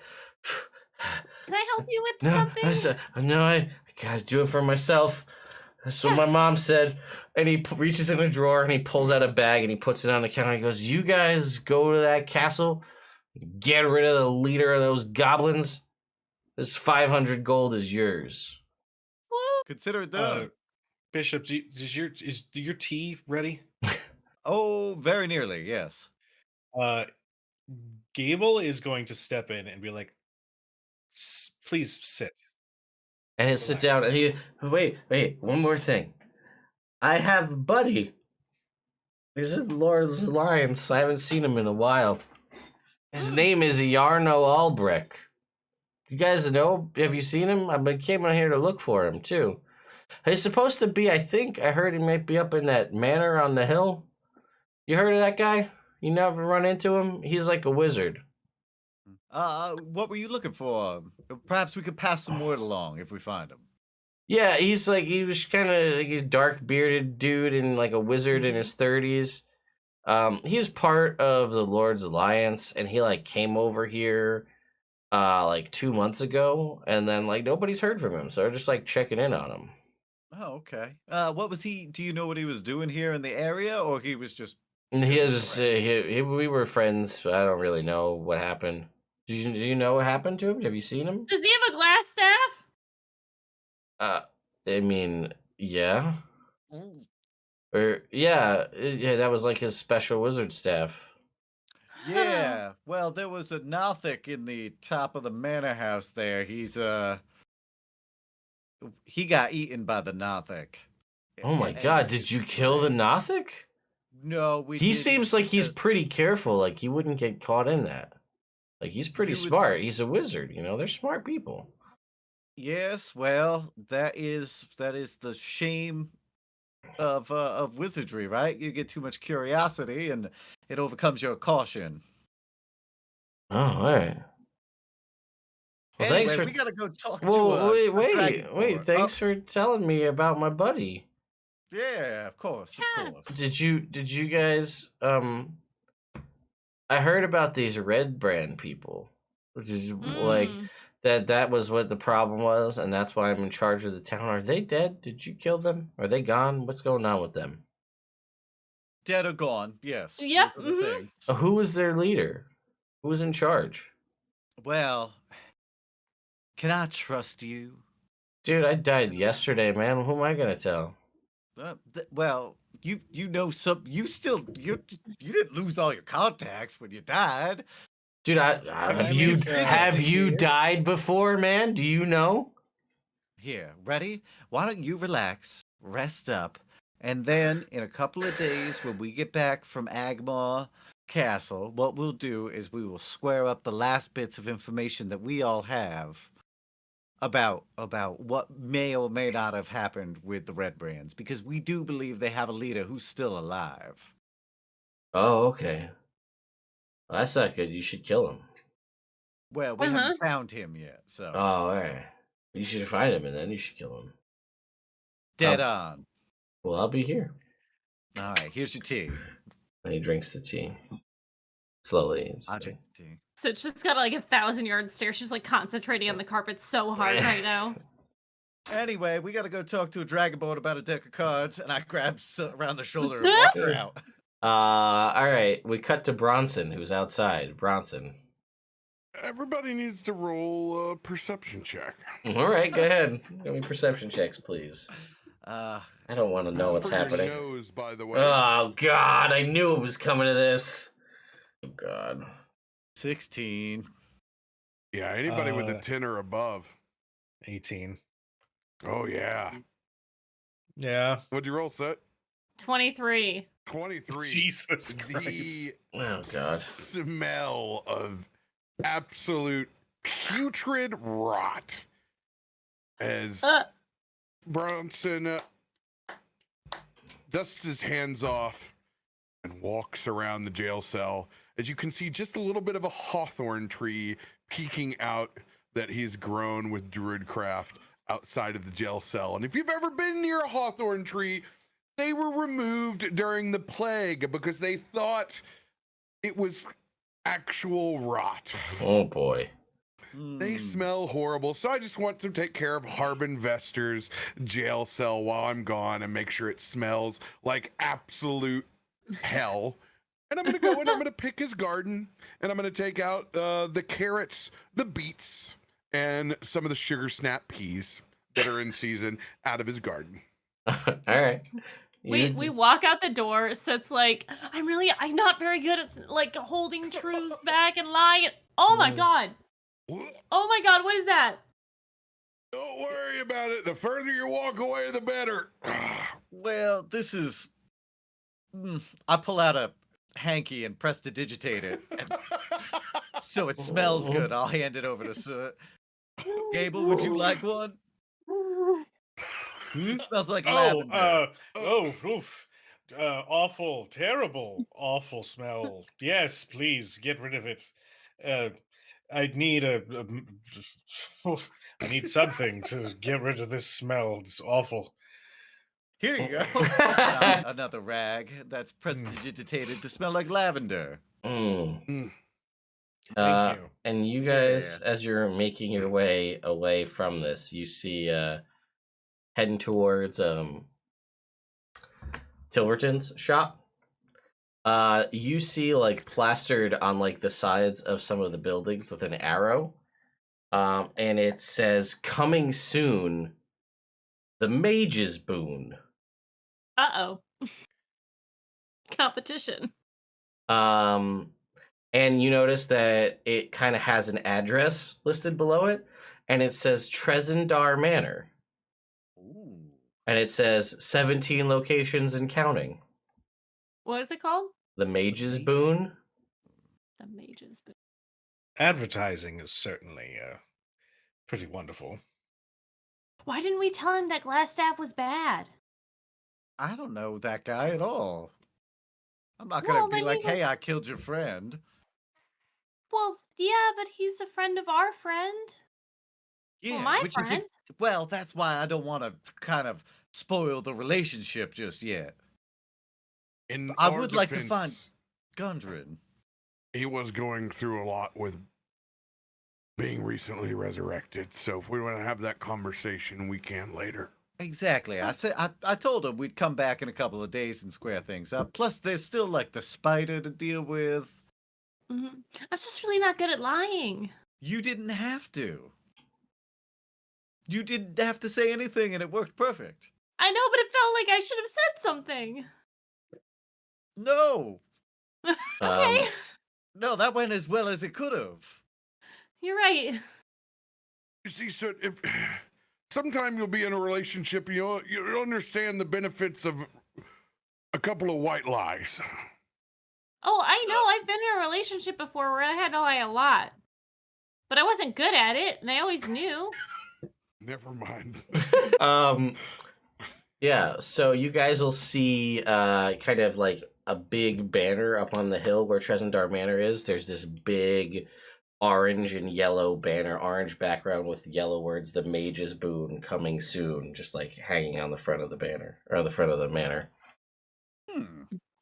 Can I help you with no, something? I gotta do it for myself. That's what my mom said. And he reaches in a drawer and he pulls out a bag and he puts it on the counter. He goes, you guys go to that castle, get rid of the leader of those goblins. This 500 gold is yours. Consider it done. Bishop, is your tea ready? Oh, very nearly, yes. Gable is going to step in and be like, please sit. And he sits down and he, wait, one more thing. I have a buddy. He's in Lord's Alliance. I haven't seen him in a while. His name is Yarno Albrecht. You guys know? Have you seen him? I came out here to look for him too. He's supposed to be, I think, I heard he might be up in that manor on the hill. You heard of that guy? You never run into him? He's like a wizard. What were you looking for? Perhaps we could pass some word along if we find him. Yeah, he was kind of like a dark bearded dude and like a wizard in his 30s. He was part of the Lord's Alliance and he like came over here like 2 months ago and then like nobody's heard from him. So they're just like checking in on him. Oh, okay. What was he? Do you know what he was doing here in the area, or he was just? And we were friends. I don't really know what happened. Do you know what happened to him? Have you seen him? Does he have a glass staff? I mean, yeah. Or yeah, that was like his special wizard staff. Yeah. Well, there was a Nothic in the top of the manor house there. He got eaten by the Nothic. Oh my god, did you kill the Nothic? No, we. He didn't seems like he's because- pretty careful. Like he wouldn't get caught in that. Like he's pretty You would- smart. He's a wizard. You know, they're smart people. Yes. Well, that is the shame of wizardry, right? You get too much curiosity, and it overcomes your caution. Oh, all right. Well, Anyway, thanks for. we gotta go talk Well, to. wait. Dragonborn. Thanks for telling me about my buddy. Yeah, of course, Yeah. of course. Did you guys I heard about these red brand people, which is like Mm. that was what the problem was, and that's why I'm in charge of the town. Are they dead? Did you kill them? Are they gone? What's going on with them? Dead or gone? Yes. Yep, Those are the mhm. things. Who was their leader? Who was in charge? Well, can I trust you? Dude, I died yesterday, man. Who am I gonna tell? Well, you know some. You didn't lose all your contacts when you died. Dude, I have mean, you physically have you did. died before, man? Do you know? Here, ready? Why don't you relax, rest up, and then in a couple of days, when we get back from Agmar Castle, what we'll do is we will square up the last bits of information that we all have about what may or may not have happened with the Red Brands, because we do believe they have a leader who's still alive. Oh, okay. Well, that's not good. You should kill him. Well, we haven't found him yet, so Oh, all right. You should find him and then you should kill him. dead on. Well, I'll be here. All right, here's your tea. And he drinks the tea. Slowly. I'll drink the tea. So it's just got like 1,000-yard stare. She's like concentrating on the carpet so hard right now. Anyway, we gotta go talk to a dragonborn about a deck of cards, and I grab around the shoulder and walk her out. All right. We cut to Bronson, who's outside. Bronson. Everybody needs to roll a perception check. All right, go ahead. Give me perception checks, please. I don't want to know what's For your happening. nose, by the way. Oh, God. I knew it was coming to this. Oh, God. 16. Yeah, anybody with a 10 or above. 18. Oh, yeah. Yeah. What'd you roll, Set? 23. 23. Jesus Christ. The Oh, God. smell of absolute putrid rot as Bronson dusts his hands off and walks around the jail cell. As you can see, just a little bit of a hawthorn tree peeking out that he's grown with druidcraft outside of the jail cell. And if you've ever been near a hawthorn tree, they were removed during the plague because they thought it was actual rot. Oh, boy. They smell horrible, so I just want to take care of Harbin Vester's jail cell while I'm gone and make sure it smells like absolute hell. And I'm gonna go and I'm gonna pick his garden, and I'm gonna take out the carrots, the beets, and some of the sugar snap peas that are in season out of his garden. All right. We walk out the door, so it's like, I'm not very good at like holding truths back and lying. Oh my God. Oh my God, what is that? Don't worry about it. The further you walk away, the better. Well, this is. I pull out a hanky and press to digitate it, so it smells good. I'll hand it over to Soot. Gable, would you like one? It smells like lavender. Oof. Awful, terrible, awful smell. Yes, please get rid of it. I need I need something to get rid of this smell. It's awful. Here you go. Out another rag that's prestidigitated to smell like lavender. Thank you. And you guys, as you're making your way away from this, you see heading towards Tilverton's shop. You see like plastered on like the sides of some of the buildings with an arrow. And it says coming soon, the Mages Boon. Uh-oh. Competition. And you notice that it kind of has an address listed below it, and it says Trezendar Manor. Ooh. And it says 17 locations and counting. What is it called? The Mages Boon. The Mages Boon. Advertising is certainly pretty wonderful. Why didn't we tell him that glass staff was bad? I don't know that guy at all. I'm not gonna be like, hey, I killed your friend. Well, yeah, but he's a friend of our friend. Yeah, well, my which friend. Well, that's why I don't want to kind of spoil the relationship just yet. I would like to find Gundren. He was going through a lot with being recently resurrected, so if we want to have that conversation, we can later. Exactly. I told him we'd come back in a couple of days and square things up. Plus, there's still like the spider to deal with. Mm-hmm. I'm just really not good at lying. You didn't have to. You didn't have to say anything, and it worked perfect. I know, but it felt like I should have said something. No. Okay. No, that went as well as it could have. You're right. You see, so if sometime you'll be in a relationship, you'll understand the benefits of a couple of white lies. Oh, I know. I've been in a relationship before where I had to lie a lot. But I wasn't good at it, and I always knew. Never mind. Yeah, so you guys will see kind of like a big banner up on the hill where Tresendar Manor is. There's this big orange and yellow banner, orange background with yellow words, the Mages Boon coming soon, just like hanging on the front of the banner, or the front of the manor.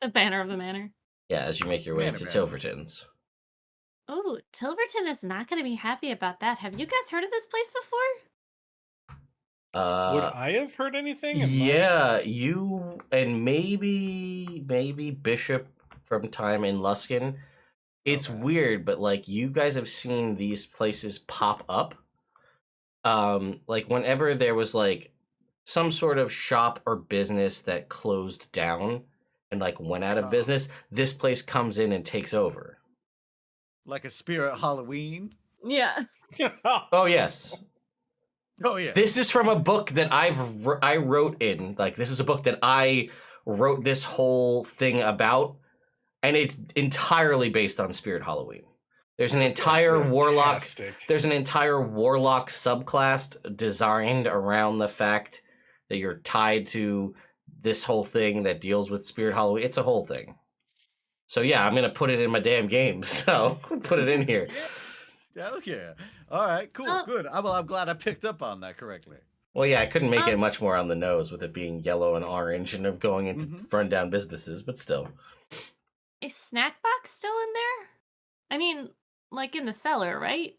The banner of the manor. Yeah, as you make your way Manor into banner. Tilverton's. Ooh, Tilverton is not going to be happy about that. Have you guys heard of this place before? Would I have heard anything? Am I- Yeah, you and maybe Bishop from time in Luskin. It's Okay. weird, but like you guys have seen these places pop up. Like whenever there was like some sort of shop or business that closed down and like went out of Oh. business, this place comes in and takes over. Like a spirit Halloween. Yeah. Oh yes. Oh yeah. This is from a book that I wrote in. Like this is a book that I wrote this whole thing about, and it's entirely based on Spirit Halloween. There's an entire warlock. Fantastic. There's an entire warlock subclass designed around the fact that you're tied to this whole thing that deals with Spirit Halloween. It's a whole thing. So yeah, I'm gonna put it in my damn game. So put it in here. Oh yeah. All right. Cool. Good. I'm glad I picked up on that correctly. Well, yeah, I couldn't make it much more on the nose with it being yellow and orange and going into rundown businesses, but still. Is Snack Box still in there? I mean, like in the cellar, right?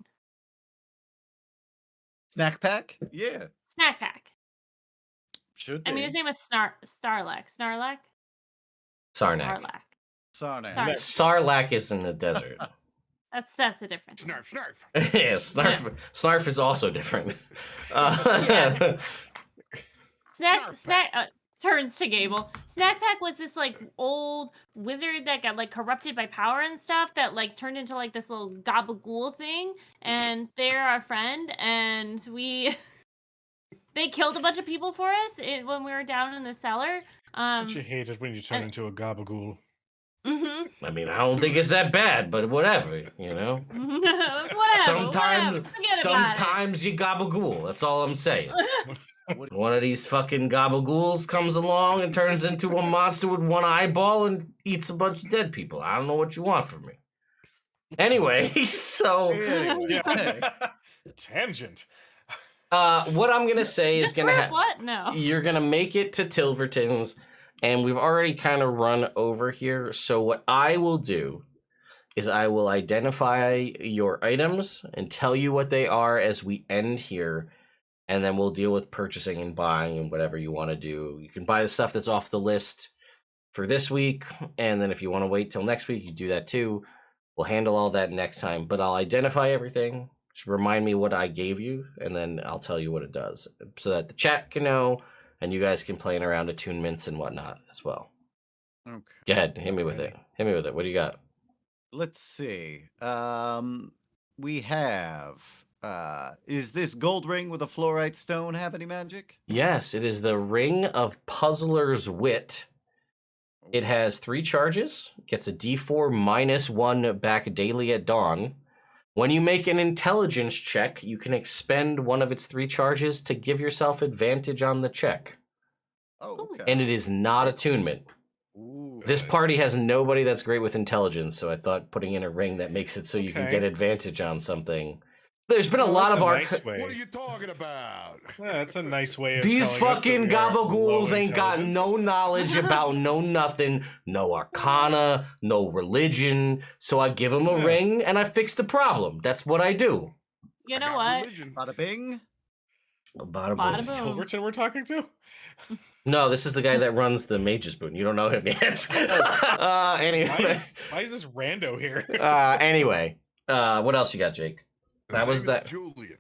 Snack pack. Yeah. Snack Pack. Should I mean, his name was Starlack. Snarlack? Sarnak. Starlack. Sarnak. Sorry. Sarlacc is in the desert. That's the difference. Snarf, snarf. Yeah, Snarf is also different. Yeah. Snarf Snack turns to Gable. Snack Pack was this like old wizard that got like corrupted by power and stuff that like turned into like this little gabagool thing, and they're our friend, and they killed a bunch of people for us when we were down in the cellar. Don't you hate it when you turn and- into a gabagool? Mm-hmm. I mean, I don't think it's that bad, but whatever, you know. Whatever. Sometimes you gabagool. That's all I'm saying. One of these fucking gabagools comes along and turns into a monster with one eyeball and eats a bunch of dead people. I don't know what you want from me. Anyway, so Yeah. Tangent. what I'm gonna say is gonna happen. What? No. You're gonna make it to Tilverton's, and we've already kind of run over here. So what I will do is I will identify your items and tell you what they are as we end here, and then we'll deal with purchasing and buying and whatever you want to do. You can buy the stuff that's off the list for this week, and then if you want to wait till next week, you do that too. We'll handle all that next time, but I'll identify everything. Just remind me what I gave you, and then I'll tell you what it does, so that the chat can know, and you guys can play around attunements and whatnot as well. Okay. Go ahead, hit me with it. Hit me with it. What do you got? Let's see. We have. Is this gold ring with a fluorite stone have any magic? Yes, it is the Ring of Puzzler's Wit. It has 3 charges, gets a d4 -1 back daily at dawn. When you make an intelligence check, you can expend one of its 3 charges to give yourself advantage on the check. Oh, okay. And it is not attunement. Ooh. This party has nobody that's great with intelligence, so I thought putting in a ring that makes it so you can Okay. get advantage on something. There's been a Well, lot that's of nice arc. way. What are you talking about? Yeah, that's a nice way of These telling us that fucking we are gabagools low ain't got no intelligence. knowledge about no nothing, no arcana, no religion. So I give them a Yeah. ring and I fix the problem. That's what I do. You I know got what? religion. Bada bing. Bada Bada boom. Is this boom. Tilverton we're talking to? No, this is the guy that runs the Mages Boon. You don't know him yet. Why Anyway. is this rando here? Anyway. What else you got, Jake? That His was name is that. Julian.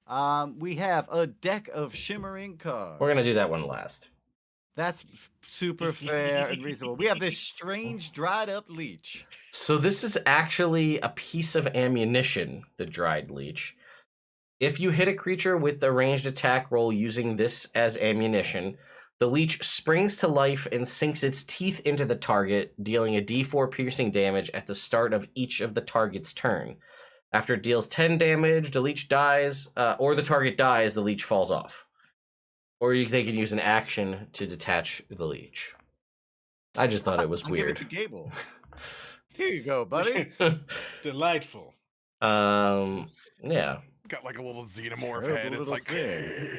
Yeah. We have a deck of shimmering cards. We're gonna do that one last. That's super fair and reasonable. We have this strange dried up leech. So this is actually a piece of ammunition, the dried leech. If you hit a creature with a ranged attack roll using this as ammunition, the leech springs to life and sinks its teeth into the target, dealing a d4 piercing damage at the start of each of the target's turn. After it deals 10 damage, the leech dies, or the target dies, the leech falls off. Or they can use an action to detach the leech. I just thought it was I'll weird. give it to Gable. Here you go, buddy. Delightful. Yeah. Got like a little xenomorph Terrible head. It's little like, thing.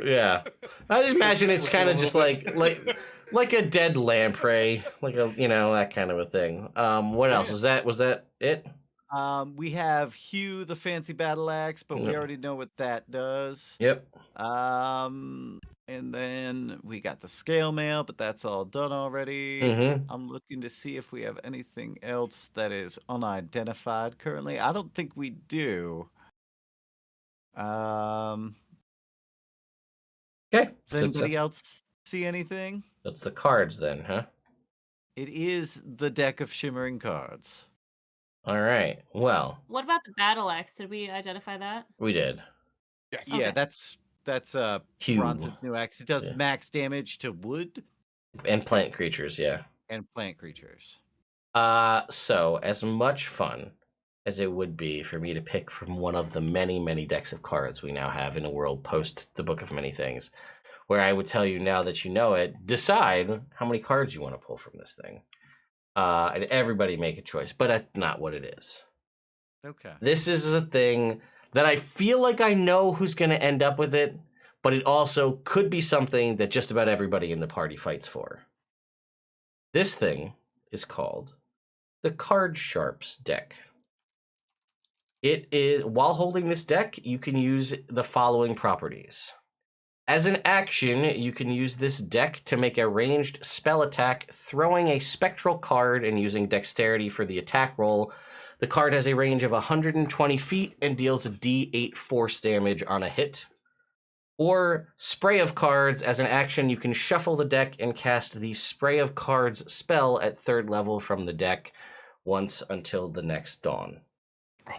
Yeah. I imagine it's kind of just like a dead lamprey, like a that kind of a thing. What else? Was that it? We have Hugh the fancy battle axe, but we Yep. already know what that does. Yep. And then we got the scale mail, but that's all done already. Mm-hmm. I'm looking to see if we have anything else that is unidentified currently. I don't think we do. Okay. Does So anybody else see anything? that's the cards then, huh? It is the deck of shimmering cards. All right. Well, What about the battle axe? Did we identify that? we did. yes. Yeah, Okay. that's Hugh. Bronson's new axe. It does Yeah. max damage to wood And plant creatures, yeah. and plant creatures. So as much fun as it would be for me to pick from one of the many, many decks of cards we now have in a world post the Book of Many Things, where I would tell you now that you know it, decide how many cards you want to pull from this thing. And everybody make a choice, but that's not what it is. Okay. This is a thing that I feel like I know who's going to end up with it, but it also could be something that just about everybody in the party fights for. This thing is called the Card Sharps deck. It is, while holding this deck, you can use the following properties. As an action, you can use this deck to make a ranged spell attack, throwing a spectral card and using dexterity for the attack roll. The card has a range of 120 feet and deals a d8 force damage on a hit. Or Spray of Cards. As an action, you can shuffle the deck and cast the Spray of Cards spell at 3rd level from the deck once until the next dawn.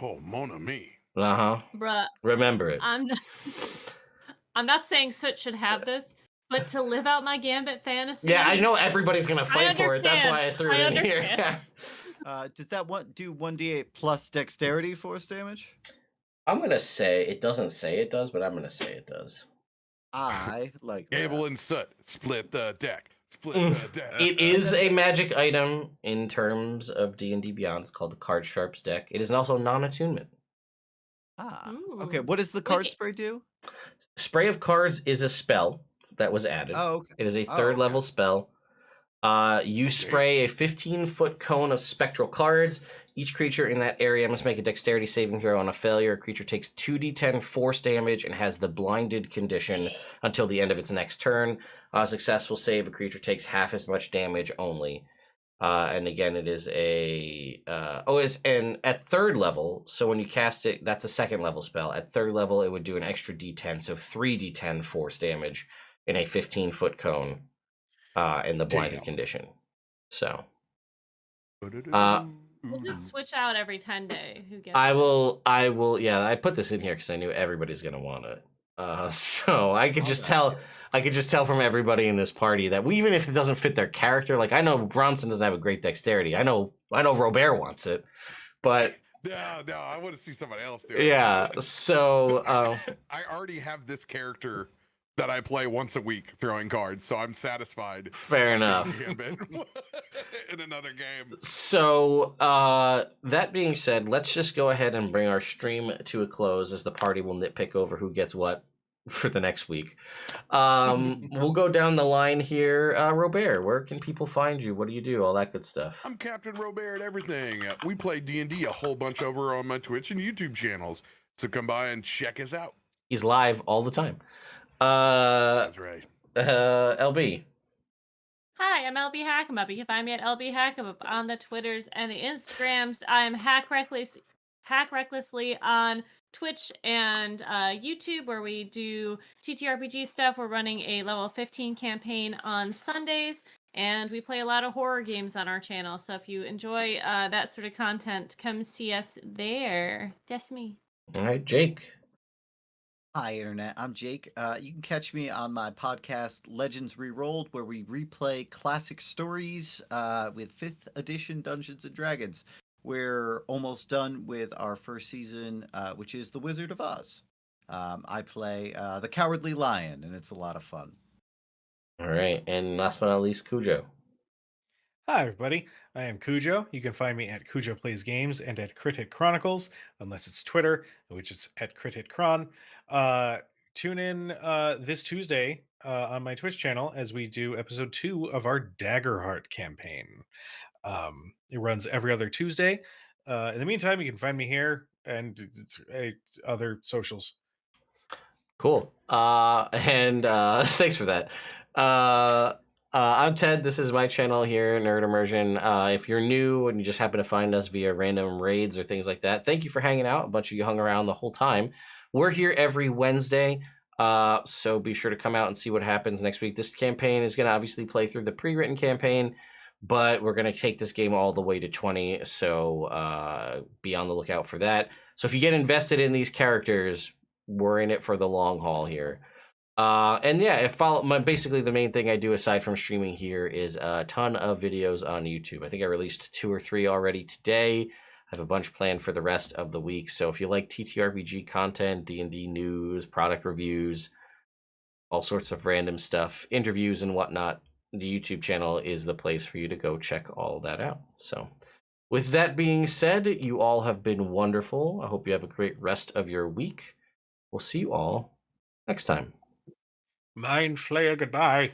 Oh, mon ami. Uh-huh. Bruh, Remember it. I'm not saying Soot should have this, but to live out my Gambit fantasy. Yeah, I know everybody's going to fight for it. That's understand. why I threw it I in here. understand. Does that do 1d8 plus dexterity force damage? I'm going to say, it doesn't say it does, but I'm going to say it does. I like that. Gable and Soot, split the deck. Split the deck. It is a magic item in terms of D&D Beyond. It's called the Card Sharps deck. It is also non-attunement. Okay. Ooh. What does the card Wait. spray do? Spray of Cards is a spell that was added. Oh, okay. It is a Oh, 3rd okay. level spell. You spray a 15-foot cone of spectral cards. Each creature in that area must make a dexterity saving throw. On a failure, a creature takes 2d10 force damage and has the blinded condition until the end of its next turn. On a successful save, a creature takes half as much damage only. And again, it is a and at 3rd level. So when you cast it, that's a 2nd level spell. At 3rd level, it would do an extra d10, so 3d10 force damage in a 15-foot cone. In the blinded Damn. condition. So We'll just switch out every 10-day. Who gets I it? will. Yeah, I put this in here because I knew everybody's gonna want it. So I could just tell. I could just tell from everybody in this party that even if it doesn't fit their character, like I know Bronson doesn't have a great dexterity. I know Robert wants it, but No, I want to see somebody else do it. yeah. So I already have this character that I play once a week throwing cards, so I'm satisfied. fair enough. Gambit in another game. So that being said, let's just go ahead and bring our stream to a close as the party will nitpick over who gets what for the next week. We'll go down the line here. Robert, where can people find you? What do you do? All that good stuff. I'm Captain Robert at everything. We play D&D a whole bunch over on my Twitch and YouTube channels, so come by and check us out. He's live all the time. That's right. LB. Hi, I'm LB Hackamup. You can find me at LB Hackamup on the Twitters and the Instagrams. I'm Hack Recklessly on Twitch and YouTube, where we do TTRPG stuff. We're running a level 15 campaign on Sundays, and we play a lot of horror games on our channel. So if you enjoy that sort of content, come see us there. That's me. All right, Jake. Hi, Internet. I'm Jake. You can catch me on my podcast, Legends Rerolled, where we replay classic stories with 5th edition Dungeons and Dragons. We're almost done with our first season, which is The Wizard of Oz. I play the Cowardly Lion, and it's a lot of fun. All right, and last but not least, Cujo. Hi, everybody. I am Cujo. You can find me at Cujo Plays Games and at Crit Hit Chronicles, unless it's Twitter, which is at Crit Hit Chron. Tune in this Tuesday on my Twitch channel as we do episode 2 of our Daggerheart campaign. It runs every other Tuesday. In the meantime, you can find me here and other socials. Cool. And thanks for that. I'm Ted. This is my channel here, Nerd Immersion. If you're new and you just happen to find us via random raids or things like that, thank you for hanging out. A bunch of you hung around the whole time. We're here every Wednesday, so be sure to come out and see what happens next week. This campaign is going to obviously play through the pre-written campaign, but we're going to take this game all the way to 20, so be on the lookout for that. So if you get invested in these characters, we're in it for the long haul here. And yeah, basically the main thing I do aside from streaming here is a ton of videos on YouTube. I think I released 2 or 3 already today. I have a bunch planned for the rest of the week. So if you like TTRPG content, D&D news, product reviews, all sorts of random stuff, interviews and whatnot, the YouTube channel is the place for you to go check all that out. So with that being said, you all have been wonderful. I hope you have a great rest of your week. We'll see you all next time. Mind Slayer, goodbye.